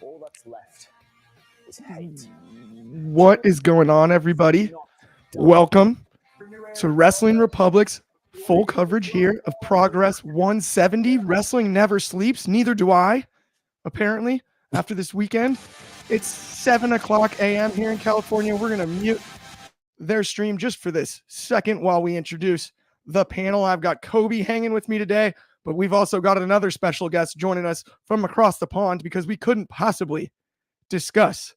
All that's left is hate. What is going on, everybody? Welcome to Wrestling Republic's full coverage here of Progress 170. Wrestling never sleeps, neither do I, apparently, after this weekend. It's 7 o'clock a.m. here in California. We're going to mute their stream just for this second while we introduce the panel. I've got Coby hanging with me today, but we've also got another special guest joining us from across the pond because we couldn't possibly discuss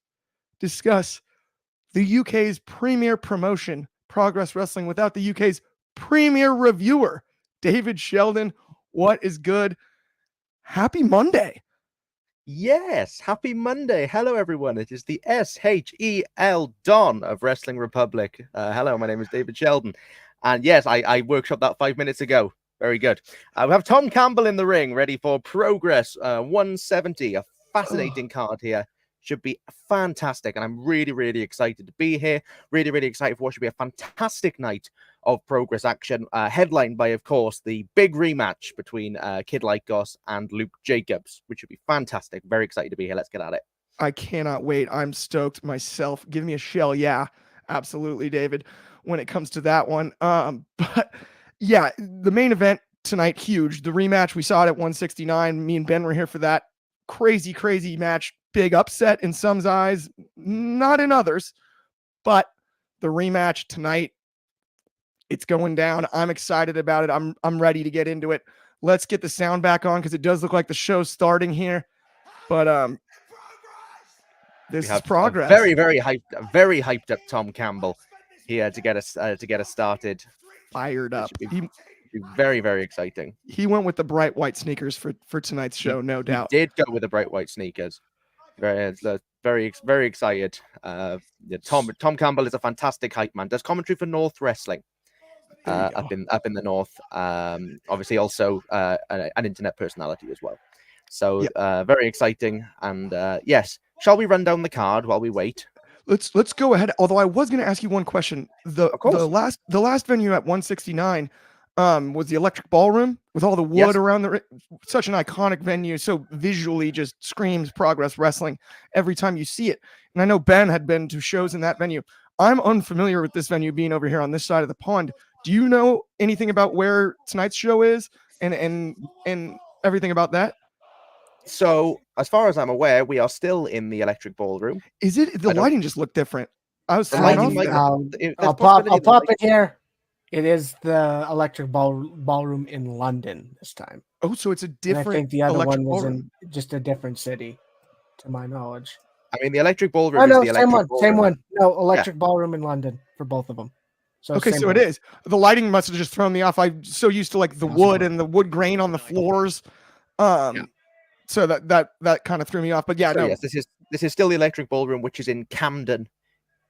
the UK's premier promotion, Progress Wrestling, without the UK's premier reviewer, David Sheldon. What is good? Happy Monday. Yes, happy Monday. Hello, everyone. It is the SHEL Don of Wrestling Republic. Hello, my name is David Sheldon. And yes, I workshopped that 5 minutes ago. Very good. We have Tom Campbell in the ring, ready for Progress 170. A fascinating card here. Should be fantastic. And I'm really, really excited to be here. Really, really excited for what should be a fantastic night of Progress action. Headlined by, of course, the big rematch between Kid Lykos and Luke Jacobs, which should be fantastic. Very excited to be here. Let's get at it. I cannot wait. I'm stoked myself. Give me a shell. Yeah, absolutely, David, when it comes to that one. But yeah, the main event tonight, huge. The rematch, we saw it at 169. Me and Ben were here for that. Crazy, crazy match. Big upset in some's eyes, not in others. But the rematch tonight, it's going down. I'm excited about it. I'm ready to get into it. Let's get the sound back on because it does look like the show's starting here. But this is Progress. Very, very hyped up Tom Campbell here to get us started. Fired up. Very, very exciting. He went with the bright white sneakers for tonight's show, no doubt. He did go with the bright white sneakers. Very excited. Tom Campbell is a fantastic hype man. Does commentary for North Wrestling up in the north. Obviously, also an internet personality as well. So very exciting. And yes, shall we run down the card while we wait? Let's go ahead. Although I was going to ask you one question. The last venue at 169 was the Electric Ballroom with all the wood around the such an iconic venue. So visually just screams Progress Wrestling every time you see it. And I know Ben had been to shows in that venue. I'm unfamiliar with this venue being over here on this side of the pond. Do you know anything about where tonight's show is and everything about that? So as far as I'm aware, we are still in the Electric Ballroom. Is it? The lighting just looked different. I was I'll pop it here. It is the Electric Ballroom in London this time. Oh, so it's a different. And I think the other one was in just a different city, to my knowledge. I mean, the Electric Ballroom. Oh no, same one. No, Electric Ballroom in London for both of them. So okay, so it is. The lighting must have just thrown me off. I'm so used to like the wood and the wood grain on the floors. So that kind of threw me off. But yeah, no. Yes, this is still the Electric Ballroom, which is in Camden,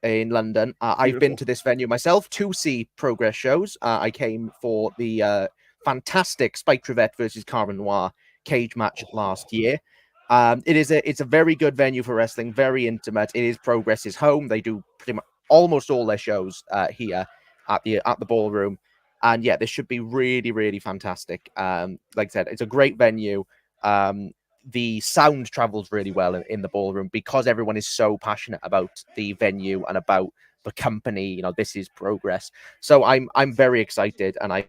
in London. I've been to this venue myself to see Progress shows. I came for the fantastic Spike Trevette versus Cara Noir cage match last year. It's a very good venue for wrestling, very intimate. It is Progress's home. They do pretty much almost all their shows here at the ballroom. And yeah, this should be really, really fantastic. Like I said, it's a great venue. The sound travels really well in the ballroom because everyone is so passionate about the venue and about the company. You know, this is Progress. So I'm very excited, and I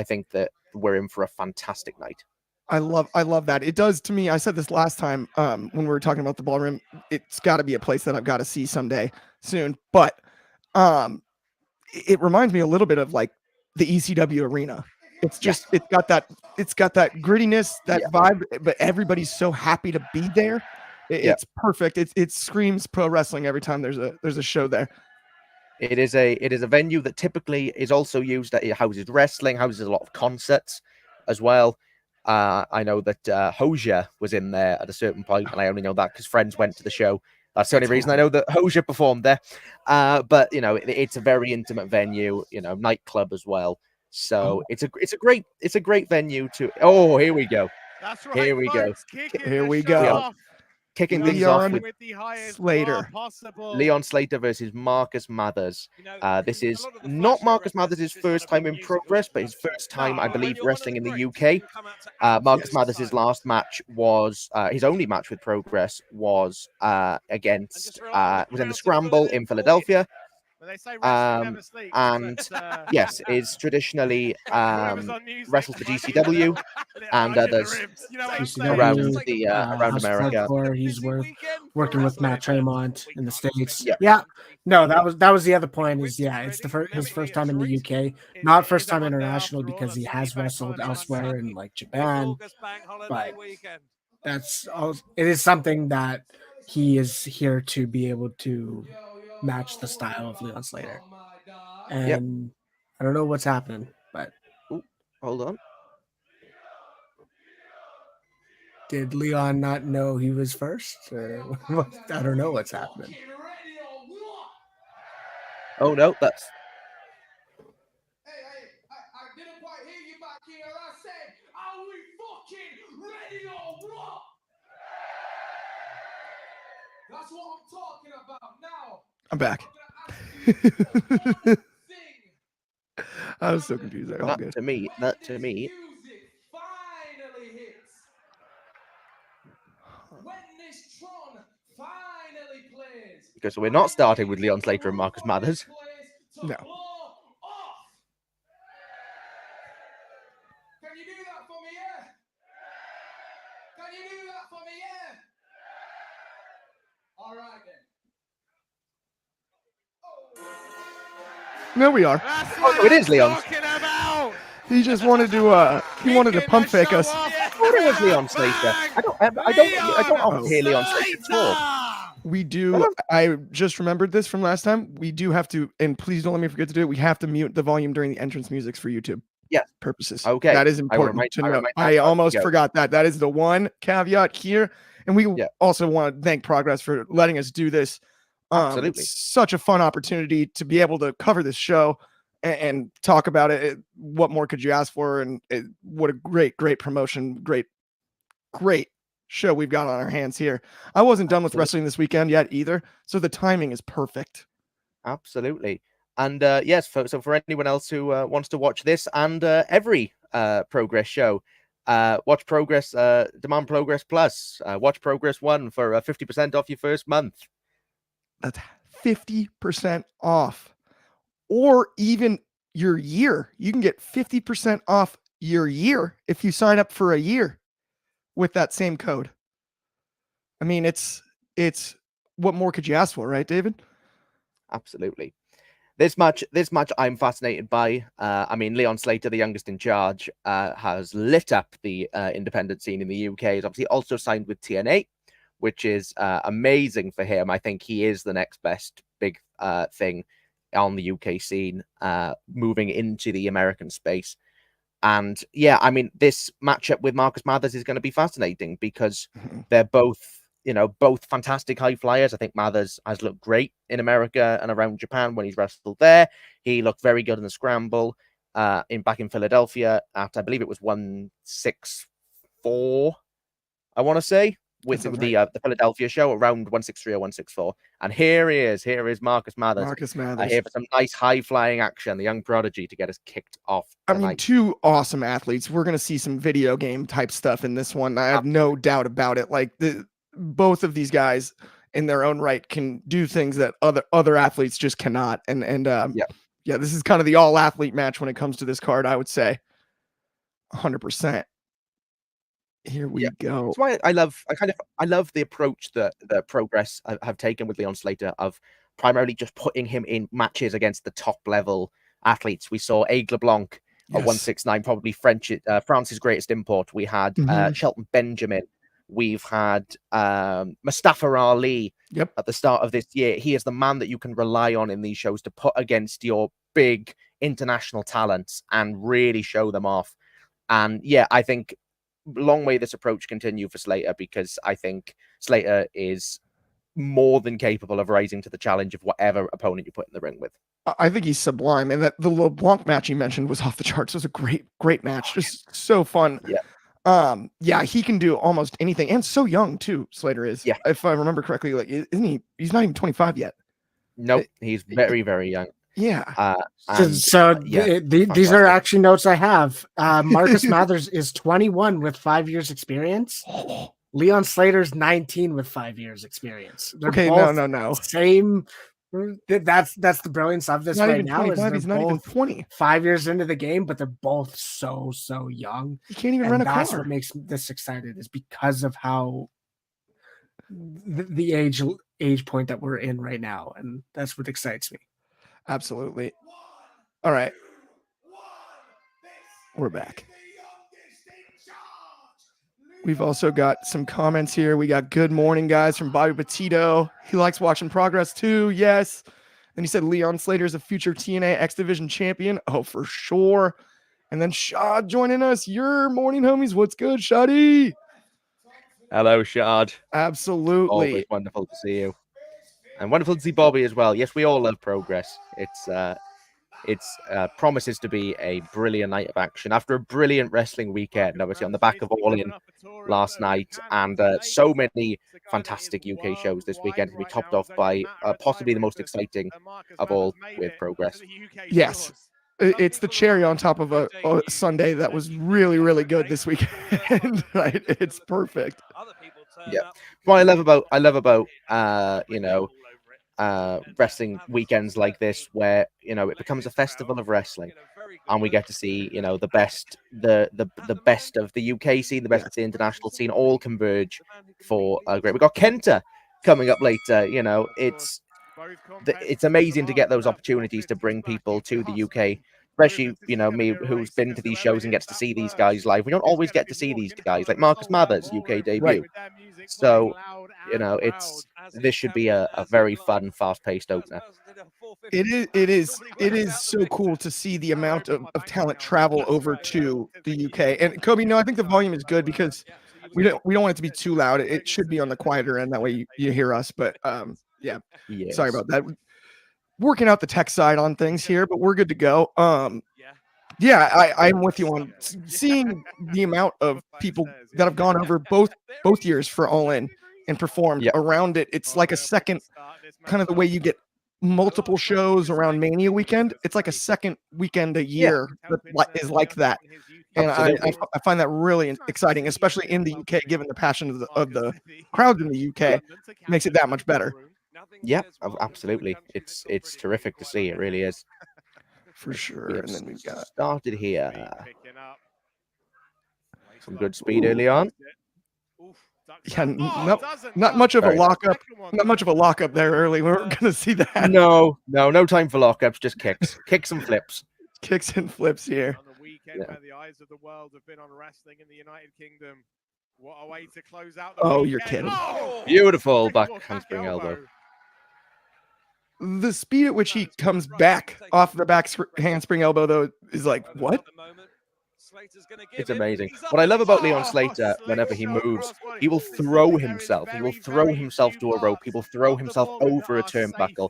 think that we're in for a fantastic night. I love that. It does to me. I said this last time when we were talking about the ballroom. It's got to be a place that I've got to see someday soon. But it reminds me a little bit of like the ECW arena. It's just it's got that grittiness, that vibe, but everybody's so happy to be there. It's perfect. It screams pro wrestling every time there's a show there. It is a venue that typically is also used. It houses wrestling, houses a lot of concerts as well. I know that Hosier was in there at a certain point, and I only know that because friends went to the show. That's the only reason I know that Hosier performed there. But you know, it's a very intimate venue. You know, nightclub as well. So it's a great venue to. Oh, here we go. That's right. Here we go. Here we go. Kicking things off with Slater. Leon Slater versus Marcus Mathers. This is not Marcus Mathers' first time in Progress, but his first time, I believe, wrestling in the UK. Marcus Mathers' last match was his only match with Progress was against was in the Scramble in Philadelphia. And yes, is traditionally wrestles for GCW and others around the around America. He's working with Matt Tremont in the States. Yeah. No, that was the other point. Is it's his first time in the UK, not first time international, because he has wrestled elsewhere in like Japan. But it is something that he is here to be able to match the style of Leon Slater. And I don't know what's happening, but hold on. Did Leon not know he was first? Or I don't know what's happening. Oh no, that's. I didn't quite hear you back here. I said, are we fucking ready or what? That's what I'm talking about now. I'm back. I was so confused. That to me. Finally hits. When this Tron finally plays. Because we're not starting with Leon Slater and Marcus Mathers. No. Can you do that for me, yeah? Can you do that for me, yeah? All right then. There we are. Oh, it is Leon. He just wanted to pump fake us. I thought it was Leon Slater. I don't often hear Leon Slater talk. We do. I just remembered this from last time. We do have to, and please don't let me forget to do it. We have to mute the volume during the entrance music for YouTube purposes. Okay, that is important to know. I almost forgot that. That is the one caveat here. And we also want to thank Progress for letting us do this. Absolutely, it's such a fun opportunity to be able to cover this show and talk about it. What more could you ask for? And what a great promotion, great show we've got on our hands here. I wasn't done with wrestling this weekend yet either, so the timing is perfect. Absolutely. And yes, so for anyone else who wants to watch this and every Progress show, watch Progress, demand Progress Plus, watch Progress 1 for 50% off your first month. That's 50% off, or even your year. You can get 50% off your year if you sign up for a year with that same code. I mean, it's what more could you ask for, right, David? Absolutely. This match I'm fascinated by. I mean, Leon Slater, the youngest in charge, has lit up the independent scene in the UK. He's obviously also signed with TNA, which is amazing for him. I think he is the next best big thing on the UK scene, moving into the American space. And yeah, I mean, this matchup with Marcus Mathers is going to be fascinating because they're both fantastic high flyers. I think Mathers has looked great in America and around Japan when he's wrestled there. He looked very good in the Scramble back in Philadelphia at, I believe it was 164, I want to say, with the Philadelphia show, around 163 or 164. And here is Marcus Mathers. Here for some nice high flying action, the young prodigy, to get us kicked off tonight. I mean, two awesome athletes. We're going to see some video game type stuff in this one. I have no doubt about it. Like both of these guys in their own right can do things that other athletes just cannot. And this is kind of the all athlete match when it comes to this card, I would say 100%. Here we go. That's why I love the approach that the Progress have taken with Leon Slater of primarily just putting him in matches against the top level athletes. We saw Aigle LeBlanc at 169, probably France's greatest import. We had Shelton Benjamin. We've had Mustafa Ali at the start of this year. He is the man that you can rely on in these shows to put against your big international talents and really show them off. And yeah, I think long may this approach continue for Slater, because I think Slater is more than capable of rising to the challenge of whatever opponent you put in the ring with. I think he's sublime, and that the LeBlanc match you mentioned was off the charts. It was a great match, just so fun. Yeah. Yeah, he can do almost anything, and so young too. Slater is, Yeah. if I remember correctly. Like, isn't he? He's not even 25 yet. Nope, he's very, very young. Yeah. These are actually notes I have. Marcus Mathers is 21 with 5 years experience. Leon Slater's 19 with 5 years experience. They're Okay, both no. Same. That's the brilliance of this Not right even now. 25. He's not even 20. 5 years into the game, but they're both so young. He can't even And run a that's car. what makes this excited, is because of how the age point that we're in right now, and that's what excites me. Absolutely. All right, we're back. We've also got some comments here. We got good morning, guys, from Bobby Petito. He likes watching progress too. Yes. And he said Leon Slater is a future TNA X Division champion. Oh, for sure. And then Shad joining us. Your morning homies. What's good, Shaddy? Hello, Shad. Absolutely. Always wonderful to see you. And wonderful to see Bobby as well. Yes, we all love progress. It's promises to be a brilliant night of action after a brilliant wrestling weekend, obviously on the back of All In last night, and so many fantastic UK shows this weekend to be topped off by possibly the most exciting of all with progress. Yes. It's the cherry on top of a Sunday that was really, really good this weekend. Right? It's perfect. Yeah. What I love about wrestling weekends like this, where it becomes a festival of wrestling, and we get to see the best the best of the UK scene, the best of the international scene, all converge for a great. We got Kenta coming up later. It's amazing to get those opportunities to bring people to the UK, especially me, who's been to these shows and gets to see these guys live. We don't always get to see these guys, like Marcus Mathers UK debut. So this should be a very fun, fast-paced opener. It is so cool to see the amount of talent travel over to the UK. And Coby, no, I think the volume is good because we don't want it to be too loud. It should be on the quieter end, that way you hear us. But yeah. Yes. Sorry about that. Working out the tech side on things here, but we're good to go. Yeah, I'm with you on seeing the amount of people that have gone over both years for All In and performed around it. It's like a second, kind of the way you get multiple shows around Mania weekend. It's like a second weekend a year that is like that. And I find that really exciting, especially in the UK, given the passion of the crowds in the UK. Makes it that much better. Yeah, absolutely. It's terrific to see. It really is. For sure. And then we've got started here. Some good speed early on. Yeah, not much of a lockup. Not much of a lockup there early. We weren't going to see that. No time for lockups. Just kicks, kicks and flips. Kicks and flips here. On the weekend where the eyes of the world have been on wrestling in the United Kingdom. What a way to close out the weekend. You're kidding. Oh, beautiful back handspring elbow. The speed at which he comes back off the back handspring elbow, though, is like, what? It's amazing. What I love about Leon Slater, whenever he moves, he will throw himself. He will throw himself to a rope. He will throw himself over a turnbuckle.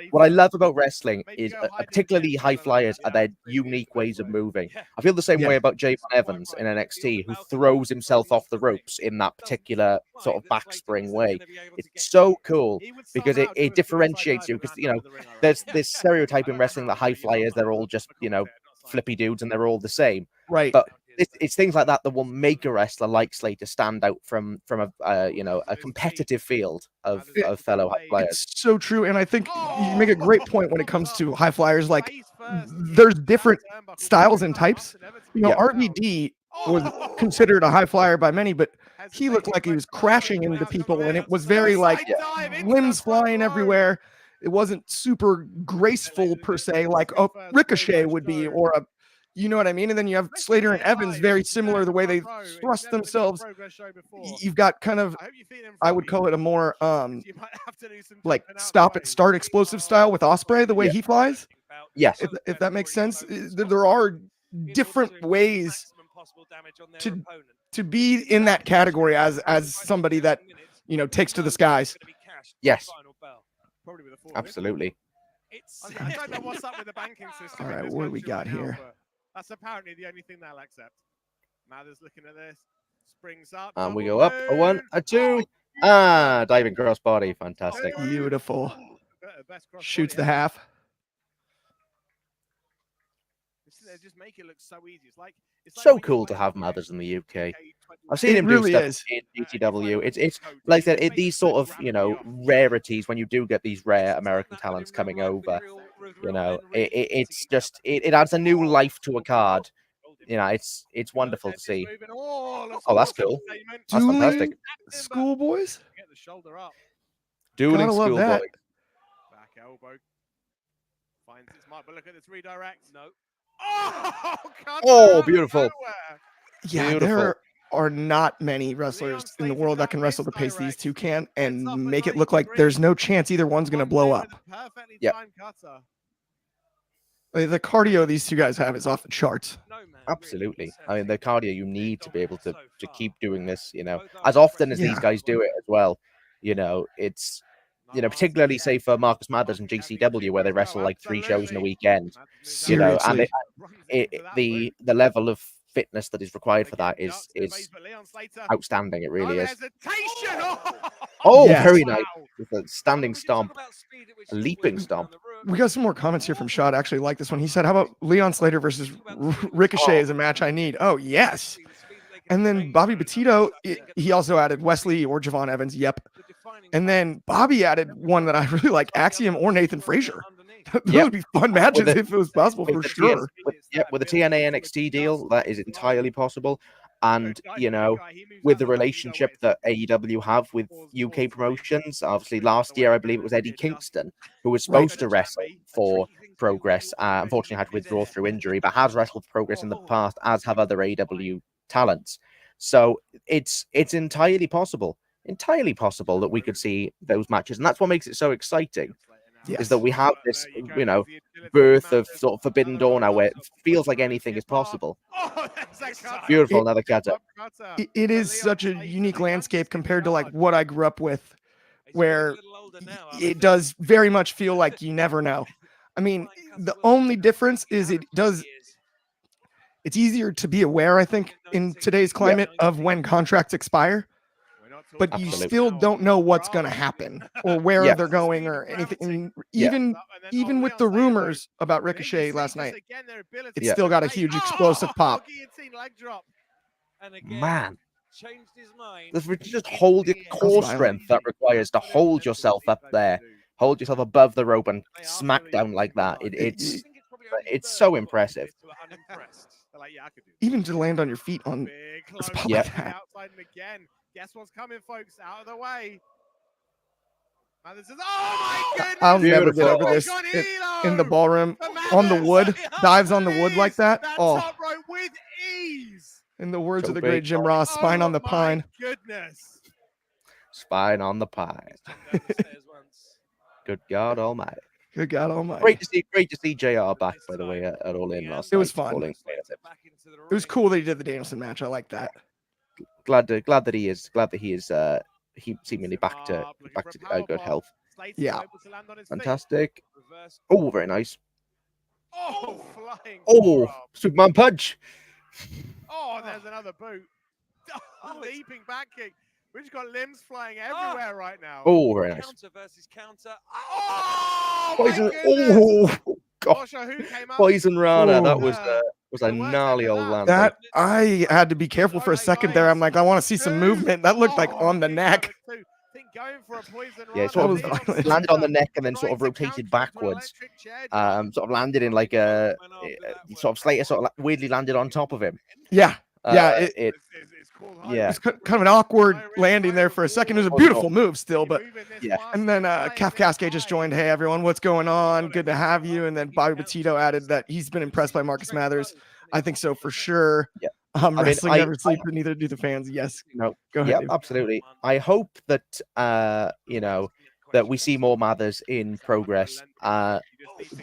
What I love about wrestling is, particularly high flyers, are their unique ways of moving. I feel the same way about Javon Evans in NXT, who throws himself off the ropes in that particular sort of backspring way. It's so cool because it differentiates you. Because there's this stereotype in wrestling that high flyers, they're all just flippy dudes and they're all the same, right? But it's things like that will make a wrestler like Slater stand out from a competitive field of fellow high flyers. It's so true, and I think you make a great point when it comes to high flyers. Like, there's different styles and types. RVD was considered a high flyer by many, but he looked like he was crashing into people, and it was very like limbs flying everywhere. It wasn't super graceful per se, like a Ricochet would be, or a, you know what I mean? And then you have Slater and Evans, very similar, the way they thrust themselves. You've got kind of, I would call it a more like stop and start explosive style with Ospreay, the way he flies. Yes. If that makes sense. There are different ways to be in that category as somebody that, takes to the skies. Yes. Absolutely. I don't know what's up with the banking system. All right, what do we got here? That's apparently the only thing they'll accept. Mathers looking at this. Springs up. And we double go up a 1, moon. a 2. Diving crossbody. Fantastic. Beautiful. Best crossbody Shoots the ever. half. They just make it look so easy. It's like So when you cool to watch have the Mathers in the UK. UK I've seen It him really do stuff is. in GTW. It's like I said, these sort of, you know, rarities when you do get these rare American talents coming over. You know, it's just it adds a new life to a card. You know, it's wonderful to see. Oh, that's cool. That's fantastic. Dueling schoolboys. Get the shoulder up. Dueling Gotta love schoolboy. that. Back elbow. Finds its mark, but look at this redirect. No. Oh, cut Oh, out beautiful. nowhere. Yeah, Beautiful. there are not many wrestlers in the world that can wrestle the pace these two can and make it look like there's no chance either one's going to blow up. Yep. The cardio these two guys have is off the charts. Absolutely. I mean, the cardio you need to be able to keep doing this, you know, as often as these guys do it as well. You know, it's, you know, particularly say for Marcus Mathers and GCW where they wrestle like 3 shows in a weekend. You know, and Seriously. the level of fitness that is required for that is outstanding. It really is. Oh, Yes. very nice. With a standing stomp, a leaping stomp. We got some more comments here from Shad. I actually like this one. He said, how about Leon Slater versus Ricochet as a match I need? Oh, yes. And then Bobby Petito, he also added Wesley or Javon Evans. Yep. And then Bobby added one that I really like, Axiom or Nathan Frazier. Those would be fun matches if it was possible, for sure. With the TNA NXT deal, that is entirely possible. And, you know, with the relationship that AEW have with UK promotions, obviously last year, I believe it was Eddie Kingston, who was supposed to wrestle for Progress. Unfortunately, had to withdraw through injury, but has wrestled for Progress in the past, as have other AEW talents. So it's entirely possible that we could see those matches. And that's what makes it so exciting. Is that we have this, you know, birth of sort of Forbidden Door now where it feels like anything is possible. Beautiful, another cutter. It is such a unique landscape compared to like what I grew up with, where it does very much feel like you never know. I mean, the only difference is it's easier to be aware, I think, in today's climate of when contracts expire. But you still don't know what's going to happen or where they're going or anything. And even with the rumors about Ricochet last night, it still got a huge explosive pop. Man, just hold your core strength that requires to hold yourself up there, hold yourself above the rope and smack down like that. It's so impressive. Even to land on your feet on a spot like that. Guess what's coming, folks? Out of the way. And this is, oh my goodness! I'll never get over this in the ballroom on the wood, dives on the wood like that. Oh, top rope with ease. In the words of the great Jim Ross, spine on the pine. Goodness. Spine on the pine. Good God Almighty. Good God Almighty. Great to see JR back, by the way, at All In last night. It was fun. It was cool that he did the Danielson match. I like that. Glad that he is he seemingly back to good health. Yeah, fantastic. Oh, very nice. Oh, flying. Oh, Superman punch. Oh, there's another boot. Leaping back kick. We've just got limbs flying everywhere right now. Oh, very nice. Counter versus counter. Oh, Poison. Oh, God. Who came up? Poison Rana. Oh. That was a gnarly old landing. That I had to be careful for a second there. I'm like, I want to see some movement. That looked like on the neck. Yeah, it sort of landed on the neck and then sort of rotated backwards. Sort of landed in like a sort of Slater sort of weirdly landed on top of him. Yeah. Yeah, it's kind of an awkward landing there for a second. It was a beautiful move still, but yeah. And then Kaf Cascade just joined. Hey everyone, what's going on? Good to have you. And then Bobby Petito added that he's been impressed by Marcus Mathers. I think so for sure. Yeah. Wrestling never sleeps, but neither do the fans. Yes. No. Go ahead. Yeah, Dave. absolutely. I hope that that we see more Mathers in Progress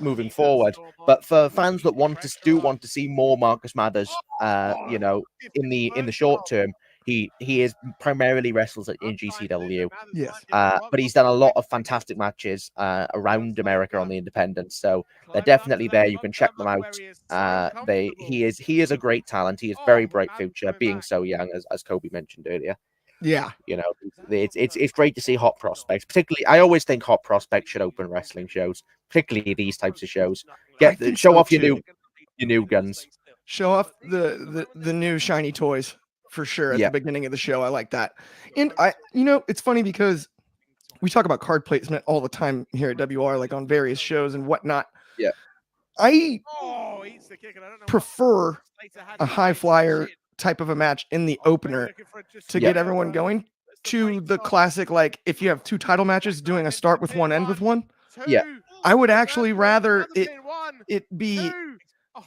moving forward. But for fans that want to see more Marcus Mathers, in the short term, He is primarily wrestles in GCW. Yes. But he's done a lot of fantastic matches around America on the independents, so they're definitely there. You can check them out. He is a great talent. He has very bright future, being so young, as Coby mentioned earlier. Yeah. You know, it's great to see hot prospects. Particularly, I always think hot prospects should open wrestling shows, particularly these types of shows. Show off your new guns. Show off the new shiny toys for sure at the beginning of the show. I like that. And it's funny because we talk about card placement all the time here at WR, like on various shows and whatnot. Yeah. I prefer a high flyer type of a match in the opener to get everyone going to the classic, like if you have 2 title matches doing a start with one, end with one. Yeah. I would actually rather it be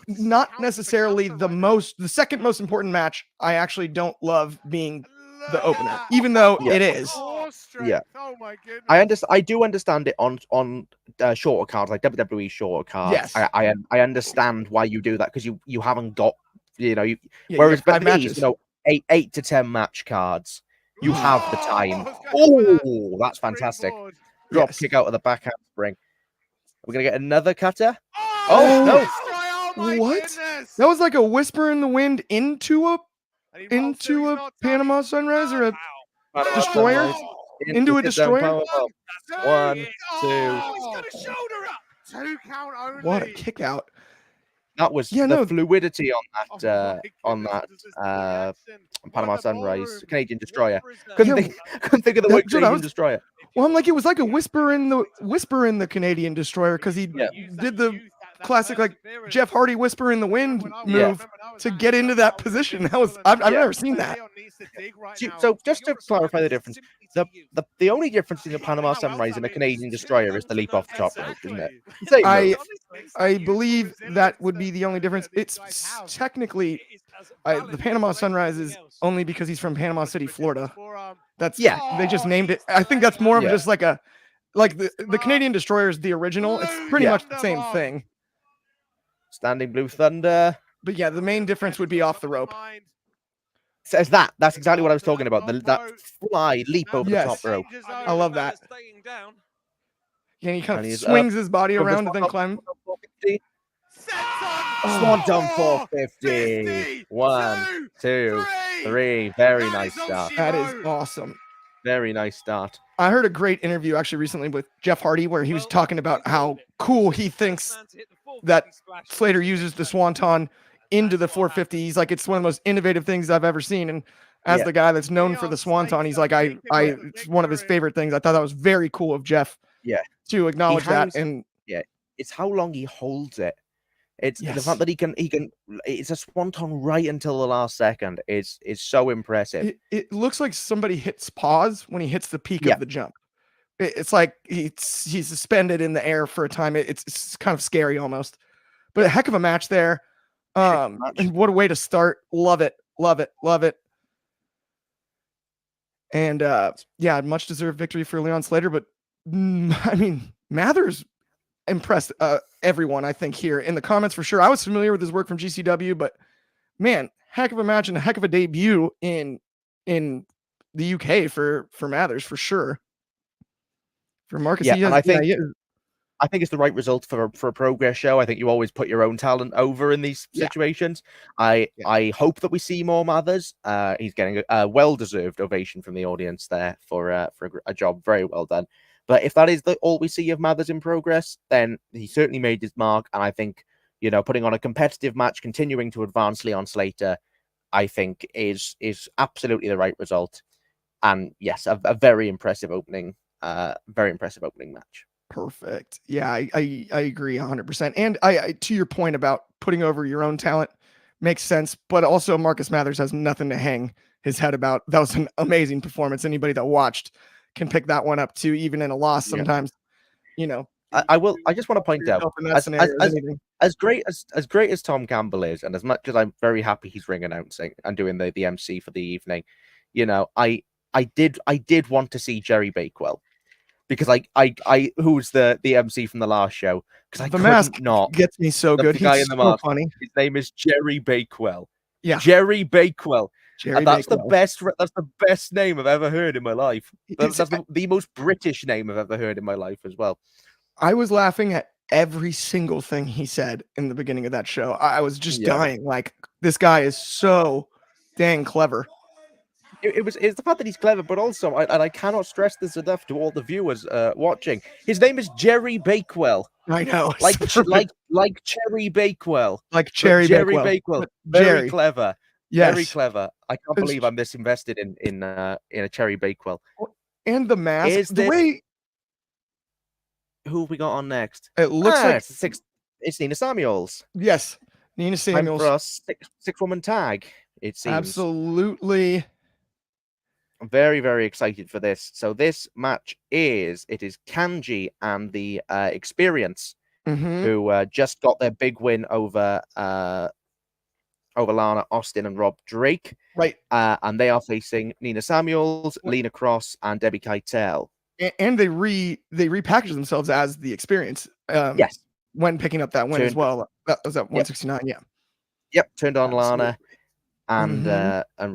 not necessarily the second most important match. I actually don't love being the opener, even though it is. Yeah. Oh my goodness. I do understand it on shorter cards, like WWE shorter cards. Yes. I understand why you do that, because you haven't got whereas but matches, 8 to 10 match cards, you have the time. Oh, that's fantastic. Drop kick out of the back handspring. We're gonna get another cutter. Oh no. What? That was like a whisper in the wind into a Panama Sunrise or a destroyer? Into a destroyer? 1, 2. He's got a shoulder up. 2 count only. What a kick out. That was the fluidity on that Panama Sunrise Canadian Destroyer. Couldn't think of the word Canadian Destroyer. Well, I'm like, it was like a whisper in the Canadian Destroyer, because he did the classic like Jeff Hardy whisper in the wind move to get into that position. That was I've never seen that. So just to clarify the difference, the only difference in the Panama Sunrise and the Canadian Destroyer is the leap off the top rope, isn't it? I believe that would be the only difference. It's technically the Panama Sunrise is only because he's from Panama City, Florida. That's they just named it. I think that's more of just like the Canadian Destroyer is the original. It's pretty much the same thing. Standing Blue Thunder. But yeah, the main difference would be off the rope. Says that. That's exactly what I was talking about. That fly leap over the top rope. I love that. Yeah, he kind of swings his body around and then climbs. Swanton 450. 1, 2, 3. Very nice start. That is awesome. Very nice start. I heard a great interview actually recently with Jeff Hardy where he was talking about how cool he thinks that Slater uses the Swanton into the 450. He's like, it's one of the most innovative things I've ever seen. And as the guy that's known for the Swanton, he's like, it's one of his favorite things. I thought that was very cool of Jeff. To acknowledge that. And it's how long he holds it. It's the fact that he can it's a swanton right until the last second is so impressive. It looks like somebody hits pause when he hits the peak of the jump. It's like he's suspended in the air for a time. It's kind of scary almost, but a heck of a match there. And what a way to start. Love it. And much deserved victory for Leon Slater, but I mean, Mathers impressed everyone, I think, here in the comments for sure. I was familiar with his work from GCW, but man, heck of a match and a heck of a debut in the UK for Mathers for sure. For Marcus, I think it's the right result for a progress show. I think you always put your own talent over in these situations. I hope that we see more Mathers. He's getting a well-deserved ovation from the audience there for a job very well done. But if that is all we see of Mathers in progress, then he certainly made his mark. And I think, putting on a competitive match, continuing to advance Leon Slater, I think is absolutely the right result. And yes, a very impressive opening match. Perfect. Yeah, I agree 100%. And I to your point about putting over your own talent makes sense. But also Marcus Mathers has nothing to hang his head about. That was an amazing performance. Anybody that watched can pick that one up too, even in a loss sometimes. I just want to point out, as great as Tom Campbell is, and as much as I'm very happy he's ring announcing and doing the MC for the evening, I did want to see Jerry Bakewell, because I who's the MC from the last show, because the mask gets me so good. The guy He's in the so mask, funny. His name is Jerry Bakewell. Yeah, Jerry Bakewell. Jerry That's Bakewell. That's the best name I've ever heard in my life. That's the most British name I've ever heard in my life as well. I was laughing at every single thing he said in the beginning of that show. I was just dying. Like, this guy is so dang clever. It's the fact that he's clever, but also, and I cannot stress this enough to all the viewers watching. His name is Jerry Bakewell. I know, like Cherry Bakewell, like Cherry Bakewell. Very clever. Yes. Very clever. I can't believe I'm this invested in a Cherry Bakewell. And the mask, the way. Who have we got on next? It looks like it's Nina Samuels. Yes, Nina Samuels. Time for us six-woman tag. It seems absolutely. I'm very, very excited for this. So this match is Kanji and the Experience, who just got their big win over Lana Austin and Rob Drake. Right. And they are facing Nina Samuels, Lena Cross, and Debbie Keitel. And they repackaged themselves as the Experience. Yes. When picking up that win as well. That was at 169. Yep. Yep. Turned on Absolutely. Lana and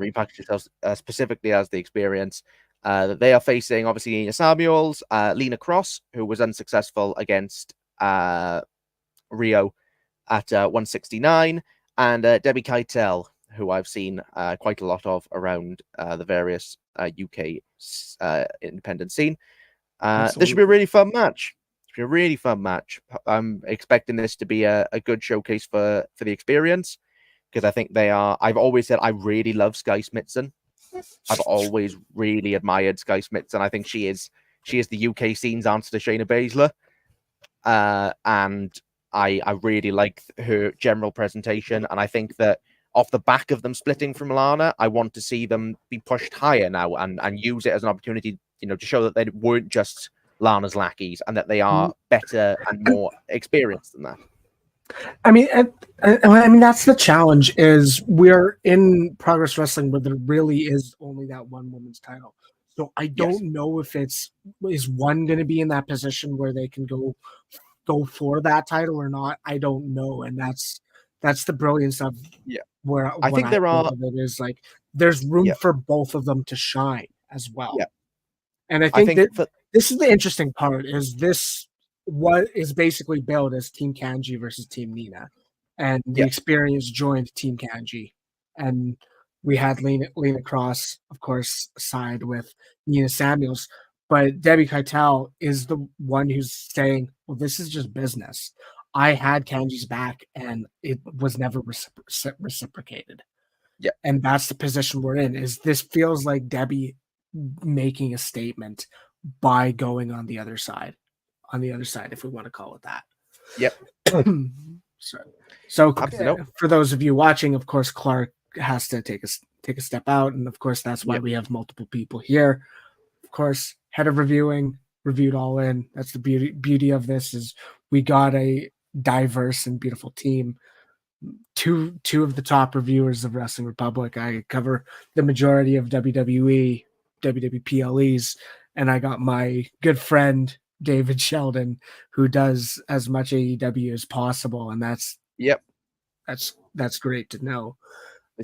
repackaged themselves specifically as the Experience. They are facing obviously Nina Samuels, Lena Cross, who was unsuccessful against Rio at 169, and Debbie Keitel, who I've seen quite a lot of around the various UK independent scene. This should be a really fun match. It should be a really fun match. I'm expecting this to be a good showcase for the Experience, because I think they are. I've always said I really love Sky Smithson. I've always really admired Sky Smithson. I think she is the UK scene's answer to Shayna Baszler. And I really like her general presentation. And I think that off the back of them splitting from Lana, I want to see them be pushed higher now and use it as an opportunity, to show that they weren't just Lana's lackeys and that they are better and more experienced than that. I mean, that's the challenge. Is we're in Progress Wrestling where there really is only that one woman's title. So I don't know if is one going to be in that position where they can go for that title or not. I don't know, and that's the brilliance of where I think there are. It is like there's room for both of them to shine as well. Yeah. And I think that this is the interesting part. Is this what is basically billed as Team Kanji versus Team Nina, and the Experience joined Team Kanji, and we had Lena Cross, of course, side with Nina Samuels, but Debbie Keitel is the one who's saying, "Well, this is just business. I had Kanji's back, and it was never reciprocated." Yeah, and that's the position we're in. Is this feels like Debbie making a statement by going on the other side. If we want to call it that. Yep. So for those of you watching, of course, Clark has to take a step out, and of course that's why we have multiple people here. Of course, head of reviewed all in. That's the beauty of this is we got a diverse and beautiful team. Two of the top reviewers of Wrestling Republic. I cover the majority of WWE, WWPLEs, and I got my good friend David Sheldon, who does as much AEW as possible, and that's great to know.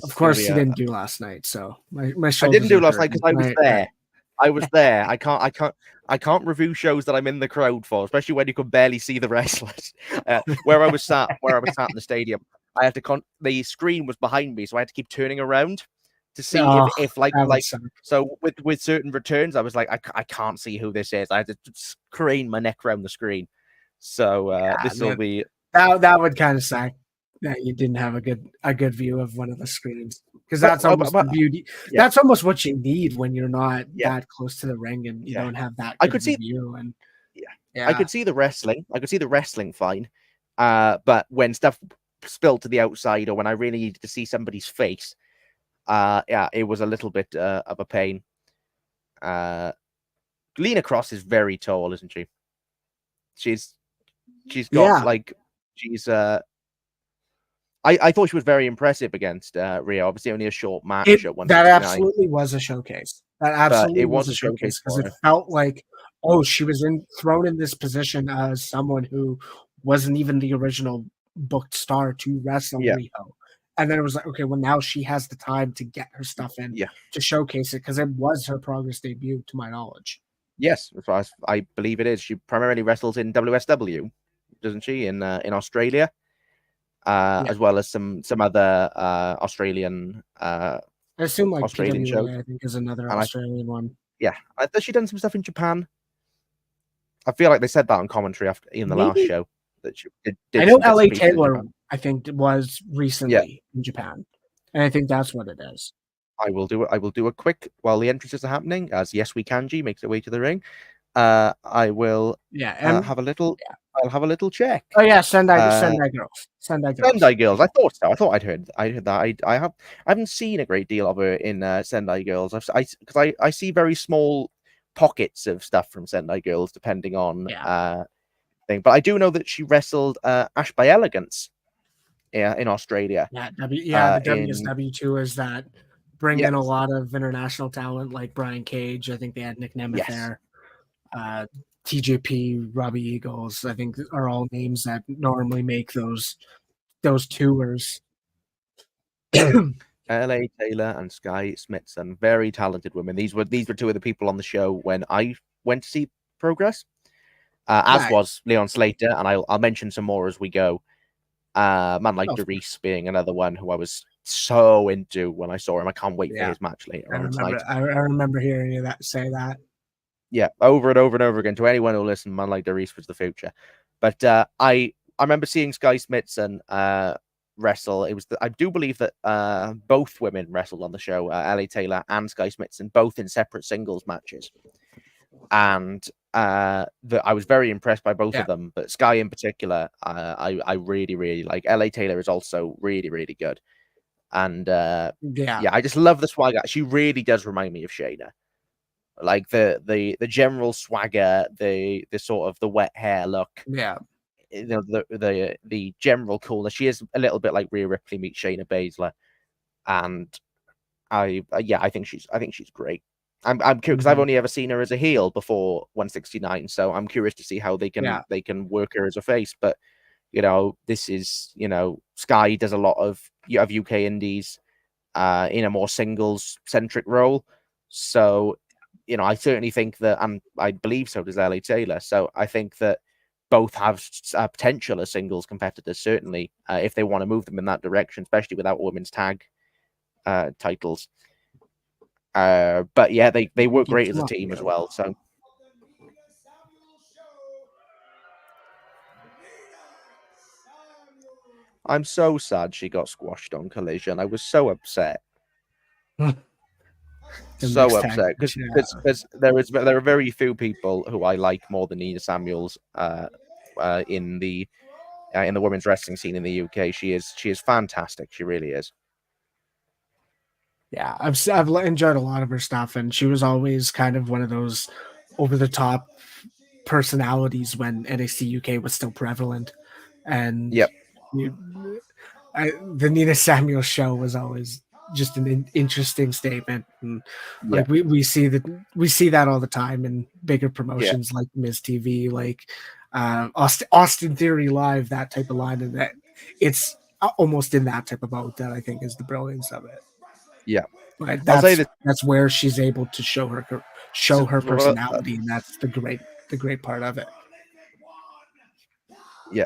Of course, he didn't do last night, so my I didn't do last night because I was there. I was there. I can't review shows that I'm in the crowd for, especially when you can barely see the wrestlers. Where I was sat in the stadium, I had to the screen was behind me, so I had to keep turning around to see if so with certain returns, I was like, I can't see who this is. I had to crane my neck around the screen. So this will be that would kind of suck that you didn't have a good view of one of the screens, because that's almost the beauty. Yeah. That's almost what you need when you're not that close to the ring and you don't have that. I could see view and I could see the wrestling. I could see the wrestling fine, but when stuff spilled to the outside or when I really needed to see somebody's face. It was a little bit of a pain. Lena Cross is very tall, isn't she? She's got she's I thought she was very impressive against Rio. Obviously, only a short match at 169. That absolutely was a showcase. That absolutely was a showcase because it felt like, she was thrown in this position as someone who wasn't even the original booked star to wrestle Rio. And then it was like, okay, well, now she has the time to get her stuff in to showcase it because it was her Progress debut, to my knowledge. Yes, as far as I believe it is. She primarily wrestles in WSW, doesn't she? In Australia, as well as some other Australian. I assume like Australian PWA, shows. I think, is another Australian one. Yeah, has she done some stuff in Japan? I feel like they said that on commentary after in the last show that she did I know some LA bits and pieces in Taylor, Japan. I think, was recently in Japan, and I think that's what it is. I will do a quick while the entrances are happening. As Yes We Kanji makes her way to the ring, I will have a little. I'll have a little check. Oh yeah, Sendai Girls. Sendai Girls. I thought so. I thought I'd heard that. I haven't seen a great deal of her in Sendai Girls. I see very small pockets of stuff from Sendai Girls depending on thing. But I do know that she wrestled Ash by Elegance in Australia. The WSW tours that bring in a lot of international talent like Brian Cage. I think they had Nick Nemeth there. TJP, Robbie Eagles, I think are all names that normally make those tours. LA Taylor and Sky Smithson, very talented women. These were two of the people on the show when I went to see Progress, as was Leon Slater, and I'll mention some more as we go. Man like Derice being another one who I was so into when I saw him. I can't wait for his match later on tonight. I remember hearing you say that. Yeah, over and over and over again. To anyone who listened, man like Derice was the future. But I remember seeing Sky Smithson wrestle. It was I do believe that both women wrestled on the show, LA Taylor and Sky Smithson, both in separate singles matches. And I was very impressed by both of them, but Sky in particular, I really, really like. LA Taylor is also really, really good. And I just love the swagger. She really does remind me of Shayna. Like the general swagger, the sort of the wet hair look. Yeah. You know, the general coolness. She is a little bit like Rhea Ripley meets Shayna Baszler. And I think she's great. I'm curious because I've only ever seen her as a heel before 169, so I'm curious to see how they can work her as a face. But you know, this is Sky does a lot of UK indies in a more singles centric role. So I certainly think that, and I believe so does LA Taylor. So I think that both have potential as singles competitors, certainly if they want to move them in that direction, especially without women's tag titles. But yeah, they work great as a team as well. So I'm so sad she got squashed on Collision. I was so upset. So upset because there are very few people who I like more than Nina Samuels in the women's wrestling scene in the UK. She is fantastic. She really is. Yeah, I've enjoyed a lot of her stuff, and she was always kind of one of those over the top personalities when NXT UK was still prevalent. And the Nina Samuels show was always just an interesting statement, and like we see that all the time in bigger promotions like Miz TV, like Austin Theory Live, that type of line, and that it's almost in that type of mode that I think is the brilliance of it. Yeah, but that's where she's able to show her personality, and that's the great part of it. Yeah.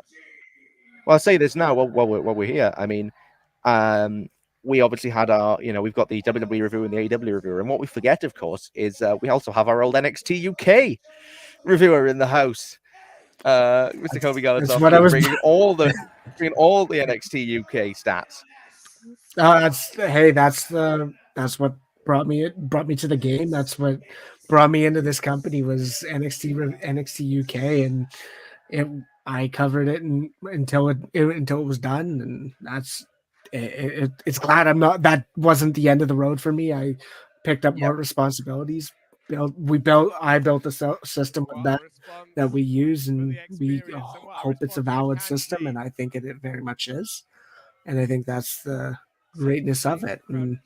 Well, I'll say this now while we're here. I mean, we obviously had our, we've got the WWE review and the AEW reviewer, and what we forget, of course, is we also have our old NXT UK reviewer in the house, Mr. Coby Galenzoski, bringing all the NXT UK stats. That's what brought me to the game. That's what brought me into this company was NXT UK, and I covered it until it was done, and that's it's glad that wasn't the end of the road for me. I picked up more responsibilities. I built a system that we use, and we hope it's a valid system, and I think it very much is. And I think that's the greatness of it. And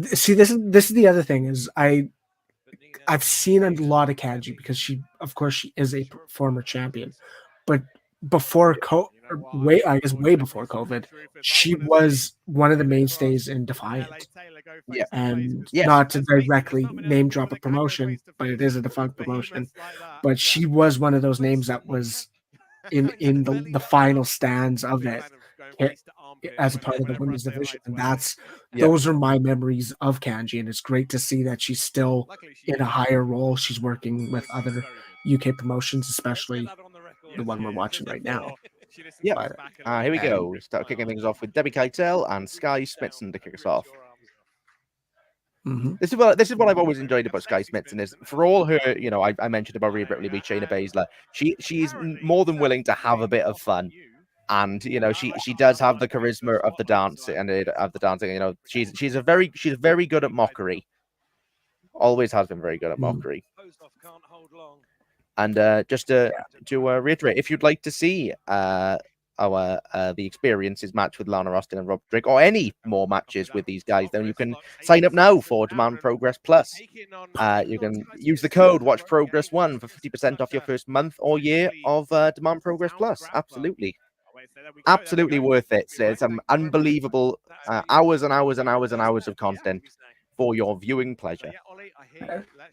see, this is the other thing is I've seen a lot of Kanji because she is a former champion, but before I guess way before COVID, she was one of the mainstays in Defiant. Yeah. And Yes. not to directly name drop a promotion, but it is a defunct promotion. But she was one of those names that was in the final stands of it as a part of the women's division. And those are my memories of Kanji. And it's great to see that she's still in a higher role. She's working with other UK promotions, especially the one we're watching right now. Yeah. Here we go. We start kicking things off with Debbie Keitel and Sky Smithson to kick us off. Mm-hmm. This is what I've always enjoyed about Sky Smithson is for all her, I mentioned about Rhea Ripley, Shayna Baszler. She's more than willing to have a bit of fun, and she does have the charisma of the dance and of the dancing. She's very good at mockery. Always has been very good at mockery. And just to reiterate, if you'd like to see the experiences match with Lana Austin and Rob Drake, or any more matches with these guys, then you can sign up now for Demand Progress Plus. You can use the code Watch Progress 1 for 50% off your first month or year of Demand Progress Plus. Absolutely worth it. It's some unbelievable hours and hours and hours and hours of content for your viewing pleasure.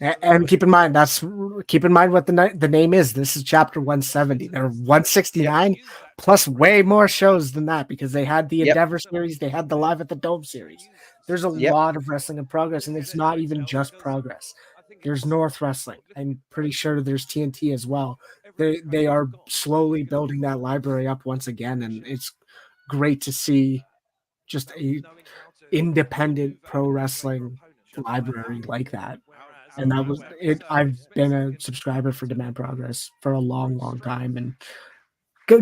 And keep in mind what the name is. This is chapter 170. There are 169 plus way more shows than that, because they had the Endeavor series, they had the Live at the Dome series. There's a lot of wrestling in progress, and it's not even just progress. There's North Wrestling. I'm pretty sure there's TNT as well. They are slowly building that library up once again, and it's great to see just a independent pro wrestling library like that. And that was it. I've been a subscriber for Demand Progress for a long time, and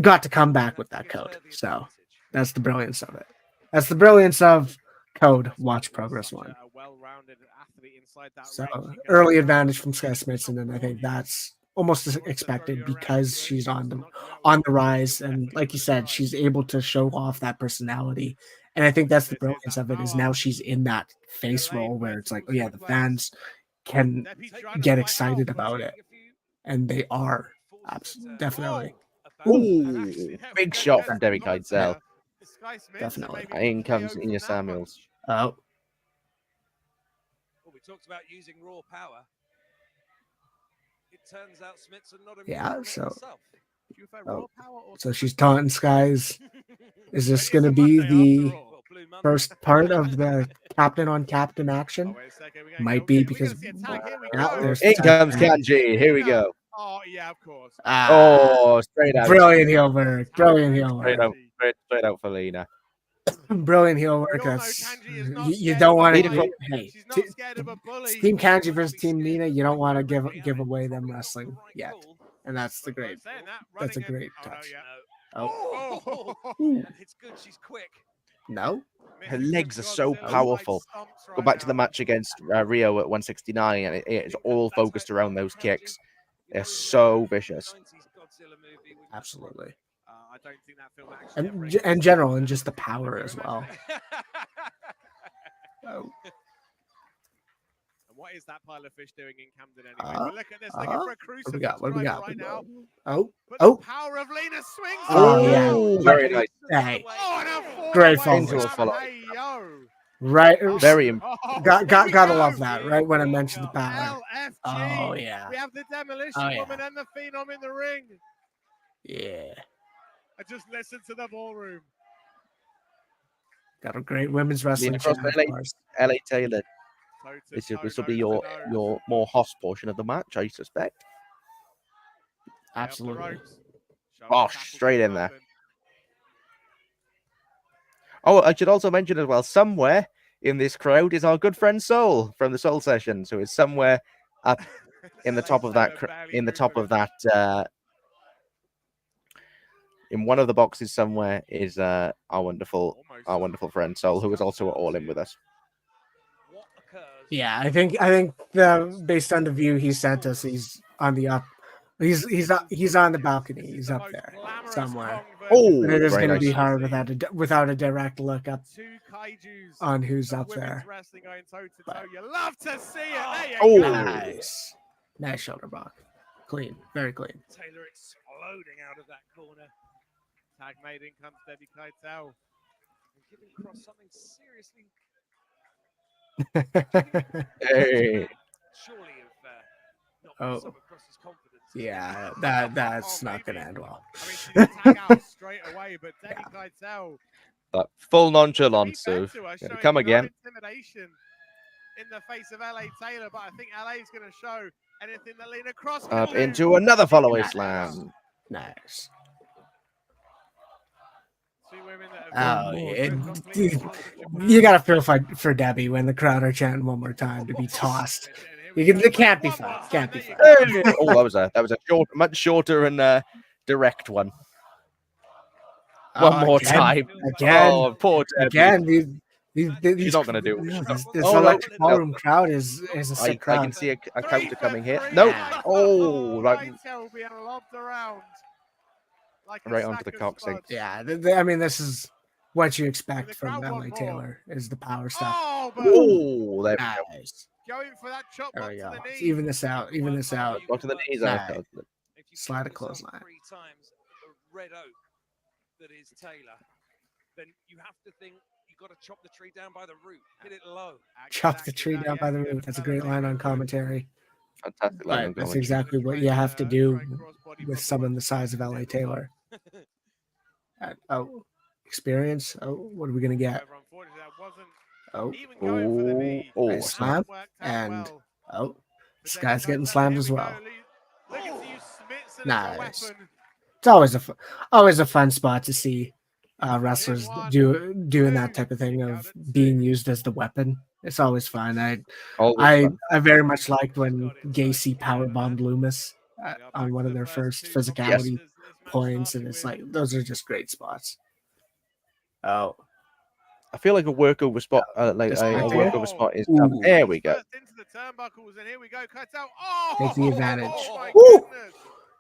got to come back with that code. So that's the brilliance of it. That's the brilliance of code Watch Progress 1. So early advantage from Sky Smithson, and I think that's almost expected because she's on the rise, and like you said, she's able to show off that personality. And I think that's the brilliance of it, is now she's in that face role where it's like, oh yeah, the fans can get excited about it, and they are definitely. Ooh, big shot from Debbie Keitel. Definitely. In comes Ina Samuels. Oh, we talked about using raw power. It turns out Smithson not so she's taunting Skies. Is this going to be the first part of the captain on captain action? Might be, because In comes Kanji. Here we go. Oh yeah, of course. Straight out. Brilliant heel work. Brilliant heel work. Straight out for Lena. Brilliant heel work. You don't want to. Hey, Team Kanji versus Team Nina. You don't want to give away them wrestling yet, and that's a great touch. Oh, it's good. She's quick. No, her legs are so powerful. Go back to the match against Rio at 169, and it's all focused around those kicks. They're so vicious. Absolutely. I don't think that film actually. And general, and just the power as well. And what is that pile of fish doing in Camden anyway? But look at this, looking for a crucifix. What do we got? Right now. Oh. Power of Lena swings. Oh, yeah. Very nice. Hey. Oh, Great follow. Hey, yo. Right. Very Gotta love that, right? When I mentioned the power. LFG. Oh, yeah. We have the Demolition Woman and the Phenom in the ring. Yeah. I just listened to the ballroom. Got a great women's wrestling across LA Taylor. This will be your more host portion of the match, I suspect. Absolutely. Straight in there. Oh, I should also mention as well, somewhere in this crowd is our good friend Soul from the Soul Sessions, who is somewhere up in the top of that. In one of the boxes somewhere is our wonderful friend Soul, who is also at All In with us. Yeah, I think based on the view he sent us, he's on the up. He's on the balcony. He's up there somewhere. Oh, but it is going to be hard without a direct look up on who's up there. You love to see it. Nice shoulder block. Clean, very clean. Taylor exploding out of that corner. Tag made in comes Debbie Keitel. Giving Cross something seriously. Hey. Surely have not Oh. some of Cross's confidence. Yeah, that's not gonna end well. I mean, she didn't tag out straight away, but Debbie Keitel. That full nonchalance of come again. Intimidation in the face of LA Taylor, but I think LA is going to show anything that Lena Cross can Up do. into another follow-away slam. Nice. Two women that Oh, have you gotta feel for Debbie when the crowd are chanting one more time to be tossed. It can't be fun. Can't be fun. Oh, that was a short, much shorter and direct one. One more Again, time. Again. Oh, poor Debbie. Again. She's not gonna do it. This Oh, no. electric ballroom crowd is a sick crowd. I can see a counter coming here. No. Oh, right. Right onto the coccyx. Yeah, I mean, this is what you expect from LA Taylor is the power stuff. Oh, there we go. Nice. Going for that chop There block we to go. the knee. Even this out. Even this out. Go to the knees. Nice. If you Slide a give yourself clothesline. 3 times a red oak that is Taylor, then you have to think you've got to chop the tree down by the root, hit it low. Chop the tree down by the root. That's a great line on commentary. Fantastic line on But that's commentary. exactly what you have to do with someone the size of LA Taylor. Oh, experience. Oh, what are we gonna get? Oh, nice slam, and oh, this guy's getting slammed as well. Nice. It's always a fun spot to see wrestlers doing that type of thing of being used as the weapon. It's always fun. I very much liked when Gacy powerbombed Loomis on one of their first physicality points, and it's like those are just great spots. Oh, I feel like a workover spot, a workover spot is. There we go. Take the advantage. Woo!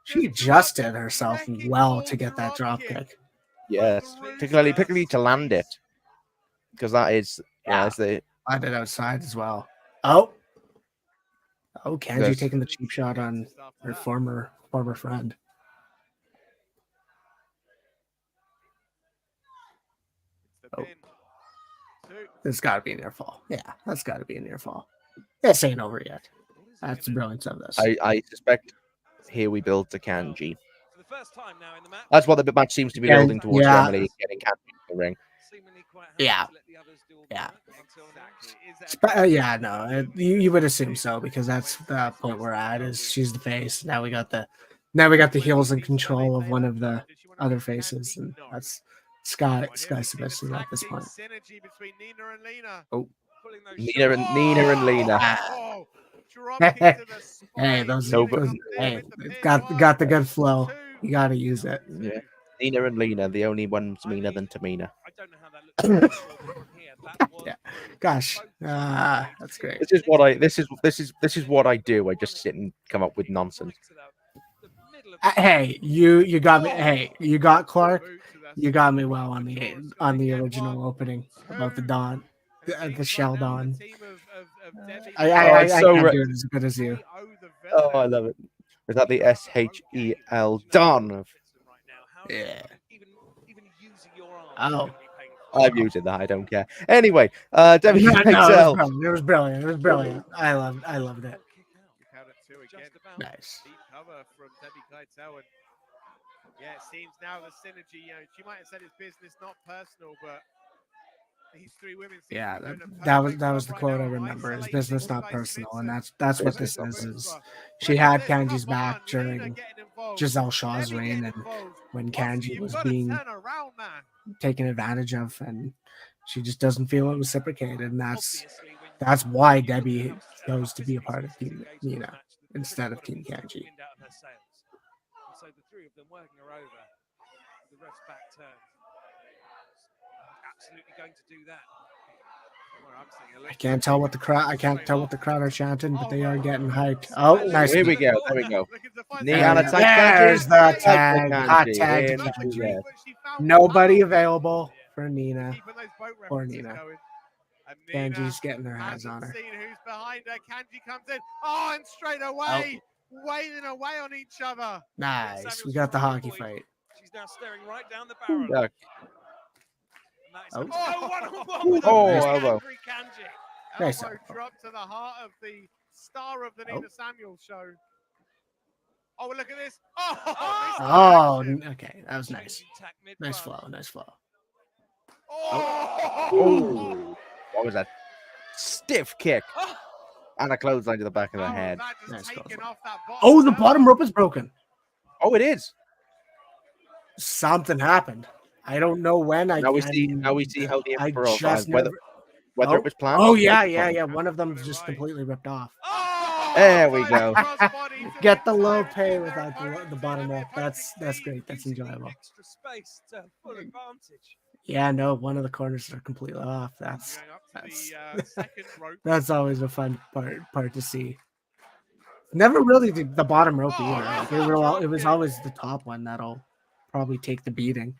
She adjusted herself well to get that drop kick. Yes, particularly to land it, because that is it's the Landed outside as well. Oh, Kanji taking the cheap shot on her former friend. Oh. There's got to be a near fall. Yeah, that's got to be a near fall. This ain't over yet. That's the brilliance of this. I suspect here we build to Kanji. For the first time now in the match, That's what the match seems to be building towards. Emily getting Kanji in the ring. Yeah. No, you would assume so because that's the point we're at. Is she's the face. Now we got the heels in control of one of the other faces, and that's Sky Sebastian at this point. Oh, Nina and Lena. Hey, they've got the good flow. You got to use it. Yeah. Nina and Lena, the only ones meaner than Tamina. I don't know how that looks. Yeah. Gosh, that's great. This is what I do. I just sit and come up with nonsense. Hey, you got me. Hey, you got Clark. You got me well on the original opening about the Dawn, the Sheldon. I can't do it as good as you. Oh, I love it. Is that the SHEL Dawn? Yeah. Oh. I'm using that. I don't care. Anyway, Debbie Keitel. It was brilliant. I loved it. Nice. Deep cover from Debbie Keitel, and yeah, it seems now the synergy. She might have said it's business, not personal, but these 3 women. Yeah, that was the quote I remember. It's business, not personal, and that's what this is. She had Kanji's back during Giselle Shaw's reign, and when Kanji was being taken advantage of, and she just doesn't feel it reciprocated, and that's why Debbie chose to be a part of Team Nina instead of Team Kanji. So the 3 of them working her over. The ref's back turn. Absolutely going to do that. I can't tell what the crowd are chanting, but they are getting hyped. Oh, nice. Here we go. There we go. There's the tag. Hot tag. Nobody available for Nina or Nina. Kanji's getting her hands on her. Who's behind her? Kanji comes in. Oh, and straight away, waiting away on each other. Nice. We got the hockey fight. She's now staring right down the barrel. Yeah. And that is Oh. one-on-one with a Oh, very elbow. angry Kanji. Nice Elbow elbow. drop to the heart of the star of the Nina Samuels show. Oh, look at this. Oh, okay. That was nice. Nice flow. Nice flow. Oh, what was that? Stiff kick. And a clothesline to the back of the head. Nice Taken clothesline. off that bottom Oh, the belt. bottom rope is broken. Oh, it is. Something happened. I don't know when. Now we see how the I Emperor of just whether never. it was planned. Oh or yeah, might be yeah, planned. yeah. One of them's just completely ripped off. There we go. Get the low pay without the bottom rope. That's great. That's enjoyable. Extra space to full advantage. Yeah, no, one of the corners are completely off. That's always a fun part to see. Never really the bottom rope either. Like, it was always the top one that'll probably take the beating.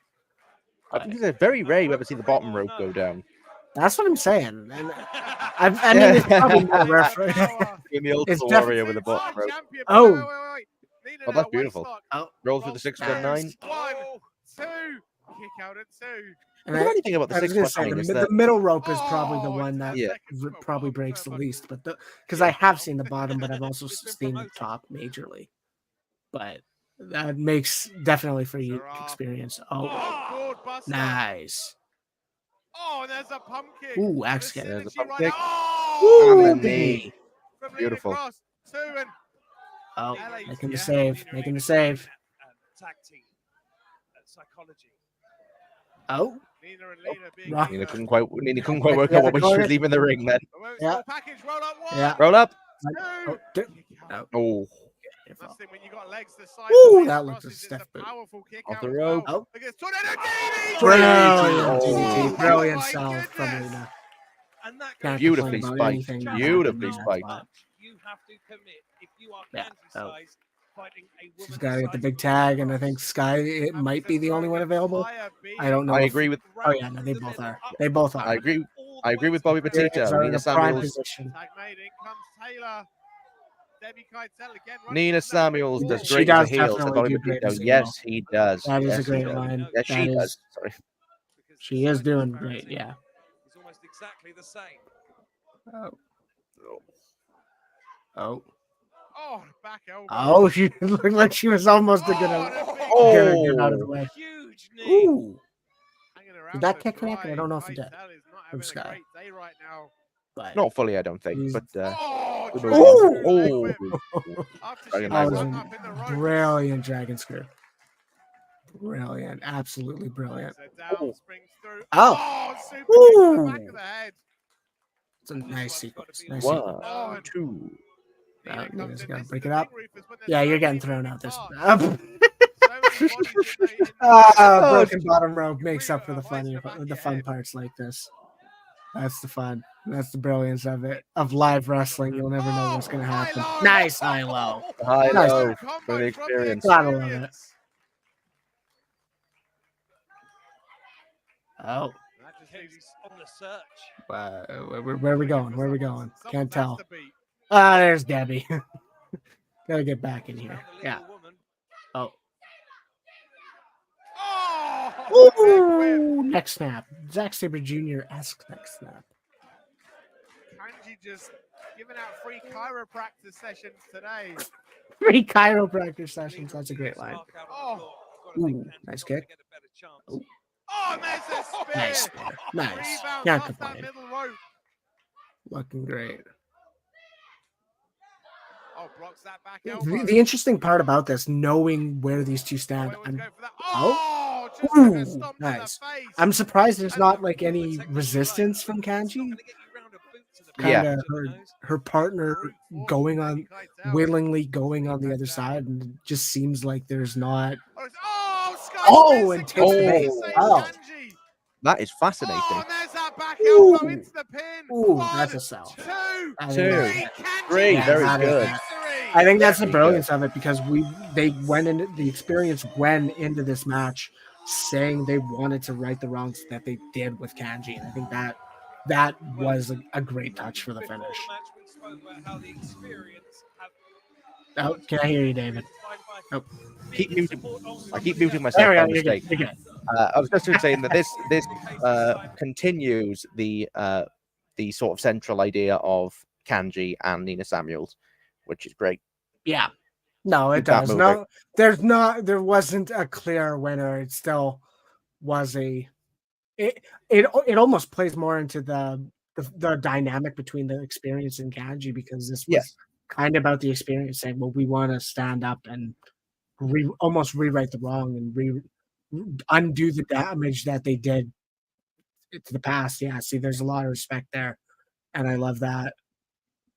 I think it's very rare you ever see the bottom rope go down. That's what I'm saying. And I mean, it's probably more rare for In the Ultimate It's Warrior with the bottom rope. Oh. Oh, that's beautiful. Oh. Roll through the 619. 1, 2, kick out at 2. And I don't anything about the I was gonna say 619 is the that middle rope is probably the one that Yeah. probably breaks the least, but because I have seen the bottom, but I've also seen the top majorly. But that makes definitely for you experience. Oh, nice. Oh, and there's a pump kick. Ooh, axe kick. There's a pump kick. Oh, And the knee. from Lena Beautiful. Cross, 2 and Oh, making the save. Making the save. Tag team psychology. Oh, Nina and Lena being Right. Nina couldn't quite work out what way she was leaving the ring then. Yeah. Package, roll up 1, Yeah. Roll up. 2. Oh, That's it when you got legs the size. Ooh, of that Lena looks Cross's, a it's stiff boot. powerful kick Off out the as rope. well. Oh. Look at this tornado DDT! Brilliant, Oh. brilliant my solve from goodness. Lena. And that Can't goes Beautifully complain about spiked. anything. Beautifully That's spiked. fine. you have to commit if you are Yeah. Kanji Oh. size fighting a woman. She's got to get the big tag, and I think Sky it might be the only one available. I don't know. I if- agree with. Oh yeah, no, they both are. They both are. I agree. I agree with Bobby Areas Batista. are in Nina a prime Samuels. position. Tag made, in comes Taylor. Debbie Keitel again. running Nina from that Samuels wall. does She great as a does heel. said definitely Bobby do great Batista. as a Yes, he does. That is yes, a great he does. line. Yes, she That does. is. Sorry. She is doing great. Yeah. It's almost exactly the same. Oh. Oh. Oh, back elbow. Oh, she looked like she was almost gonna get out of the way. Huge knee. Ooh. Hanging around Did that to kick connect? I dry. don't know if it did. Keitel is not From having a Sky. great day right now. But Not fully, I don't think. He's- But Oh, good Dragon move. Screw leg Oh. whip. After she Dragon that got was Screw. hung a up in the ropes. brilliant dragon screw. Brilliant. Absolutely brilliant. So down springs through. Oh. Super kick to the Ooh. back of the head. It's a nice sequence. Nice One, sequence. Oh, and two. Nina Nina's comes in. gotta This is break the it up. thing, Rufus, when there's Yeah, so you're getting many thrown moving out this. parts, so many bodies in the Ah, broken bottom rope makes up for the Hoist in the back of the your fun head. parts like this. That's the fun. That's the brilliance of it. Of live wrestling. You'll never know what's gonna happen. High-low. Nice high low. High Nice. low Combo for the from experience. Gotta love it. experience. Oh. That just leaves He's on the search. Where are we going? Where are we going? someone Can't has tell. to beat. Ah, there's Debbie. Gotta get back in here. Found the Yeah. little woman. Oh. Oh, neck whip. Ooh, neck snap. Zack Sabre Jr.-esque neck snap. Kanji just giving out free chiropractor sessions today. Free chiropractor sessions. That's a great line. Mark out on the Oh. floor. Gotta think Ooh, Kanji's nice not gonna kick. get a better chance. Oh. Oh, and there's a spear. Nice spear. Nice. Rebound Can't off that complain. middle rope. Looking great. Oh, blocks that back The, elbow. the interesting part about this, knowing where these two stand, Always I'm go for that. Oh. Oh, just took a Ooh, stomp to nice. the face. I'm surprised there's not like any resistance from Kanji. Yeah. Kind of her partner going on willingly going on the other side, and it just seems like there's not. Oh, Sky Oh, Smith and takes the bait. saves Oh. Kanji. That is Oh, fascinating. and there's that back elbow Ooh. into the pin. Ooh, One, that's a sell. two, That Two. is- three. Kanji Three, gets very the good. victory. I think that's the Very brilliance of it because they went into the experience went into this match saying they wanted to right the wrongs that they did with Kanji, and I think that was a great touch for the finish. Oh, can I hear you, David? Oh. I keep muting myself There we by go. mistake. You're good. I was just saying that this continues the sort of central idea of Kanji and Nina Samuels, which is great. Yeah. No, it Keep that does. moving. No, there wasn't a clear winner. It still was it almost plays more into the dynamic between the experience and Kanji, because this was Yes. kind of about the experience saying, well, we want to stand up and almost rewrite the wrong and undo the damage that they did to the past. Yeah, see, there's a lot of respect there, and I love that.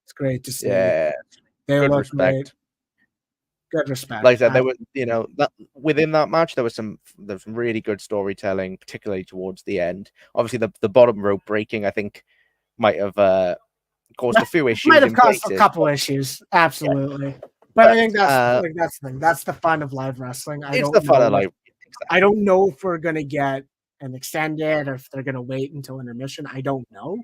It's great to see. Yeah. They Good look respect. great. Good respect. Like I said, there was, within that match, there was some really good storytelling, particularly towards the end. Obviously, the bottom rope breaking, I think, might have caused a few issues. Might have in caused places. a couple issues, absolutely. But I think that's the thing. That's the fun of live wrestling. It's the fun of live. I don't know if we're gonna get an extended or if they're gonna wait until intermission. I don't know.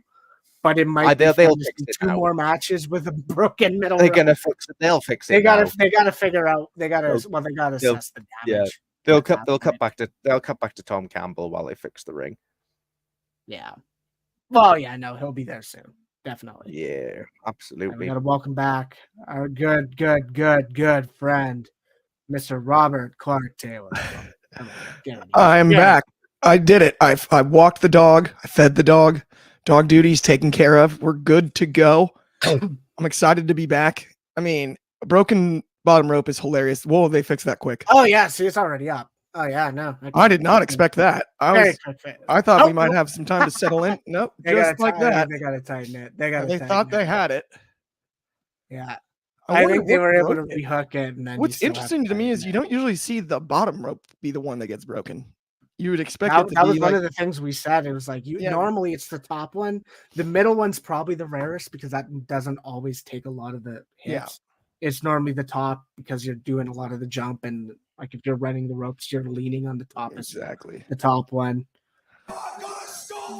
But it might be they'll fun to fix see it two now. more matches with a broken middle. They're rope. gonna fix it. They'll fix it. They now. gotta figure out. They gotta assess the damage. They'll cut back to Tom Campbell while they fix the ring. Yeah. Well, yeah, no, he'll be there soon. Definitely. Yeah, We absolutely. gotta welcome back our good friend, Mr. Robert Clark Taylor. Come on, get in here. I'm Get in. back. I did it. I walked the dog. I fed the dog. Dog duty's taken care of. We're good to go. I'm excited to be back. I mean, a broken bottom rope is hilarious. Whoa, they fixed that quick. Oh yeah, see, it's already up. Oh yeah, no. I did not expect that. I thought we might have some time to settle in. Nope, just like that. They gotta tighten it. They thought they had it. Yeah. I I think they were able to broke it. rehook it. And then What's interesting to me is you don't usually see the bottom rope be the one that gets broken. You would expect it to that be was one like, of the things we said. It was like Yeah. normally it's the top one. The middle one's probably the rarest because that doesn't always take a lot of the hits. Yeah. It's normally the top because you're doing a lot of the jump, and like if you're running the ropes, you're leaning on the top. exactly. The top one.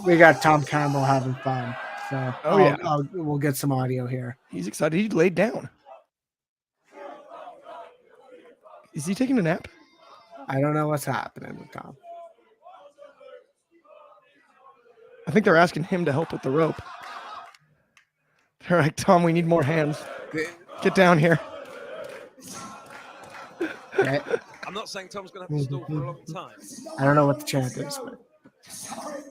We got Tom Campbell having fun. So we'll get some audio here. He's excited. He laid down. Is he taking a nap? I don't know what's happening with Tom. I think they're asking him to help with the rope. They're like, Tom, we need more hands. Get down here. Okay. I'm not saying Tom's going to have to stall for a long time. I don't know what the chant is, but Sorry,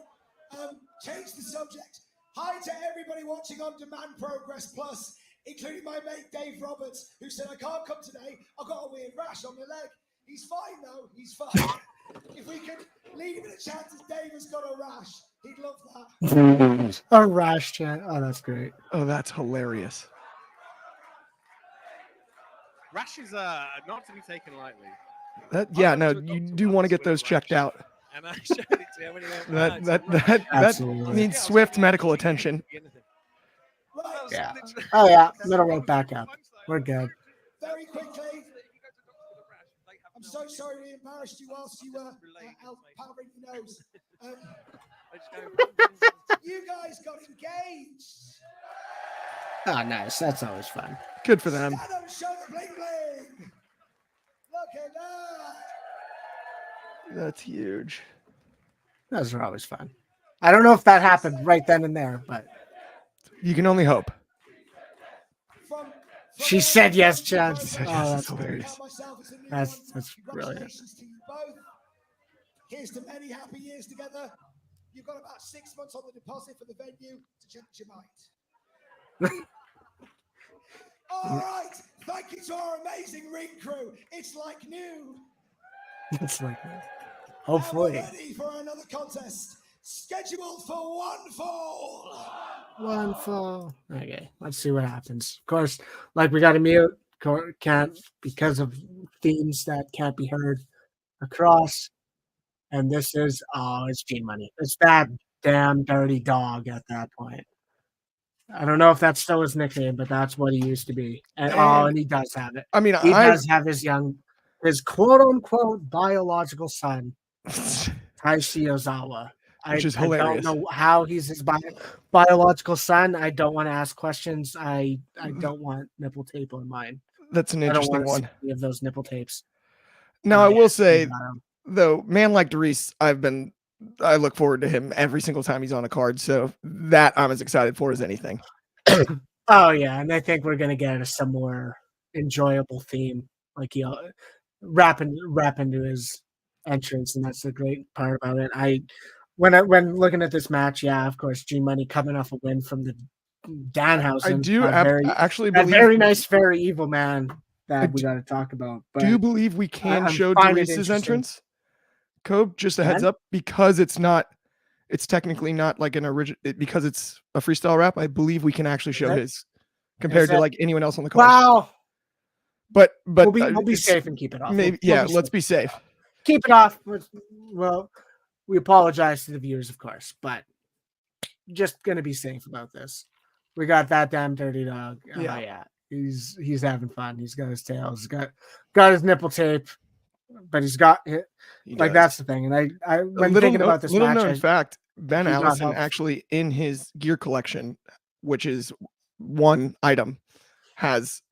change the subject. Hi to everybody watching on Demand Progress Plus, including my mate Dave Roberts, who said I can't come today. I've got a weird rash on my leg. He's fine though. He's fine. If we could leave it a chat as Dave has got a rash, he'd love that. a rash chant. Oh, that's great. Oh, that's hilarious. Rash is not to be taken lightly. You do want to get those checked out. And I showed it to him when he went, That Absolutely. needs swift medical attention. Right, Yeah. Oh yeah, middle rope back up. We're good. very quickly. I'm so sorry we embarrassed you whilst you were out powering your nose. You guys got engaged. Oh, nice. That's always fun. Good for them. Stand up and show the bling bling. Look at that. That's huge. Those are always fun. I don't know if that happened right then and there, but You can only hope. From she said yes, Chad. She said Oh, yes, that's it's hilarious. That's brilliant. Congratulations to you both. Here's to many happy years together. You've got about 6 months on the deposit for the venue to change your mind. All right. Thank you to our amazing ring crew. It's like new. It's like that. And Hopefully. we're ready for another contest scheduled for one fall. One fall. Okay, let's see what happens. Of course, like we got to mute. Can't because of themes that can't be heard across. And this is it's G Money. It's that damn dirty dog at that point. I don't know if that's still his nickname, but that's what he used to be. And and he does have it. I mean, He does have his quote unquote biological son, Taishi Ozawa. Which is I don't hilarious. know how he's his biological son. I don't want to ask questions. I don't want nipple tape on mine. That's an I don't interesting want to see one. any of those nipple tapes. Now, I will say, got 'em. though, man like Darius, I look forward to him every single time he's on a card. So that I'm as excited for as anything. Oh yeah, and I think we're gonna get a similar enjoyable theme, like he rap into his entrance, and that's the great part about it. When looking at this match, yeah, of course, G Money coming off a win from the Danhausen. I do actually that believe very nice, very evil man that we do- got to talk about. But do you believe we can I'm show finding it Darius's interesting. entrance? Cobe, just a heads When? up, because it's technically not like an original, because it's a freestyle rap. I believe we can actually show that- his compared to that- like anyone else on the card. Wow, But we'll be it's- safe and keep it off. Maybe, We'll yeah. be Let's safe. be safe. Keep it off. Well, we apologize to the viewers, of course, but just gonna be safe about this. We got that damn dirty dog. Yeah. Yeah. He's having fun. He's got his tail. He's got his nipple tape, but he's got it. He Like does. that's the thing. And I when thinking about this little match, known fact, Ben he got Allison help. actually in his gear collection, which is one item, has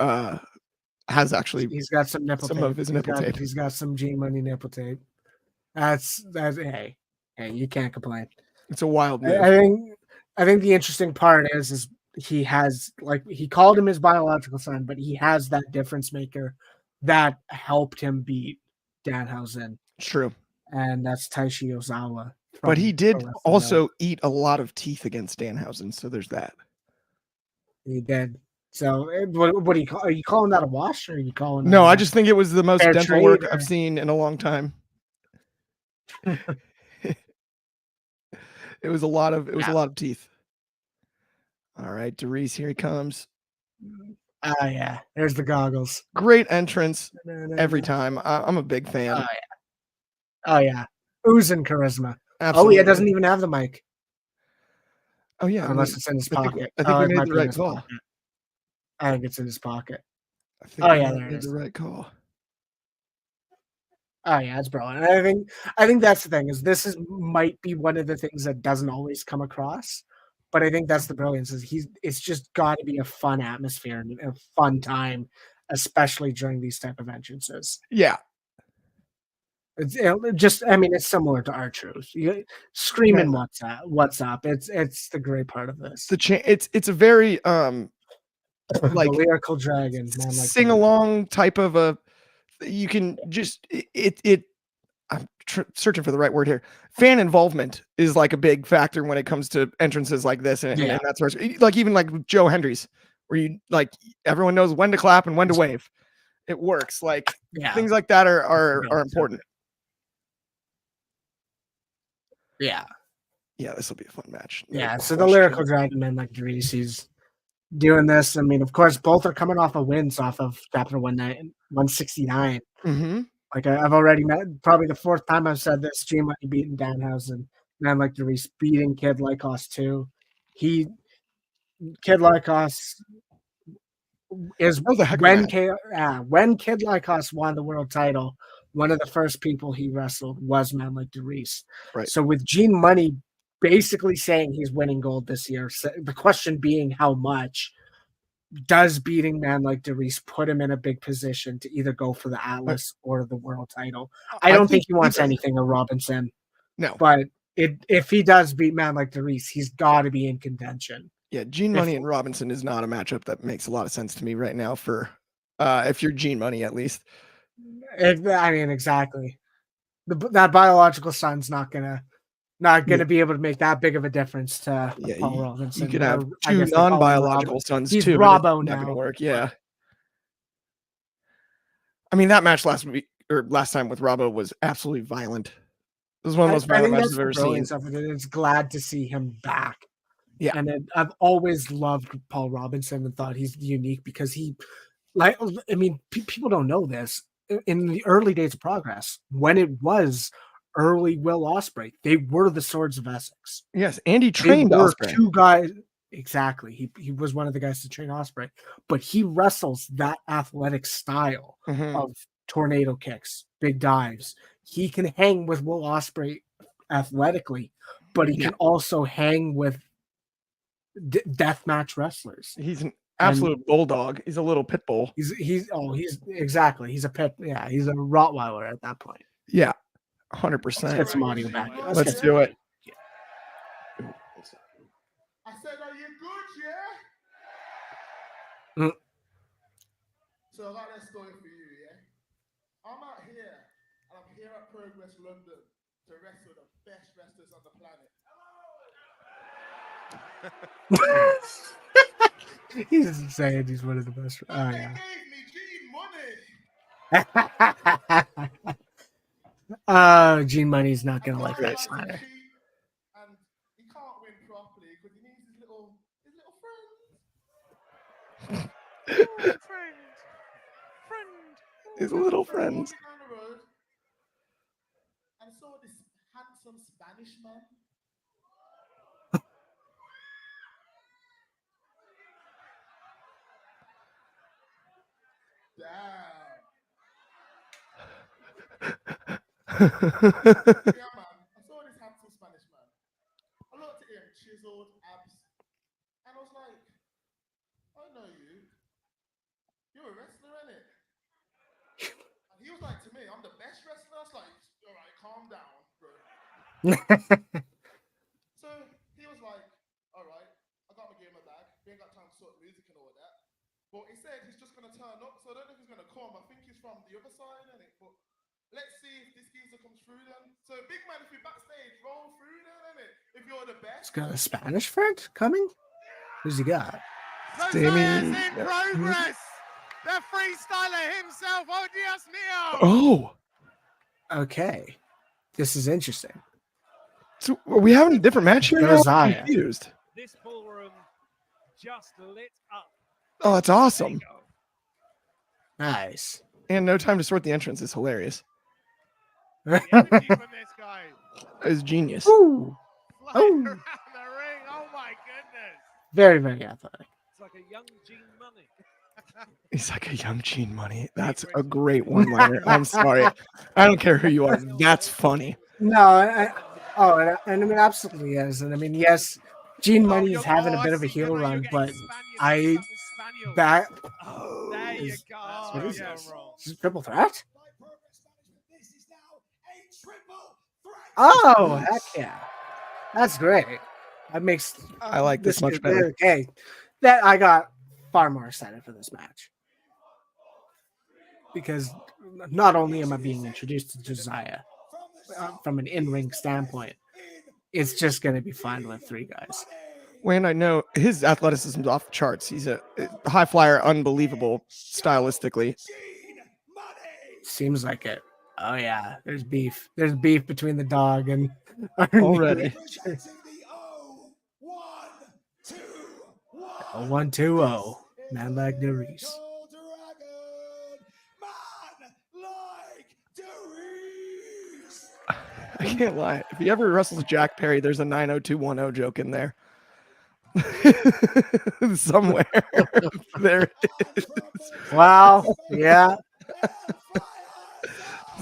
actually he's got some nipple some tape. of his nipple tape. He's got some G Money nipple tape. That's hey, you can't complain. It's a wild move. I think the interesting part is he has, like, he called him his biological son, but he has that difference maker that helped him beat Danhausen, True. and that's Taishi Ozawa. But he did Pro Wrestling also Note. eat a lot of teeth against Danhausen, so there's that. He did. So what do you call? Are you calling that a wash, or are you calling? No, that I just think it was the most fair dental work trade, I've or- seen in a long time. It was a lot of teeth. All right, Darius, here he comes. Oh yeah, there's the goggles. Great entrance every time. I'm a big fan. Oh yeah, oozing charisma. Absolutely. Oh, he doesn't even have the mic. Oh yeah, Unless it's in his I think- pocket. I think we it made might the be in right his call. pocket. I think it's in his pocket. I think Oh, we yeah, there it made is. the right call. Oh yeah, it's brilliant. I think that's the thing, is this might be one of the things that doesn't always come across, but I think that's the brilliance, is it's just got to be a fun atmosphere and a fun time, especially during these type of entrances. Yeah. It's it's similar to R-Truth. Screaming what's up. It's the great part of this. It's a very like the lyrical dragon, man, like sing along type of a. You can just I'm searching for the right word here. Fan involvement is like a big factor when it comes to entrances like this, and that sort of, like, even like Joe Hendry's, where you like everyone knows when to clap and when to wave. It works. Like things like that are important. Yeah. Yeah, this will be a fun match. No Yeah, so the question. lyrical dragon, man, like Darius, he's doing this. I mean, of course, both are coming off of wins off of Chapter 169. Mm-hmm. Like I've already met, probably the fourth time I've said this, G Money beating Danhausen, man like Darius beating Kid Lykos too. Kid Lykos is when Kid Lykos won the world title, one of the first people he wrestled was man like Darius. Right. So with Gene Money basically saying he's winning gold this year, so the question being how much, does beating man like Darius put him in a big position to either go for the Atlas or the world title? I don't think he wants anything of Robinson. No. But if he does beat man like Darius, he's got to be in contention. Yeah, Gene Money and Robinson is not a matchup that makes a lot of sense to me right now for if you're Gene Money, at least. Exactly. That biological son's not gonna be able to make that big of a difference to Paul Robinson. You could have two non-biological sons He's too. Robbo not now. Gonna work. Yeah. I mean, that match last time with Robbo was absolutely violent. It was one of the most violent matches I've ever seen. It's glad to see him back. Yeah, and I've always loved Paul Robinson and thought he's unique because people don't know this. In the early days of Progress, when it was early Will Ospreay, they were the Swords of Essex. Yes, and he trained Ospreay. Two guys, exactly. He was one of the guys to train Ospreay, but he wrestles that athletic style of tornado kicks, big dives. He can hang with Will Ospreay athletically, but he can also hang with deathmatch wrestlers. He's an absolute bulldog. He's a little pit bull. He's exactly. He's a pet. Yeah, he's a Rottweiler at that point. Yeah, Let's 100%. get some audio back. Let's do it. I said, are you good, yeah? So I got that story for you, yeah? I'm out here, and I'm here at Progress London to wrestle the best wrestlers on the planet. He's saying he's one of the best. Oh, They yeah. gave me Gene Money's not going to like that Gene slider. Money. And he can't win properly because he needs his little friends. His little friends. Down the road and saw this handsome Spanish man. Damn. Yeah, man. I saw this handsome Spanish man. I looked at him, chiseled abs, and I was like, I know you. You're a wrestler, innit? And he was like to me, I'm the best wrestler. I was like, all right, calm down, bro. So he was like, all right, I got my gear in my bag. We ain't got time to sort music and all that. But he said he's just going to turn up, so I don't know if he's going to come. I think he's from the other side, innit? But let's see if this geezer comes through then. So, big man, if you're backstage, roll through then, innit? If you're the best. He's got a Spanish friend coming? Who's he got? Josiah's in progress. The freestyler himself, oh Dios mío. Oh, Okay. This is interesting. so are we having a different match here? Now? I'm Josiah. confused. This ballroom just lit up. Oh, that's awesome. Nice. And no time to sort the entrance is hilarious. The energy from this guy. It's genius. Ooh. Flying around the ring. Oh my goodness. Very, very athletic. It's like a young Gene Money. He's like a young Gene Money. That's a great one-liner. I'm sorry. I don't care who you are. That's funny. No, and I mean, absolutely is. And I mean, yes, Gene Money is having a bit of a heel there you go. What is Yeah, this? wrong. Is this triple threat? Oh, heck yeah. That's great. That makes I like this much better. Okay. That I got far more excited for this match. Because not only am I being introduced to Josiah from an in-ring standpoint, it's just going to be fun with three guys. Wayne, I know his athleticism's off the charts. He's a high flyer, unbelievable stylistically. Seems like it. Oh yeah, there's beef. There's beef between the dog and Already. 1-2-0. Man like Darius. I can't lie. If he ever wrestles Jack Perry, there's a 90210 joke in there. Somewhere. There it is. Wow. Yeah.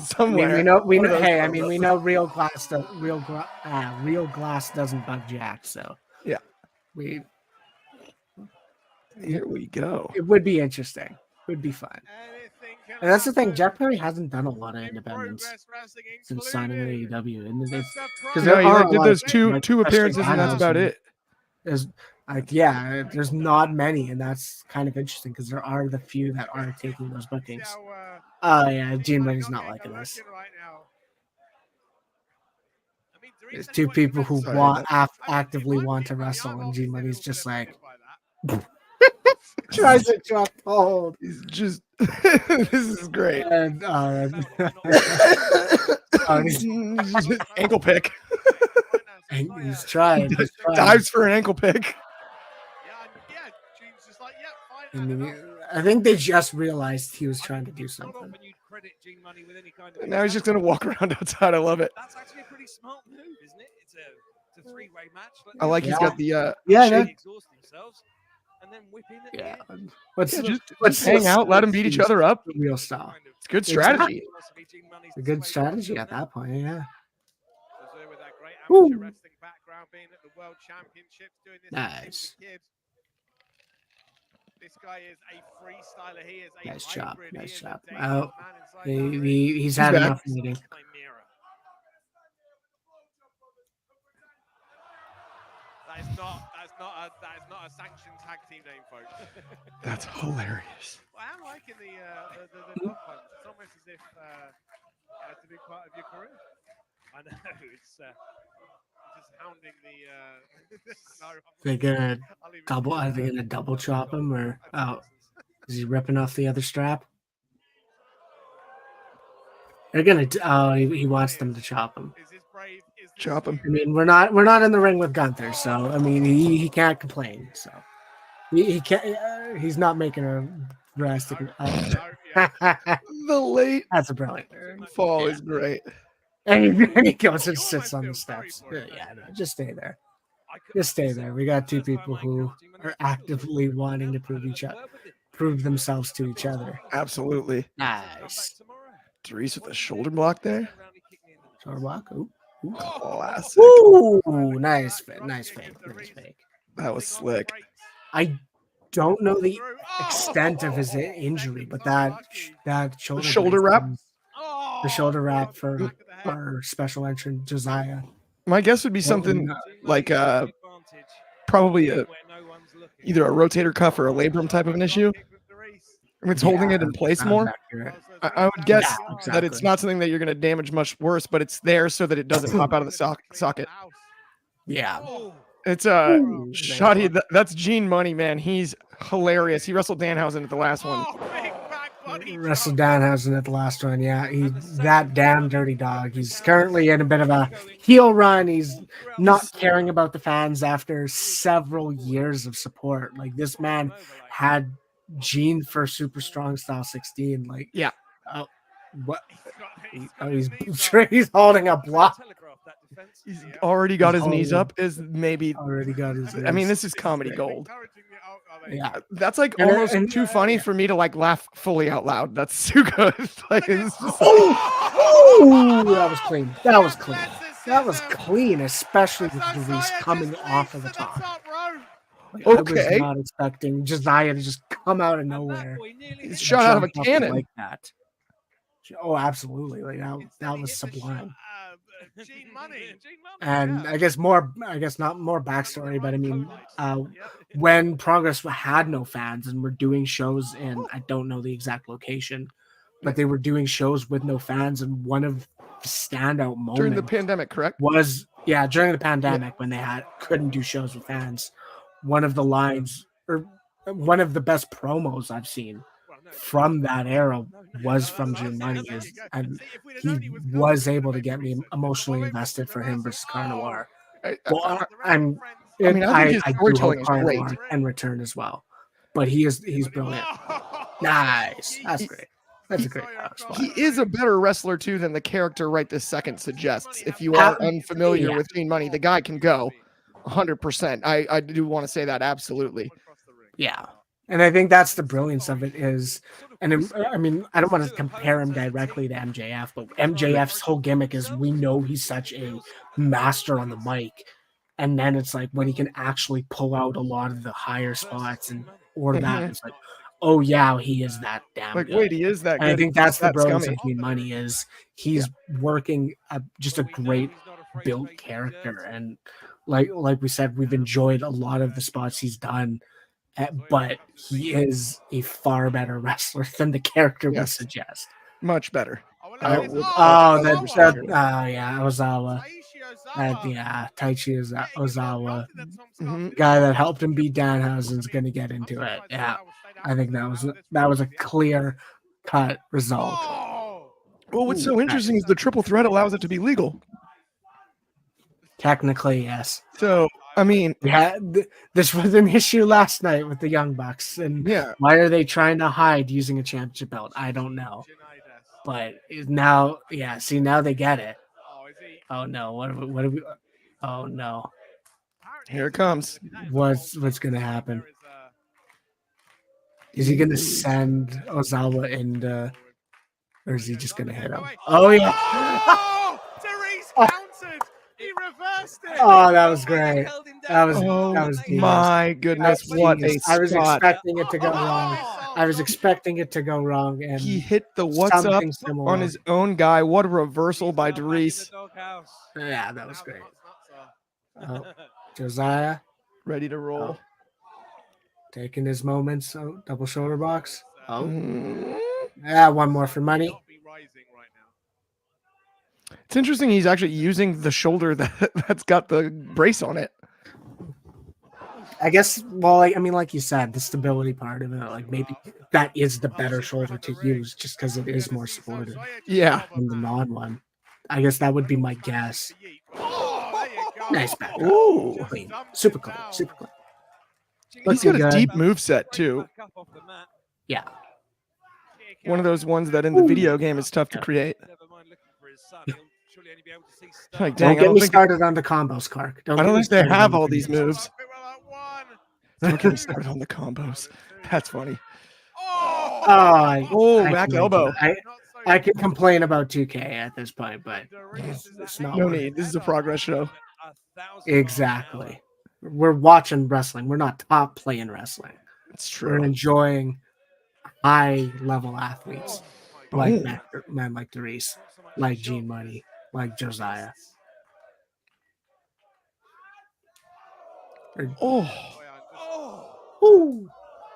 Somewhere. We know. One of those Hey, I photos. mean, we know real glass doesn't bug Jack. So Yeah. Here we go. It would be interesting. It would be fun. And that's the thing. Jack Perry hasn't done a lot of independents since signing with AEW, and because No, he did those two appearances, and that's about it. There's there's not many, and that's kind of interesting because there are the few that are taking those bookings. Oh yeah, Gene Money's not liking this. There's two people who actively want to wrestle, and Gene Money's just like tries to drop hold. He's just this is great. And Ankle pick. he's trying. Dives for an ankle pick. And I think they just realized he was trying to do something. And now he's just gonna walk around outside. I love it. That's actually a pretty smart move, isn't it? It's a three-way match. I like he's got the exhaust themselves and then whip in at Yeah. the end. Let's hang out, let them beat each other up. Real style. It's good strategy. It's a good strategy at that point, yeah. With that great Woo. amateur wrestling background, being at the World Championships, doing this Nice. with the kids. This guy is a freestyler. He is a Nice chop. hybrid. Nice He is a chop. dangerous Oh, man inside that ring. he's had back. enough meeting. Chimera. That is not a sanctioned tag team name, folks. That's hilarious. Well, I am liking the dog punch. It's almost as if it's a big part of your career. I know it's just hounding the. No, They're gonna I'll leave it double. to you, Are they gonna double chop him, or is he ripping off the other strap? They're gonna. Oh, he wants them to chop him. Is this brave? Is this Chop him. I mean, we're not in the ring with Gunther, so I mean, he can't complain. So he can't. He's not making a drastic. The late That's a brilliant. fall is great. And he goes and sits on the steps. Yeah, no, just stay there. Just stay there. We got two people who are actively wanting to prove themselves to each other. Absolutely. Nice. Therese with a shoulder block there. Shoulder block. Ooh. Classic. Ooh, nice fake. Nice fake. That was slick. I don't know the extent of his injury, but that shoulder wrap? The shoulder wrap for our special entrant Josiah. My guess would be something like probably either a rotator cuff or a labrum type of an issue. If it's holding it in place more, I would guess that it's not something that you're going to damage much worse, but it's there so that it doesn't pop out of the socket. Yeah. It's shoddy. That's Gene Money, man. He's hilarious. He wrestled Danhausen at the last one. Wrestled Danhausen at the last one. Yeah, he's that damn dirty dog. He's currently in a bit of a heel run. He's not caring about the fans after several years of support. Like, this man had Gene for Super Strong Style 16. Like, yeah. What? He's holding a block. He's already got his knees up. Is maybe already got his. I mean, this is comedy gold. Yeah, that's like almost too funny for me to like laugh fully out loud. That's too good. Like, it's just that was clean. That was clean, especially with Therese coming off of the top. Like, okay. I was not expecting Josiah to just come out of nowhere. He's shot out of a cannon like that. Oh, absolutely! Like that was sublime. Gene Money. And I guess not more backstory, but I mean, when Progress had no fans and were doing shows in, I don't know the exact location, but they were doing shows with no fans, and one of the standout moments during the pandemic, correct? Was during the pandemic when they couldn't do shows with fans. One of the lines or one of the best promos I've seen from that era was from Gene Money, and he was able to get me emotionally invested for him versus Carnoir. Well, I think his storytelling is great and return as well, but he's brilliant. Nice, that's great. That's a great spot. He is a better wrestler too than the character right this second suggests. If you are unfamiliar with Gene Money, the guy can go 100%. I do want to say that absolutely. Yeah. And I think that's the brilliance of it is, and I mean, I don't want to compare him directly to MJF, but MJF's whole gimmick is we know he's such a master on the mic. And then it's like when he can actually pull out a lot of the higher spots and that, it's like, oh yeah, he is that damn good. Wait, he is that good. And I think that's the brilliance of Gene Money is he's working just a great built character. And like we said, we've enjoyed a lot of the spots he's done. But he is a far better wrestler than the character would suggest. Much better. Ozawa. Taichi Ozawa. Guy that helped him beat Danhausen's going to get into it. Yeah, I think that was a clear cut result. Well, what's so interesting is the triple threat allows it to be legal. Technically, yes. So, I mean, this was an issue last night with the Young Bucks, and why are they trying to hide using a championship belt? I don't know, but now, now they get it. Oh no! What are we? Oh no! Here it comes. What's going to happen? Is he going to send Ozawa into, or is he just going to hit him? Oh yeah! Therese countered. He reversed it. Oh, that was great. That was Oh genius. my goodness, what a I was spot. expecting it to go wrong. I was expecting it to go wrong, and He hit the what's up something similar on his own guy. What a reversal by Dries. Yeah, that was great. Oh, Josiah Ready to roll. taking his moments. Oh, double shoulder box. Oh, Mm. yeah, one more for money. It's interesting he's actually using the shoulder that's got the brace on it. I guess, well, I mean, like you said, the stability part of it, like maybe that is the better shoulder to use just because it is more supportive Yeah. than the non one. I guess that would be my guess. Nice back. Ooh. Clean. Super clean. Super clean. He's got a Looking deep good. move set too. Yeah. One of those ones that in the video game is tough to create. Like, dang, Don't get me started on the combos, Clark. I don't think they have all these moves. Don't get me started on the combos. That's funny. Oh, back elbow. I can complain about 2K at this point, but it's not. No worth need. it. This is a progress show. Exactly. We're watching wrestling. We're not top playing wrestling. It's We're true. enjoying high level athletes like men like Dries, like Gene Money, like Josiah. Oh.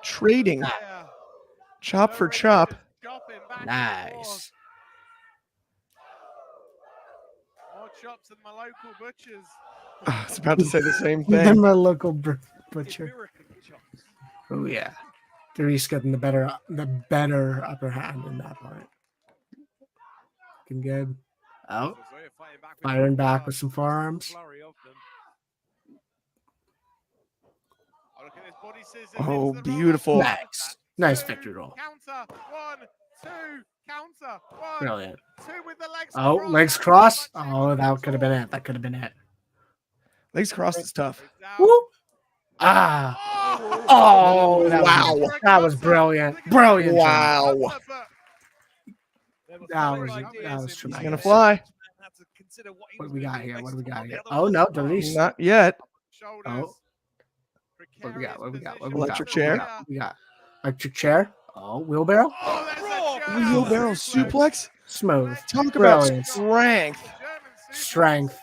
Trading. Chop for chop. Nice. More chops than my local butchers. I was about to say the same Then thing. my local butcher. Oh yeah, Dries getting the better upper hand in that point. Looking good. Oh, firing back with some forearms. Oh, beautiful. Nice victory roll. Counter, 1, 2, counter, 1, Brilliant. 2 with the legs. Oh, legs cross. Oh, that could have been it. That could have been it. Legs crossed is tough. Woo. Ah. Oh, that was brilliant. Brilliant. Wow. That was He's tremendous. gonna fly. What do we got here? What do we got here? Oh no, Dries. Not yet. Oh. What do we got? What do we got? What do we Electric got? chair. What we got? Electric chair. Oh, wheelbarrow. Wheelbarrow suplex. Smooth. Talk about Brilliant. strength. Strength.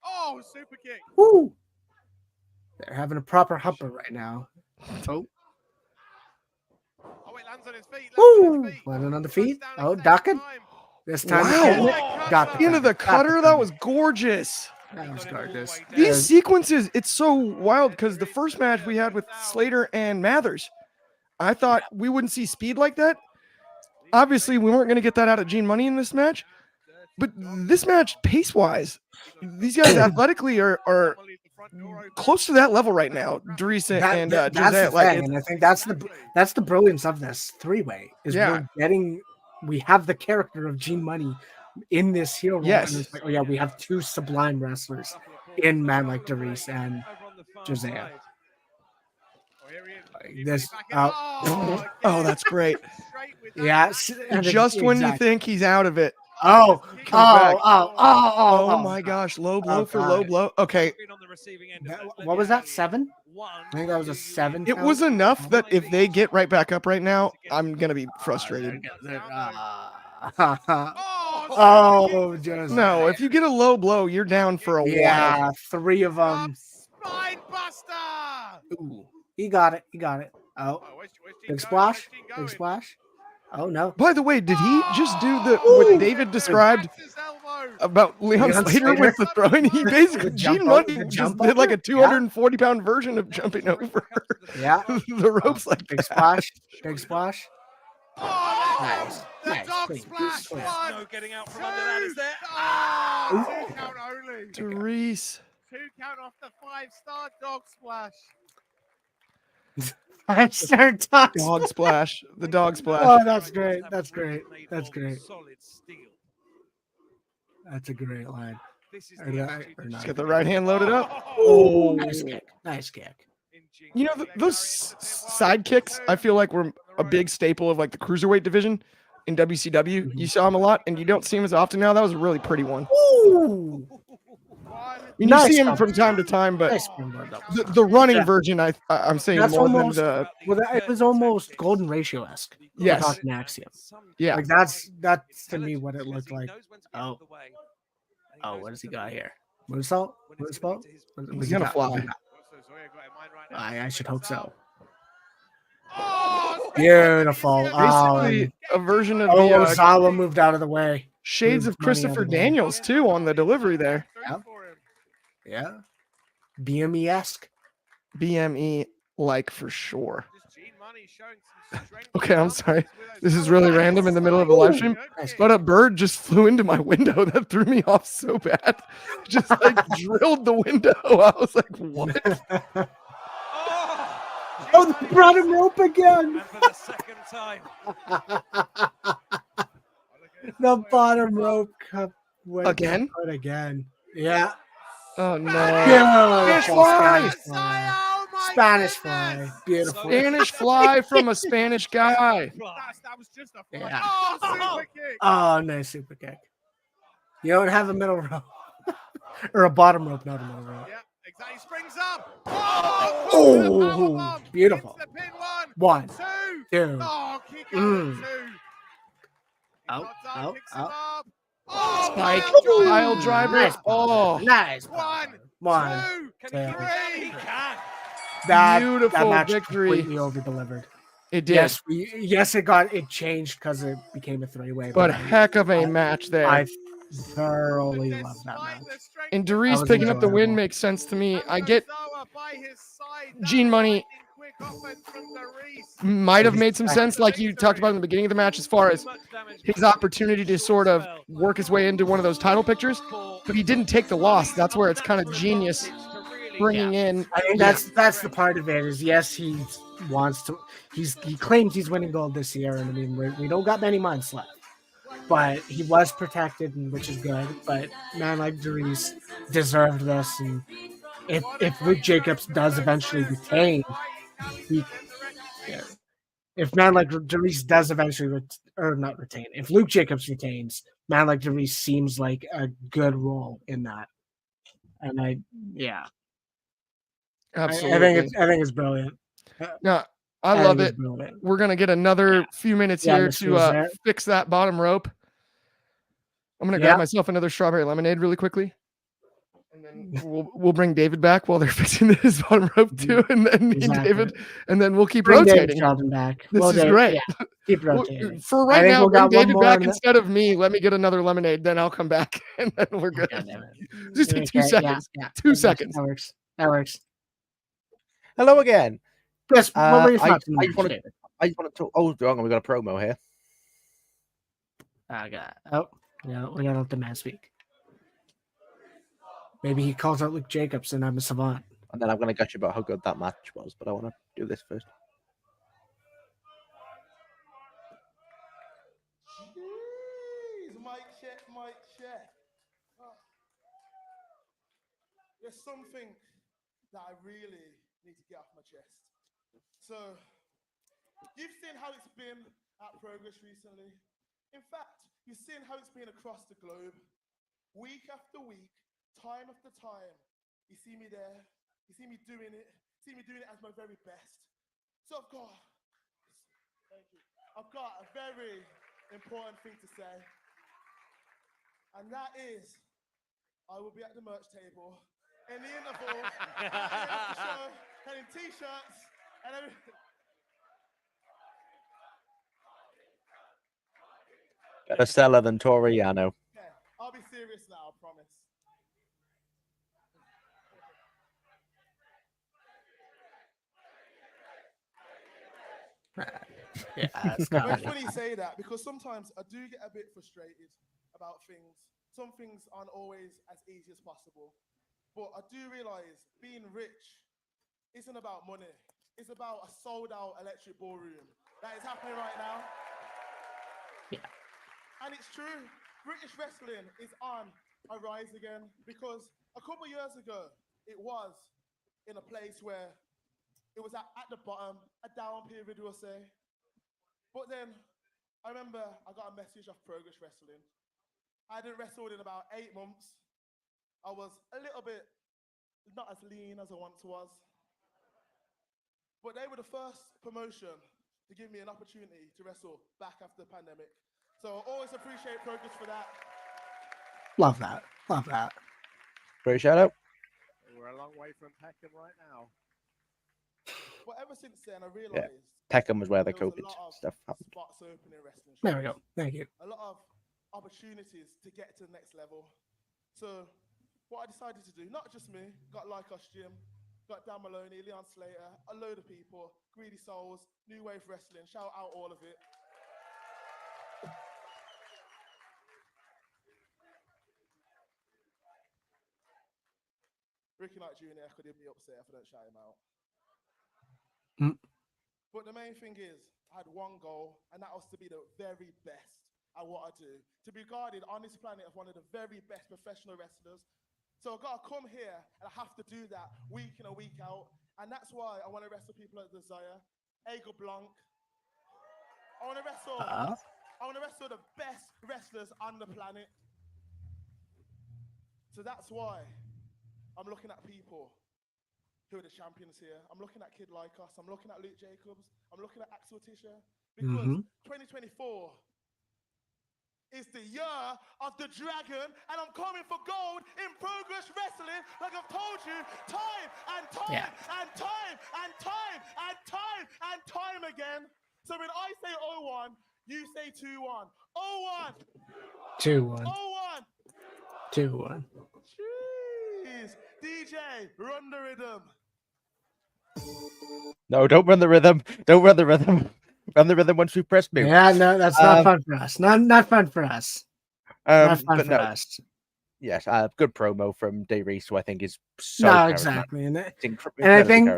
Oh, super kick. Woo. They're having a proper humper right now. Oh. Oh, it lands on his feet. Woo. Landing on the feet. Oh, ducking. This time Wow. got the Into the cutter. That was gorgeous. That was gorgeous. These sequences, it's so wild because the first match we had with Slater and Mathers, I thought we wouldn't see speed like that. Obviously, we weren't going to get that out of Gene Money in this match. But this match, pace-wise, these guys athletically are close to that level right now. Dries and that's Josiah. the thing, and I think that's the brilliance of this three-way. Is we have the character of Gene Money in this heel role. Yes. And it's like, oh yeah, we have two sublime wrestlers in man like Dries and Josiah. This oh, that's great. Yeah, Just when you think he's out of it. Oh Oh my gosh, low blow for low blow. Okay. What was that? 7? I think that was a 7. It was enough that if they get right back up right now, I'm gonna be frustrated. Oh, just no, if you get a low blow, you're down for a while. Yeah, 3 of them. Spine buster. Ooh, he got it. Oh, big splash. Big splash. Oh no. By the way, did he just do what David described about Leon Slater with the throwing? He basically Gene Money just did like a 240-pound version of jumping over. Yeah, the ropes like big that. splash. Big splash. Oh, Nice. dog Clean. splash. Clean. No getting out from under that, is there? Oh, 2 count only. Dries. 2 count off the 5-star dog splash. 5-star dog. Dog splash. The dog splash. Oh, that's great. That's great. That's great. Solid steel. That's a great line. This is Just get the right hand loaded up. Oh, nice kick. Nice kick. You know, those side kicks, I feel like were a big staple of like the cruiserweight division in WCW. You saw them a lot, and you don't see them as often now. That was a really pretty one. Ooh. mean, you see him from time to time, but Nice springboard double the, stomp. the running Yeah. version, I'm saying That's more almost than the it was almost golden ratio-esque. Yes. Without an axiom. Yeah. Like that's to me what it looked like. Oh, what does he got here? Moonsault? Moonsault? He's gonna fly. I should hope so. Beautiful. Basically, a version of the Ozawa moved out of the way. shades Moved of money out Christopher of the way. Daniels too on the delivery there. Yep. Yeah. BME-esque. BME like for sure. Okay, I'm sorry. This is really random in the middle of a live stream, but a bird just flew into my window. That threw me off so bad. Just like drilled the window. I was like, what? Oh, they brought him rope again. And for the second time. The bottom rope cup went Again? out again. Yeah. Oh no. Spanish fly. Spanish fly. Beautiful. Spanish fly from a Spanish guy. That was just a fly. Yeah. Oh, super kick. Oh, nice super kick. You don't have a middle rope. Or a bottom rope, not a middle rope. Yeah, exactly. Springs up. Oh, beautiful. Hits the pin. One, Two. two. Oh, kick out at two. Out, out, Picks him out. up. Oh, Spike, pile pile driver. Nice. Oh, Nice. One. One. Two. Two. Three. That Beautiful match victory. completely over delivered. it did. Yes, it changed because it became a three-way. But heck of a match there. I thoroughly love that match. And That Derice was picking up the win enjoyable. makes sense to me. I get Gene Money might have made some sense, like you talked about in the beginning of the match, as far as his opportunity to sort of work his way into one of those title pictures, but he didn't take the loss. That's where it's kind of genius bringing in. I think that's the part of it. Is yes, he wants to. He claims he's winning gold this year, and I mean we don't got many months left. But he was protected, which is good. But man like Derice deserved this, and if Luke Jacobs does eventually retain, if man like Derice does eventually not retain, if Luke Jacobs retains, man like Derice seems like a good role in that. And Absolutely. I think it's brilliant. No, I love think it. it's brilliant. We're going to get another few minutes Yeah, here Miss to Rosette. fix that bottom rope. I'm going to grab myself another strawberry lemonade really quickly. And then we'll bring David back while they're fixing his bottom rope too. And then me and David, and then we'll keep Bring rotating. David Sheldon back. This Well, is Dave, great. yeah, keep rotating. For I right think now, we'll bring got one David more back in the- instead of me. Let me get another lemonade, then I'll come back, and then we're good. Just take 2 seconds. Yeah, 2 seconds. That works. That works. Hello again. Yes, what were your I thoughts on the just match, want David? to talk. Oh, wrong. We got a promo here. We gotta let the man speak. Maybe he calls out Luke Jacobs and I'm a savant. And then I'm going to gush about how good that match was, but I want to do this first. Jeez, mic check, mic check. There's something that I really need to get off my chest. So, you've seen how it's been at Progress recently. In fact, you've seen how it's been across the globe. Week after week, time after time, you see me there, you see me doing it as my very best. So I've got a very important thing to say, and that is, I will be at the merch table in the interval, at the end of the show, selling t-shirts and everything. Better seller than Toriano. Okay, I'll be serious now, I promise. It's funny you say that because sometimes I do get a bit frustrated about things. Some things aren't always as easy as possible. But I do realize being rich isn't about money. It's about a sold out electric ballroom that is happening right now. Yeah. And it's true. British wrestling is on a rise again because a couple of years ago, it was in a place where it was at the bottom, a down period, we'll say. But then I remember I got a message off Progress Wrestling. I hadn't wrestled in about 8 months. I was a little bit not as lean as I once was. But they were the first promotion to give me an opportunity to wrestle back after the pandemic. So I always appreciate Progress for that. Love that. Love that. Great shout out. We're a long way from Peckham right now. But ever since then, I realised Peckham was where the there was COVID a lot of stuff happened. spots open in wrestling shows. There we go. Thank you. A lot of opportunities to get to the next level. So what I decided to do, not just me, got Lykos Jim, got Dan Maloney, Leon Slater, a load of people, Greedy Souls, New Wave Wrestling, shout out all of it. Ricky Knight Jr. could be upset if I don't shout him out. But the main thing is, I had one goal, and that was to be the very best at what I do. To be regarded on this planet as one of the very best professional wrestlers. So I've got to come here, and I have to do that week in and week out. And that's why I want to wrestle people like Desire, Eagle Blanc. I want to wrestle the best wrestlers on the planet. So that's why I'm looking at people who are the champions here. I'm looking at Kid Lykos. I'm looking at Luke Jacobs. I'm looking at Axel Tischer. Because 2024 is the year of the dragon, and I'm coming for gold in Progress Wrestling, like I've told you, time and time and time and time and time and time again. So when I say 0-1, you say 2-1. 0-1. 2-1. 0-1. 2-1. Jeez. DJ, run the rhythm. No, don't run the rhythm. Don't run the rhythm. Run the rhythm once we press move. Yeah, no, that's not fun for us. Not fun for us. Not fun for us. Yes, good promo from Day Reese, who I think is so no, exactly. And I think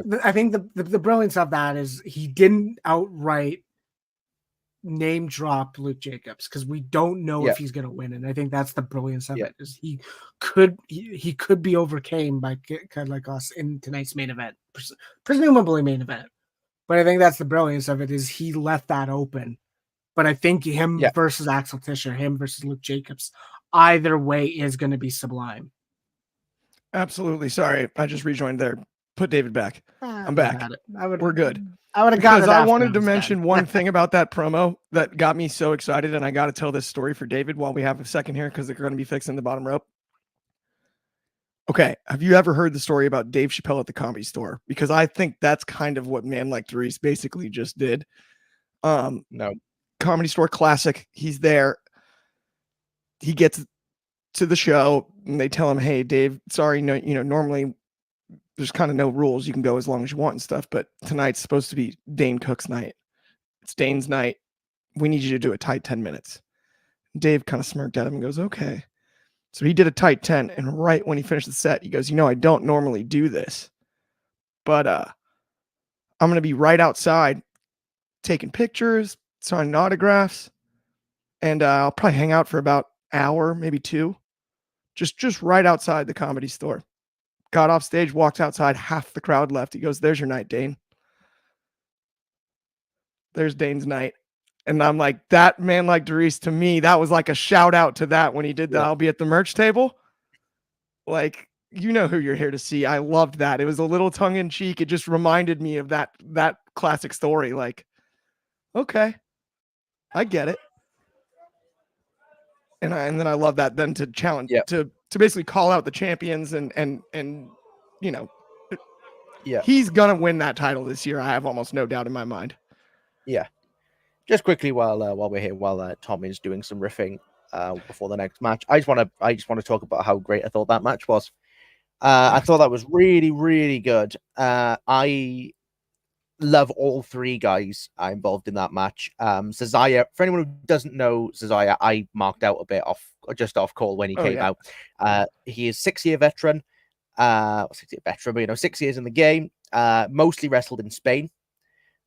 the brilliance of that is he didn't outright name drop Luke Jacobs because we don't know if he's going to win, and I think that's the brilliance of it. Is he could be overcame by Kid like us in tonight's main event, presumably main event. But I think that's the brilliance of it is he left that open. But I think him versus Axel Tischer, him versus Luke Jacobs, either way is going to be sublime. Absolutely. Sorry, I just rejoined there. Put David back. I'm back. We're good. I would have got it. Because I wanted to mention one thing about that promo that got me so excited, and I got to tell this story for David while we have a second here because they're going to be fixing the bottom rope. Okay, have you ever heard the story about Dave Chappelle at the Comedy Store? Because I think that's kind of what Man Like Therese basically just did. No. Comedy Store classic. He's there. He gets to the show, and they tell him, "Hey, Dave, sorry, no, normally there's kind of no rules. You can go as long as you want and stuff, but tonight's supposed to be Dane Cook's night. It's Dane's night. We need you to do a tight 10 minutes. Dave kind of smirked at him and goes, okay. So he did a tight 10, and right when he finished the set, he goes, I don't normally do this, but I'm going to be right outside taking pictures, signing autographs, and I'll probably hang out for about an hour, maybe 2, just right outside the Comedy Store. Got off stage, walked outside, half the crowd left. He goes, there's your night, Dane. There's Dane's night. And I'm like, that Man Like Therese, to me, that was like a shout out to that when he did that. I'll be at the merch table. Like, you know who you're here to see. I loved that. It was a little tongue in cheek. It just reminded me of that classic story. Like, okay, I get it. And then I love that then to challenge to basically call out the champions and he's gonna win that title this year. I have almost no doubt in my mind. Yeah. Just quickly while we're here, while Tom is doing some riffing before the next match, I just want to talk about how great I thought that match was. I thought that was really, really good. I love all 3 guys involved in that match. Cesare, for anyone who doesn't know Cesare, I marked out a bit off call when he came out. He is 6-year veteran, 6-year veteran, but 6 years in the game. Mostly wrestled in Spain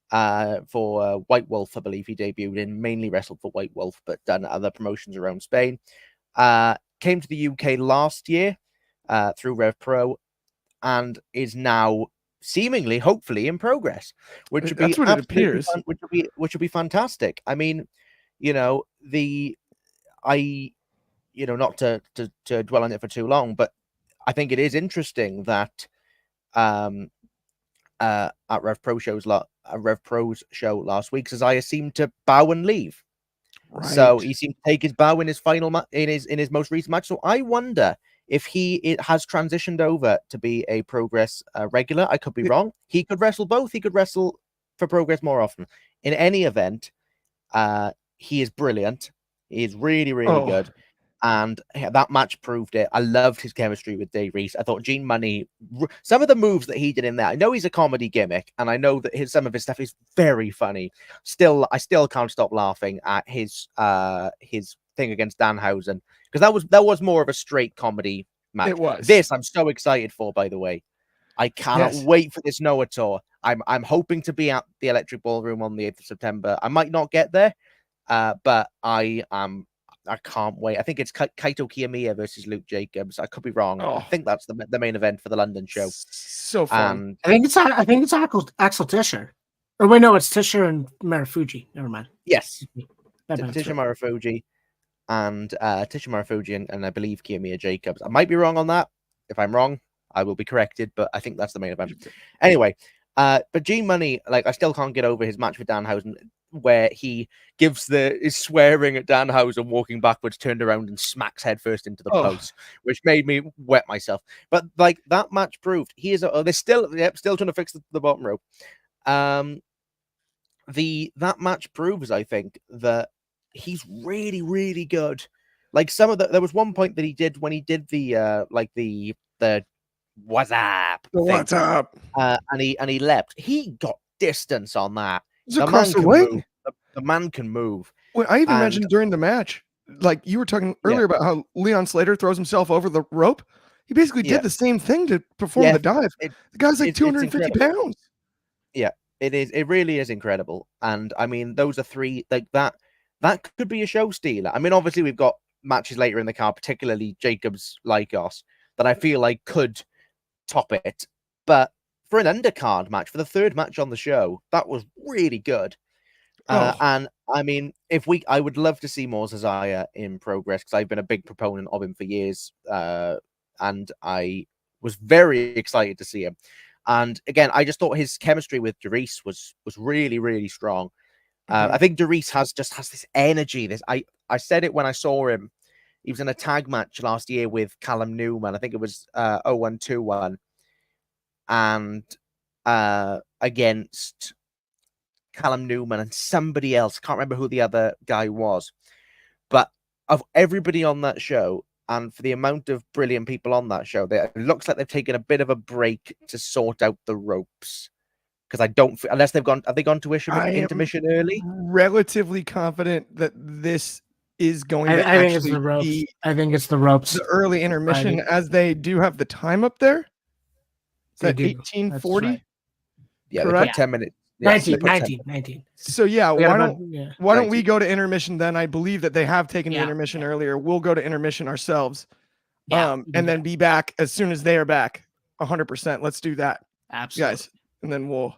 for White Wolf, I believe he debuted in. Mainly wrestled for White Wolf, but done other promotions around Spain. Came to the UK last year through Rev Pro, and is now seemingly, hopefully, in Progress, which would That's be what it appears. which would be fantastic. I mean, not to dwell on it for too long, but I think it is interesting that at Rev Pro's show last week, Cesaro seemed to bow and leave. Right. So he seemed to take his bow in his final in his most recent match. So I wonder if he has transitioned over to be a Progress regular. I could be wrong. He could wrestle both. He could wrestle for Progress more often. In any event, he is brilliant. He is really, really good. And that match proved it. I loved his chemistry with Dave Reese. I thought Gene Money, some of the moves that he did in there, I know he's a comedy gimmick, and I know that some of his stuff is very funny. I still can't stop laughing at his thing against Danhausen, because that was more of a straight comedy match. It was. This I'm so excited for, by the way. I cannot wait for this Noah tour. I'm hoping to be at the Electric Ballroom on the 8th of September. I might not get there, but I can't wait. I think it's Kaito Kiyomiya versus Luke Jacobs. I could be wrong. I think that's the main event for the London show. So fun. And I think it's Axel Tischer. Or wait, no, it's Tischer and Marufuji. Never mind. Yes, Tischer Marufuji and and I believe Kiyomiya Jacobs. I might be wrong on that. If I'm wrong, I will be corrected. But I think that's the main event. Anyway, but Gene Money, like, I still can't get over his match with Danhausen, where he is swearing at Danhausen walking backwards, turned around and smacks headfirst into the post, which made me wet myself. But like, that match proved he is. They're still trying to fix the bottom rope. That match proves, I think, that he's really, really good. Like, there was one point that he did when he did the what's up, what's up, and he leapt. He got distance on that. The man can move. The man can move. Well, I even mentioned during the match, like you were talking earlier about how Leon Slater throws himself over the rope. He basically did the same thing to perform the dive. The guy's like 250 pounds. Yeah, it is. It really is incredible. And I mean, those are three, like that could be a show stealer. I mean, obviously we've got matches later in the card, particularly Jacobs Lykos, that I feel like could top it. But for an undercard match, for the third match on the show, that was really good. And I mean, I would love to see more Cesaro in Progress, because I've been a big proponent of him for years. And I was very excited to see him. And again, I just thought his chemistry with Derice was really, really strong. I think Derice has this energy. I said it when I saw him. He was in a tag match last year with Callum Newman. I think it was 0121. And against Callum Newman and somebody else. Can't remember who the other guy was. But of everybody on that show, and for the amount of brilliant people on that show, it looks like they've taken a bit of a break to sort out the ropes. Because unless have they gone to intermission early? Relatively confident that this is going to I think it's the ropes. I think it's the ropes. The early intermission, as they do have the time up there. Is that 1840? Right. Yeah, they put 10 minutes. 19. So yeah, why don't we go to intermission then? I believe that they have taken the intermission earlier. We'll go to intermission ourselves. And then be back as soon as they are back. 100%. Let's do that. Absolutely. Guys. And then we'll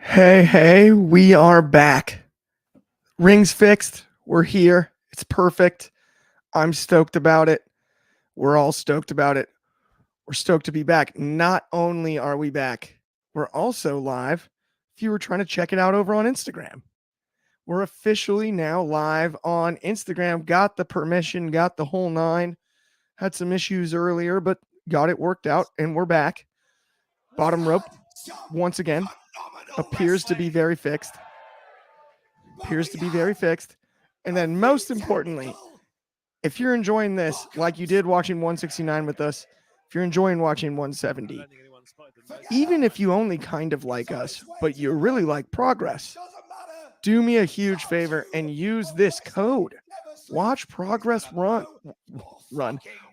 Hey, we are back. Rings fixed. We're here. It's perfect. I'm stoked about it. We're all stoked about it. We're stoked to be back. Not only are we back, we're also live. If you were trying to check it out over on Instagram, we're officially now live on Instagram. Got the permission, got the whole nine. Had some issues earlier, but got it worked out, and we're back. Bottom rope, once again, appears to be very fixed. And then most importantly, if you're enjoying this like you did watching 169 with us, if you're enjoying watching 170, even if you only kind of like us, but you really like Progress, do me a huge favor and use this code. Watch Progress run.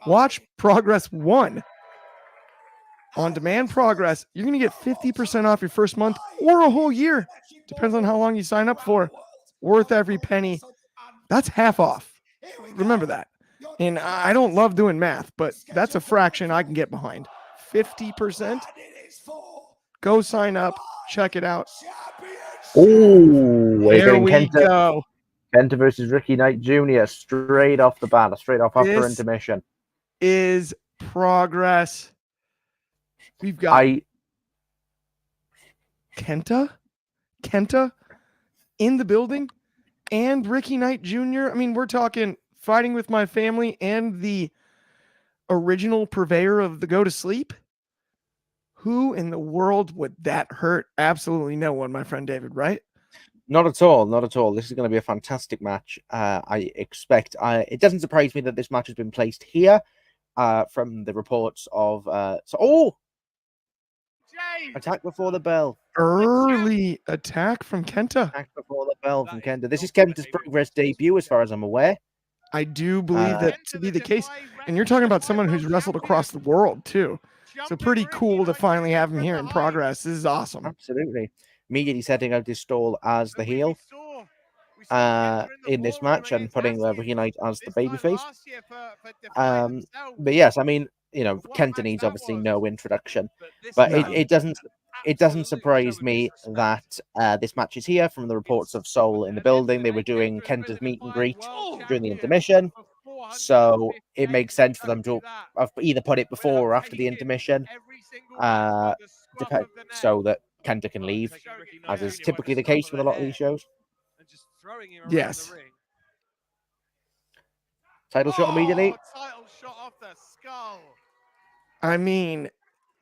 Watch Progress 1. On Demand Progress, you're going to get 50% off your first month or a whole year. Depends on how long you sign up for. Worth every penny. That's half off. Remember that. And I don't love doing math, but that's a fraction I can get behind. 50%. Go sign up. Check it out. Oh, Here we go. Kenta versus Ricky Knight Jr. straight off the bat, straight off after This intermission. Is Progress. We've got Kenta in the building and Ricky Knight Jr. I mean, we're talking Fighting With My Family and the original purveyor of the Go to Sleep. Who in the world would that hurt? Absolutely no one, my friend David, right? Not at all. Not at all. This is going to be a fantastic match. I expect. It doesn't surprise me that this match has been placed here. From the reports of attack before the bell. Early attack from Kenta. Attack before the bell from Kenta. This is Kenta's Progress debut, as far as I'm aware. I do believe that to be the case. And you're talking about someone who's wrestled across the world, too. So pretty cool to finally have him here in Progress. This is awesome. Absolutely. Immediately setting out his stall as the heel in this match and putting Ricky Knight as the babyface. But yes, I mean, Kenta needs obviously no introduction, but it doesn't surprise me that this match is here. From the reports of Soul in the building, they were doing Kenta's meet and greet during the intermission, so it makes sense for them to either put it before or after the intermission, so that Kenta can leave, as is typically the case with a lot of these shows. Yes. Title shot immediately. Title shot off the skull. I mean,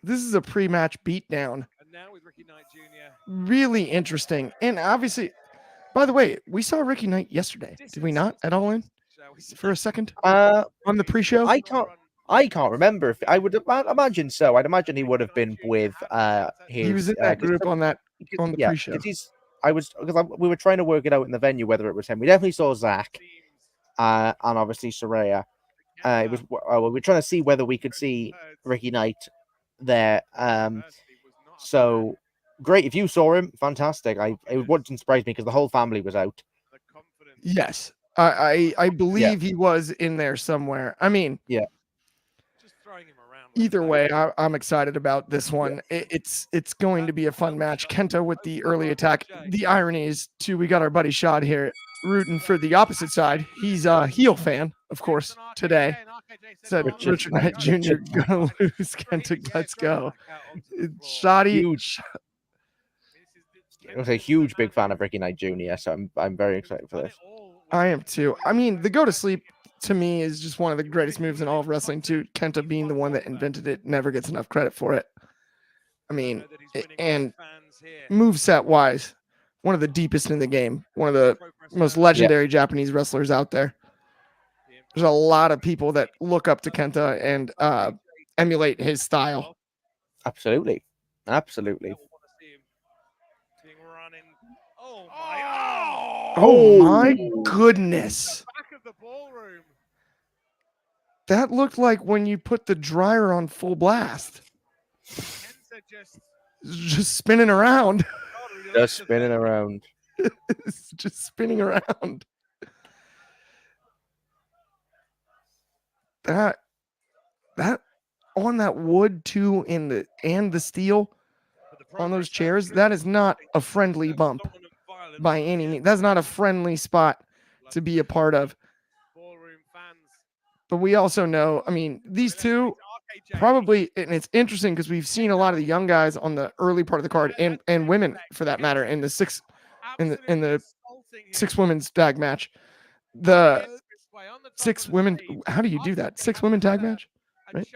this is a pre-match beatdown. And now with Ricky Knight Jr. Really interesting. And obviously, by the way, we saw Ricky Knight yesterday. Did we not at All In? For a second? On the pre-show? I can't remember. If I would imagine so. I'd imagine he would have been with his. He was in that group on the pre-show. We were trying to work it out in the venue whether it was him. We definitely saw Zach, and obviously Saraya. We were trying to see whether we could see Ricky Knight there. So great if you saw him. Fantastic. It wouldn't surprise me because the whole family was out. Yes, I believe he was in there somewhere. I mean, yeah. Either way, I'm excited about this one. It's going to be a fun match. Kenta with the early attack. The irony is, too, we got our buddy Shad here rooting for the opposite side. He's a heel fan, of course, today. Said Richard Knight Jr. gonna lose. Kenta, let's go. Shoddy. I was a huge big fan of Ricky Knight Jr., so I'm very excited for this. I am too. I mean, the go to sleep to me is just one of the greatest moves in all of wrestling too. Kenta being the one that invented it never gets enough credit for it. I mean, and moveset wise, one of the deepest in the game, one of the most legendary Japanese wrestlers out there. There's a lot of people that look up to Kenta and emulate his style. Absolutely. Oh my goodness. That looked like when you put the dryer on full blast. Just spinning around. Just spinning around. Just spinning around. That on that wood too and the steel. on those chairs, that is not a friendly bump by any means. That's not a friendly spot to be a part of. But we also know, I mean, these two probably, and it's interesting because we've seen a lot of the young guys on the early part of the card, and women for that matter, in the six women's tag match. The 6 women, how do you do that? 6 women tag match, right?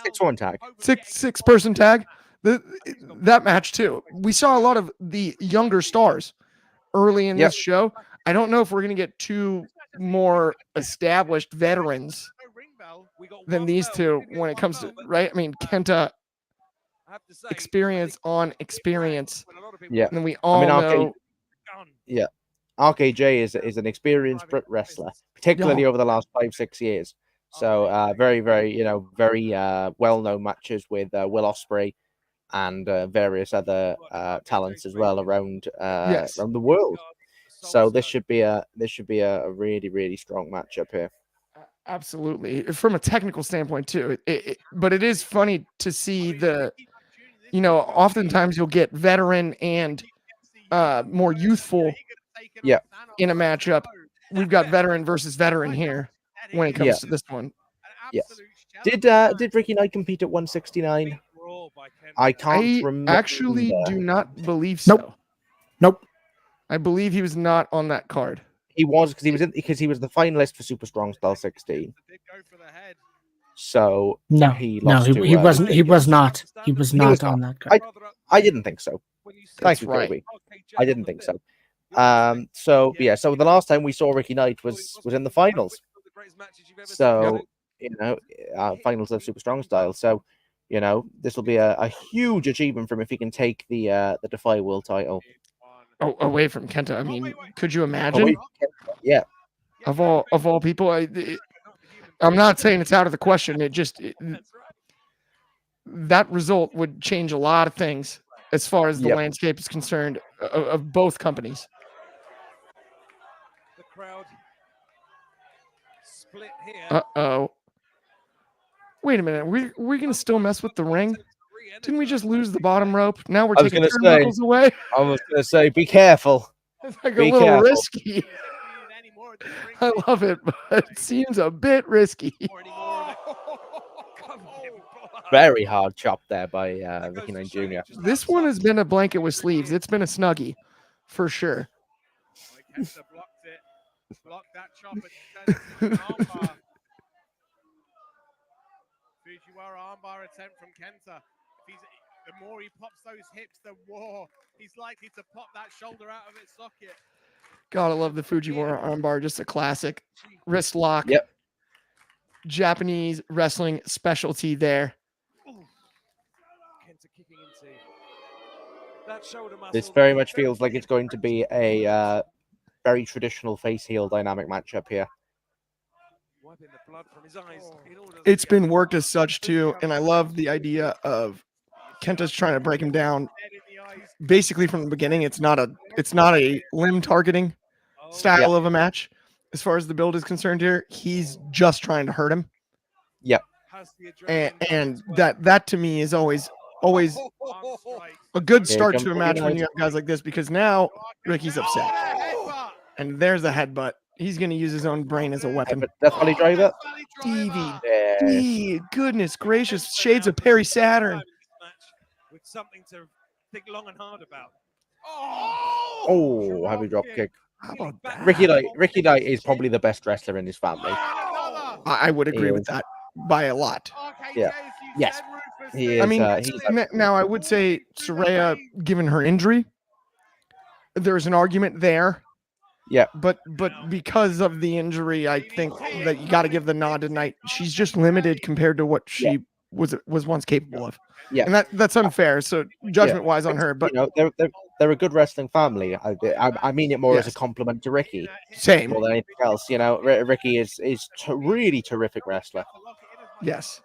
6-1 tag. Six person tag. That match too. We saw a lot of the younger stars early in this show. I don't know if we're gonna get 2 more established veterans than these two when it comes to, right? I mean, Kenta, experience on experience. Yeah. And then we all know. Yeah. RKJ is an experienced Brit wrestler, particularly over the last 5-6 years. So very, very, very well-known matches with Will Ospreay and various other talents as well around around the world. So this should be a really, really strong matchup here. Absolutely, from a technical standpoint too. But it is funny to see the, oftentimes you'll get veteran and more youthful in a matchup. We've got veteran versus veteran here when it comes to this one. Yes. Did Ricky Knight compete at 169? I can't remember. Actually do not believe so. Nope. I believe he was not on that card. He was because he was the finalist for Super Strong Style 16. So he wasn't. He was not. He was not on that card. I didn't think so. Thanks, right. Coby. I didn't think so. So the last time we saw Ricky Knight was in the finals. So finals of Super Strong Style. So this will be a huge achievement for him if he can take the Defy World title. Oh, away from Kenta. I mean, could you imagine? Yeah. Of all people, I'm not saying it's out of the question. That result would change a lot of things as far as the landscape is concerned of both companies. The crowd split here. Uh-oh. Wait a minute. We're going to still mess with the ring? Didn't we just lose the bottom rope? Now we're taking turnbuckles away? I was going to say, be careful. It's like a little risky. I love it, but it seems a bit risky. Very hard chop there by Ricky Knight Jr. This one has been a blanket with sleeves. It's been a snuggie, for sure. Blocked that chop and turned it into an armbar. Fujiwara armbar attempt from Kenta. The more he pops those hips, the more he's likely to pop that shoulder out of its socket. Gotta love the Fujiwara armbar, just a classic wrist lock. Yep. Japanese wrestling specialty there. Kenta kicking into that shoulder muscle. This very much feels like it's going to be a very traditional face-heel dynamic matchup here. Wiping the blood from his eyes. It's been worked as such too, and I love the idea of Kenta's trying to break him down. Basically, from the beginning, it's not a limb targeting style of a match. As far as the build is concerned here, he's just trying to hurt him. Yep. And that to me is always a good start to a match when you have guys like this, because now Ricky's upset. And there's a headbutt. He's going to use his own brain as a weapon. Death Valley Driver. DVD. Goodness gracious. Shades of Perry Saturn. With something to think long and hard about. Oh, heavy drop kick. How about that? Ricky Knight is probably the best wrestler in his family. I would agree with that by a lot. Yeah. Yes. He is, I mean, now I would say Saraya, given her injury, there's an argument there. Yeah. But because of the injury, I think that you got to give the nod to Knight. She's just limited compared to what she was once capable of. Yeah. And that's unfair. So judgment wise on her, but they're a good wrestling family. I mean it more as a compliment to Ricky. Same. More than anything else. Ricky is really terrific wrestler. Yes.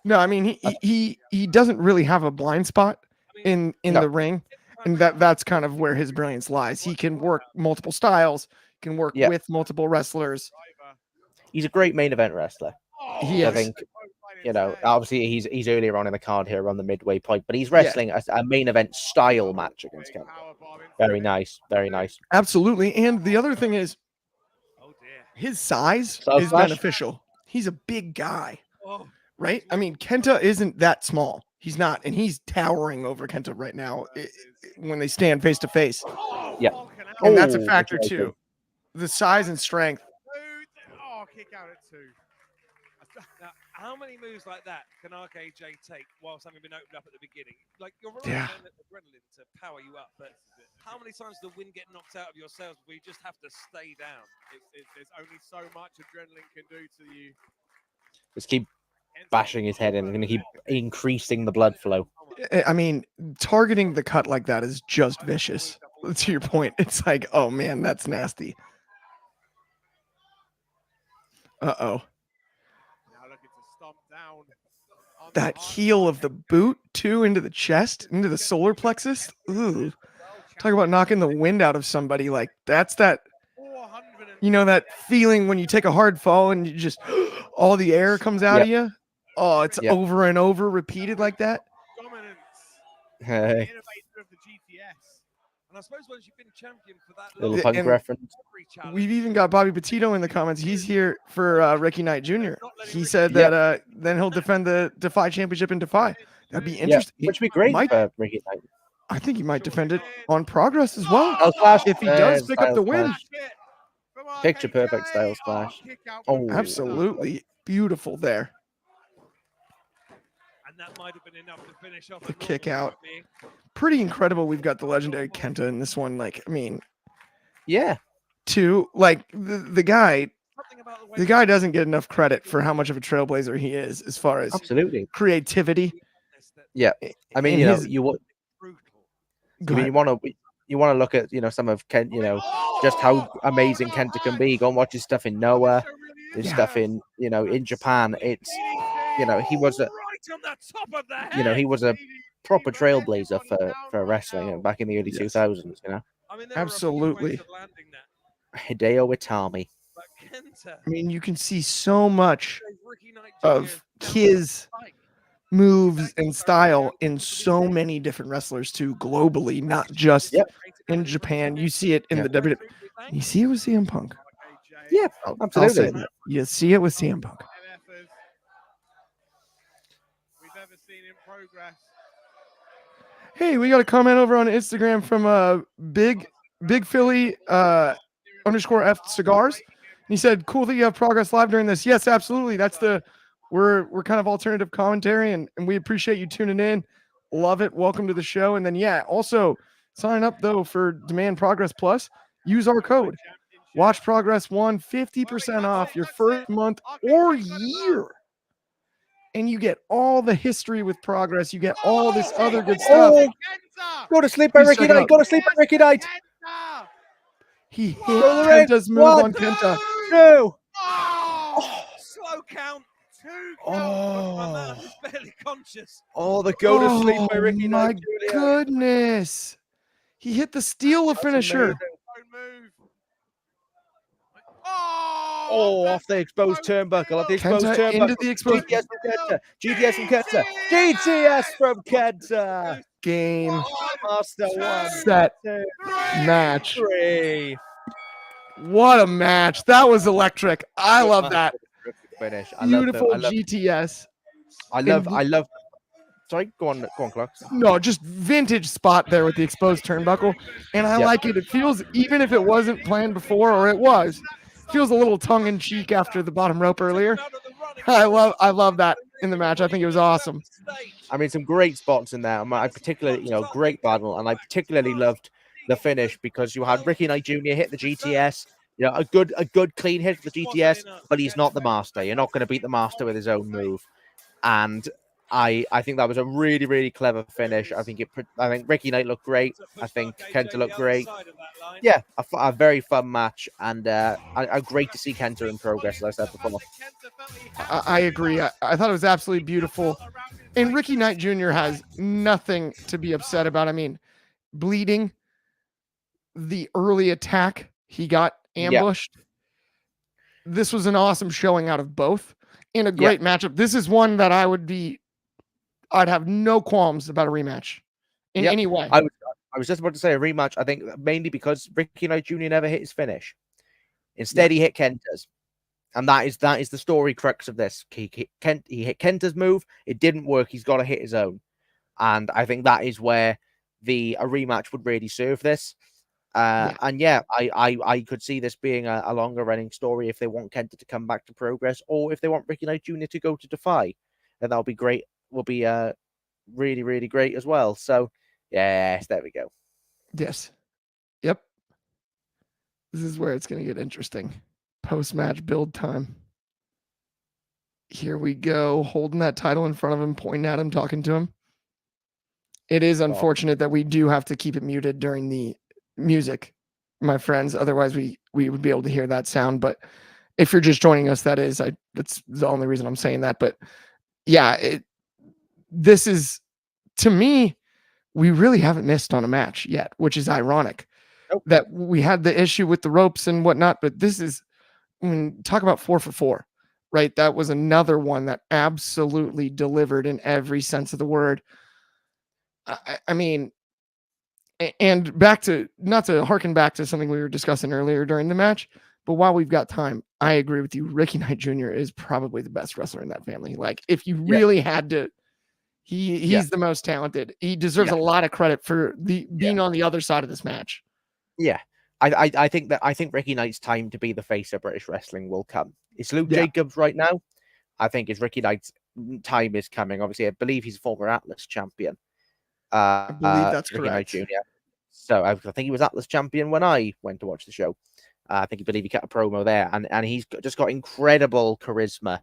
No, I mean he doesn't really have a blind spot in the ring. And that's kind of where his brilliance lies. He can work multiple styles, can work with multiple wrestlers. He's a great main event wrestler. He is. I think You know, obviously he's earlier on in the card here on the midway point, but he's wrestling a main event style match against Kenta. Very nice, very nice. Absolutely. And the other thing is, Oh dear. his size South is Flash? beneficial. He's a big guy, Oh, right? I mean, Kenta isn't that small. He's not, and he's towering over Kenta right now when they stand face to face. Yeah. And that's a Oh, factor okay. too. The size and strength. Oh, kick out at 2. Now, how many moves like that can RKJ take whilst having been opened up at the beginning? Like, you're relying on adrenaline to power you up, but how many times does the wind get knocked out of your sails before you just have to stay down? There's only so much adrenaline can do to you. Just keep bashing his head in and keep increasing the blood flow. I mean, targeting the cut like that is just vicious. To your point, it's like, oh man, that's nasty. Uh-oh. Now looking to stomp down. That heel of the boot, too, into the chest, into the solar plexus. Ooh. Talk about knocking the wind out of somebody. Like, that's that, you know, that feeling when you take a hard fall and you just, all the air comes out of you. Oh, it's over and over repeated like that. Dominance. Hey. Innovator of the GTS. And I suppose once you've been champion for that Little long, punk and reference. We've even got Bobby Petito in the comments. He's here for Ricky Knight Jr. He said that then he'll defend the Defy Championship in Defy. That'd be interesting. Yeah, which would be great for Ricky Knight. I think he might defend it on Progress as well. Styles Clash. If he does pick up the win. Picture perfect Styles Clash. Oh, absolutely beautiful there. And that might have been enough to finish off the kick out. Pretty incredible. We've got the legendary Kenta in this one. Like, I mean, yeah. Like the guy doesn't get enough credit for how much of a trailblazer he is as far as creativity. Yeah, I mean, you want to look at some of Kent, just how amazing Kenta can be. Go and watch his stuff in Noah, his stuff in in Japan. It's he was he was a proper trailblazer for wrestling back in the early 2000s. Absolutely. Hideo Itami. I mean, you can see so much of his moves and style in so many different wrestlers too, globally, not just in Japan. You see it in the WWE. You see it with CM Punk. Yeah, absolutely. You see it with CM Punk. We've ever seen in progress. Hey, we got a comment over on Instagram from Big Philly _F Cigars. He said, "Cool that you have Progress live during this." Yes, absolutely. That's we're kind of alternative commentary, and we appreciate you tuning in. Love it. Welcome to the show. And then also sign up though for Demand Progress Plus. Use our code Watch Progress 1, 50% off your first month or year. And you get all the history with Progress. You get all this other good stuff. Go to sleep by Ricky Knight. Go to sleep by Ricky Knight. He hit Kenta's move on Kenta. No. Slow count. 2 counts. He's barely conscious. Oh, the go to sleep by Ricky Knight. My goodness. He hit the steal finisher. Oh, off the exposed turnbuckle. Off the exposed turnbuckle. Into the exposed GTS from Kenta. GTS from Kenta. Game. Master 1. Set. Match. 3. What a match. That was electric. I love that. Finish. Beautiful GTS. I love. Sorry, go on, Clark. No, just vintage spot there with the exposed turnbuckle. And I like it. It feels, even if it wasn't planned before, or it was, feels a little tongue in cheek after the bottom rope earlier. I love that in the match. I think it was awesome. I mean, some great spots in there. I particularly, great battle, and I particularly loved the finish because you had Ricky Knight Jr. hit the GTS. A good clean hit for the GTS, but he's not the master. You're not going to beat the master with his own move. And I think that was a really, really clever finish. I think Ricky Knight looked great. I think Kenta looked great. Yeah, a very fun match, and great to see Kenta in progress, as I said before. I agree. I thought it was absolutely beautiful. And Ricky Knight Jr. has nothing to be upset about. I mean, bleeding, the early attack, he got ambushed. This was an awesome showing out of both. in a great matchup. This is one that I'd have no qualms about a rematch in any way. I was just about to say a rematch. I think mainly because Ricky Knight Jr. never hit his finish. Instead, he hit Kenta's. And that is the story crux of this. He hit Kenta's move. It didn't work. He's got to hit his own. And I think that is where a rematch would really serve this. And I could see this being a longer running story if they want Kenta to come back to Progress, or if they want Ricky Knight Jr. to go to Defy. Then that'll be great. Will be really, really great as well. So yes, there we go. Yes. Yep. This is where it's going to get interesting. Post-match build time. Here we go. Holding that title in front of him, pointing at him, talking to him. It is unfortunate that we do have to keep it muted during the music, my friends. Otherwise, we would be able to hear that sound. But if you're just joining us, that's the only reason I'm saying that. But yeah, this is, to me, we really haven't missed on a match yet, which is ironic. Nope. That we had the issue with the ropes and whatnot, but this is, talk about 4 for 4, right? That was another one that absolutely delivered in every sense of the word. I mean, and not to harken back to something we were discussing earlier during the match, but while we've got time, I agree with you. Ricky Knight Jr. is probably the best wrestler in that family. Like, if you really had to, he's the most talented. He deserves a lot of credit for being on the other side of this match. Yeah. I think Ricky Knight's time to be the face of British wrestling will come. It's Luke Jacobs right now. I think it's Ricky Knight's time is coming. Obviously, I believe he's former Atlas champion. I believe that's Ricky Knight correct. Jr. So I think he was Atlas champion when I went to watch the show. I believe he cut a promo there, and he's just got incredible charisma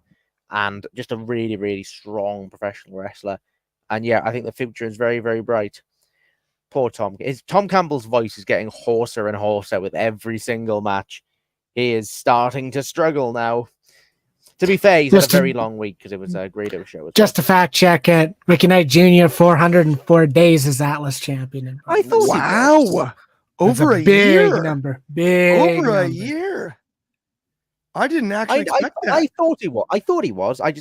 and just a really, really strong professional wrestler. And yeah, I think the future is very, very bright. Poor Tom. Tom Campbell's voice is getting hoarser and hoarser with every single match. He is starting to struggle now. To be fair, he's had a very long week because it was a Grado show. Just a fact check it. Ricky Knight Jr. 404 days as Atlas champion. I thought wow. Over a big year. number. Big Over a number. year. I didn't actually expect that. I thought he was. I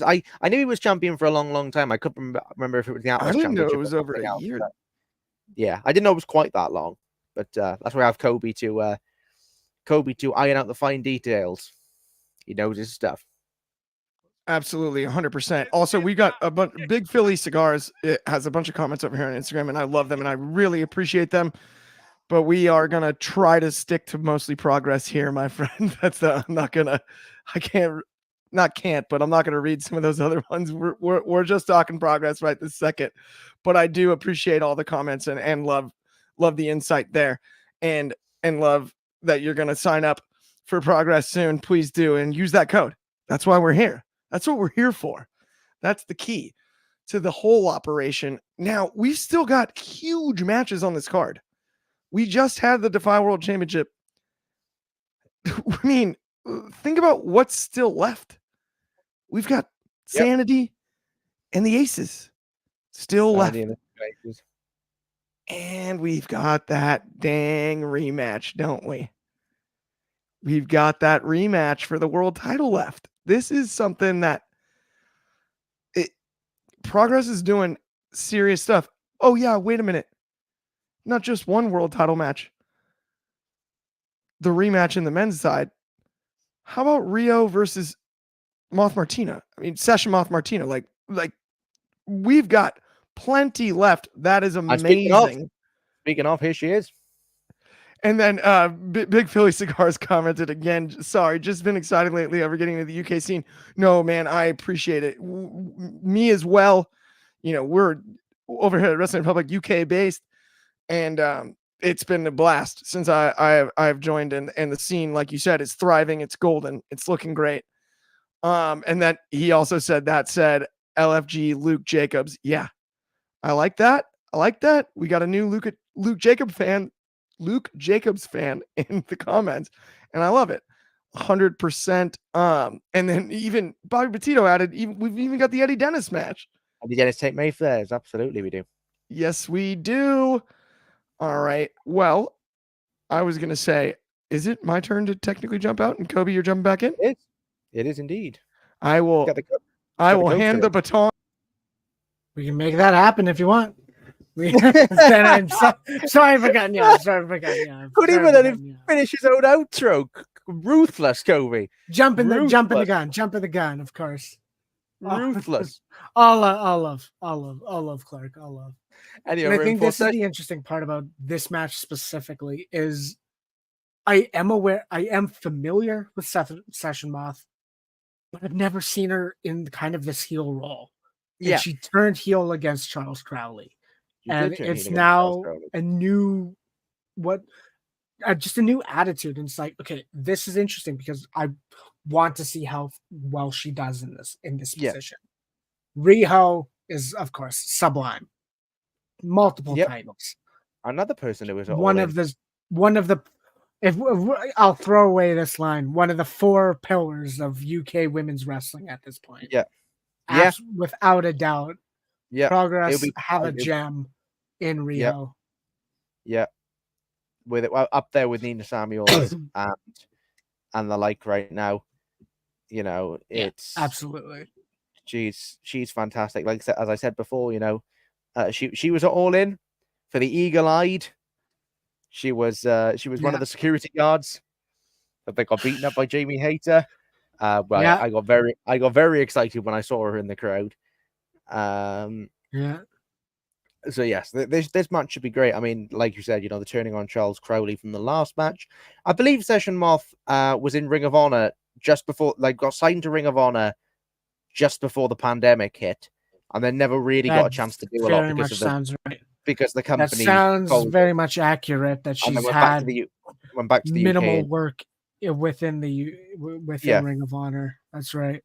knew he was champion for a long, long time. I couldn't remember if it was the Atlas I didn't know championship. it was over a year. Yeah, I didn't know it was quite that long. But that's why I have Coby to iron out the fine details. He knows his stuff. Absolutely, 100%. Also, we got a bunch Big Philly Cigars. It has a bunch of comments over here on Instagram, and I love them, and I really appreciate them. But we are gonna try to stick to mostly progress here, my friend. I'm not gonna read some of those other ones. We're just talking progress right this second. But I do appreciate all the comments and love the insight there, and love that you're gonna sign up for progress soon. Please do, and use that code. That's why we're here. That's what we're here for. That's the key to the whole operation. Now, we've still got huge matches on this card. We just had the Defy World Championship. I mean, think about what's still left. We've got Sanity and the Aces still left. And we've got that dang rematch, don't we? We've got that rematch for the world title left. This is something that Progress is doing serious stuff. Oh, yeah, wait a minute. Not just one world title match. The rematch in the men's side. How about Rio versus Moth Martina? I mean, Session Moth Martina. Like we've got plenty left. That is amazing. Speaking of, here she is. And then Big Philly Cigars commented again, sorry, just been excited lately over getting to the UK scene. No, man, I appreciate it. Me as well. You know, we're over here at Wrestling Republic, UK based. And it's been a blast since I've joined. And the scene, like you said, is thriving. It's golden. It's looking great. And then he also said LFG Luke Jacobs. Yeah, I like that. We got a new Luke Jacobs fan in the comments, and I love it. 100%. And then even Bobby Petito added, we've even got the Eddie Dennis match. Eddie Dennis take Mayfairs. Absolutely, we do. Yes, we do. All right. Well, I was going to say, is it my turn to technically jump out? And Coby, you're jumping back in? It is indeed. I will. Got the go- I got the will goat hand for the it. baton. We can make that happen if you want. Then I'm sorry for cutting you off. Sorry for cutting you off. Couldn't Sorry even for let cutting him you off. finish his own outro. Ruthless, Coby. Jump in the Ruthless. gun. Jump in the gun, of course. Ruthless. All love Clark. All love. Anyway, And I think this is the interesting part about this match specifically is I am familiar with Session Moth, but I've never seen her in kind of this heel role. And Yeah. she turned heel against Charles Crowley. You And did turn heel it's against now Charles Crowley. a new just a new attitude. And it's like, okay, this is interesting because I want to see how well she does in this Yeah. position. Riho is, of course, sublime. Multiple titles. Another person who was One of the if I'll throw away this line, one of the 4 pillars of UK women's wrestling at this point. Yeah. Without a doubt. Yeah. Progress have a gem in Riho. Yeah. With it up there with Nina Samuels and the like right now. You know, it's absolutely. She's fantastic. Like as I said before, you know, she was all in for the eagle-eyed. She was one of the security guards that they got beaten up by Jamie Hayter. I got very excited when I saw her in the crowd. So yes, this match should be great. I mean, like you said, you know, the turning on Charles Crowley from the last match. I believe Session Moth was in Ring of Honor just before, like, got signed to Ring of Honor just before the pandemic hit, and then never really got a chance to do a lot because the company. That sounds very much accurate. That she's had went back to the minimal UK. work within Ring of Honor. That's right.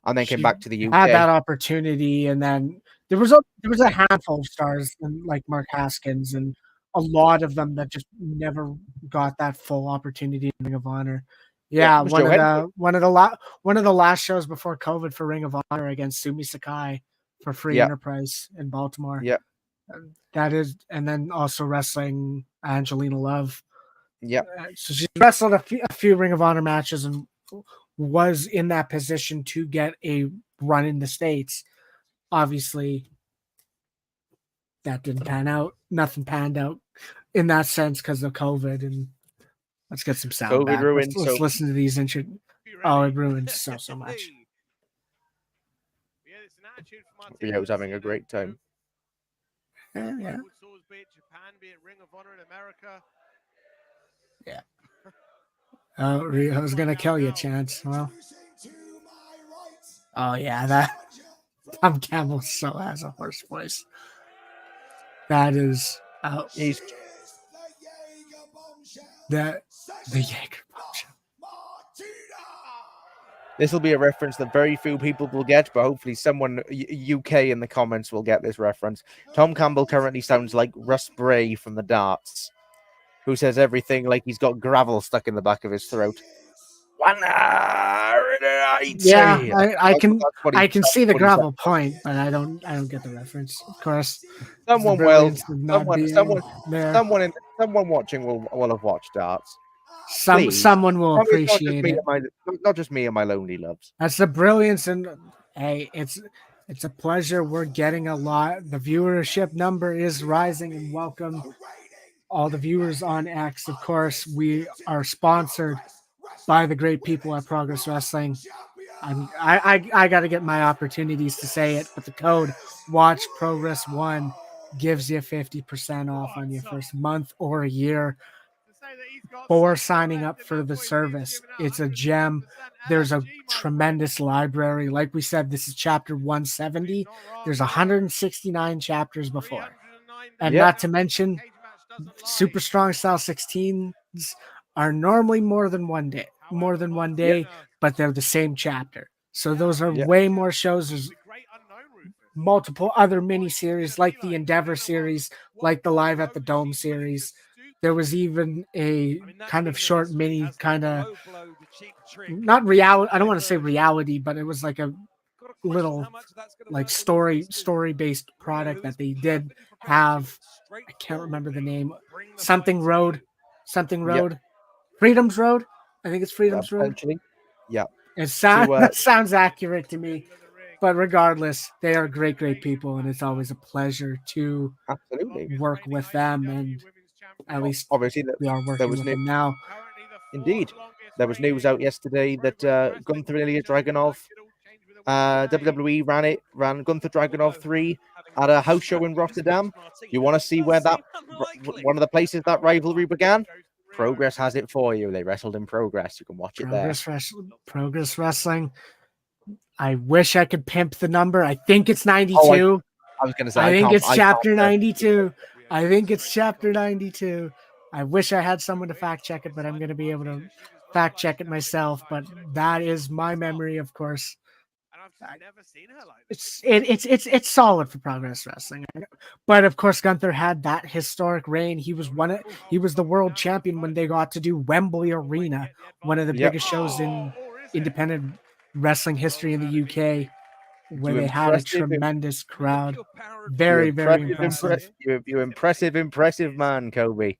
And then came back to the UK. Had that opportunity, and then there was a handful of stars, like Mark Haskins, and a lot of them that just never got that full opportunity in Ring of Honor. Yeah, one of the last shows before COVID for Ring of Honor against Sumi Sakai for Free Enterprise in Baltimore. Yeah, that is, and then also wrestling Angelina Love. Yeah, so she wrestled a few Ring of Honor matches and was in that position to get a run in the States. Obviously, that didn't pan out. Nothing panned out in that sense because of COVID. And let's get some sound back. Let's listen to these intro. Oh, it ruined so much. Yeah, was having a great time. Yeah. Japan, be it Ring of Honor in America. Yeah. Oh, Rio's gonna kill you, Chance. Well. Oh yeah, that Tom Campbell so has a hoarse voice. That is he's the Jaeger bombshell. This will be a reference that very few people will get, but hopefully someone UK in the comments will get this reference. Tom Campbell currently sounds like Russ Bray from the Darts, who says everything like he's got gravel stuck in the back of his throat. Yeah, I can see the gravel point, but I don't get the reference. Of course, someone watching will have watched Darts. Someone will appreciate it. Not just me and my lonely loves. That's the brilliance, and hey, it's a pleasure. We're getting a lot. The viewership number is rising, and welcome all the viewers on X. Of course, we are sponsored by the great people at Progress Wrestling. I got to get my opportunities to say it, but the code Watch Progress 1 gives you 50% off on your first month or a year for signing up for the service. It's a gem. There's a tremendous library. Like we said, this is chapter 170. There's 169 chapters before. And not to mention, Super Strong Style 16s are normally more than one day, but they're the same chapter. So those are way more shows. There's multiple other mini series like the Endeavor series, like the Live at the Dome series. There was even a kind of short mini kind of not reality. I don't want to say reality, but it was like a little like story based product that they did have. I can't remember the name. Something Road. Freedom's Road. I think it's Freedom's Road. Yeah. That sounds accurate to me. But regardless, they are great people, and it's always a pleasure to work with them. And at least obviously we are working with them now. Indeed, there was news out yesterday that Gunther Ilya Dragunov, WWE ran Gunther Dragunov 3 at a house show in Rotterdam. You want to see where that one of the places that rivalry began? Progress has it for you. They wrestled in Progress. You can watch it there. Progress Wrestling. I wish I could pimp the number. I think it's 92. I was going to say. I think it's chapter 92. I think it's chapter 92. I wish I had someone to fact check it, but I'm going to be able to fact check it myself. But that is my memory, of course. I've never seen her like this. It's solid for Progress Wrestling, but of course Gunther had that historic reign. He was the world champion when they got to do Wembley Arena, one of the biggest shows in independent wrestling history in the UK, where they had a tremendous crowd. Very impressive. You impressive man, Coby.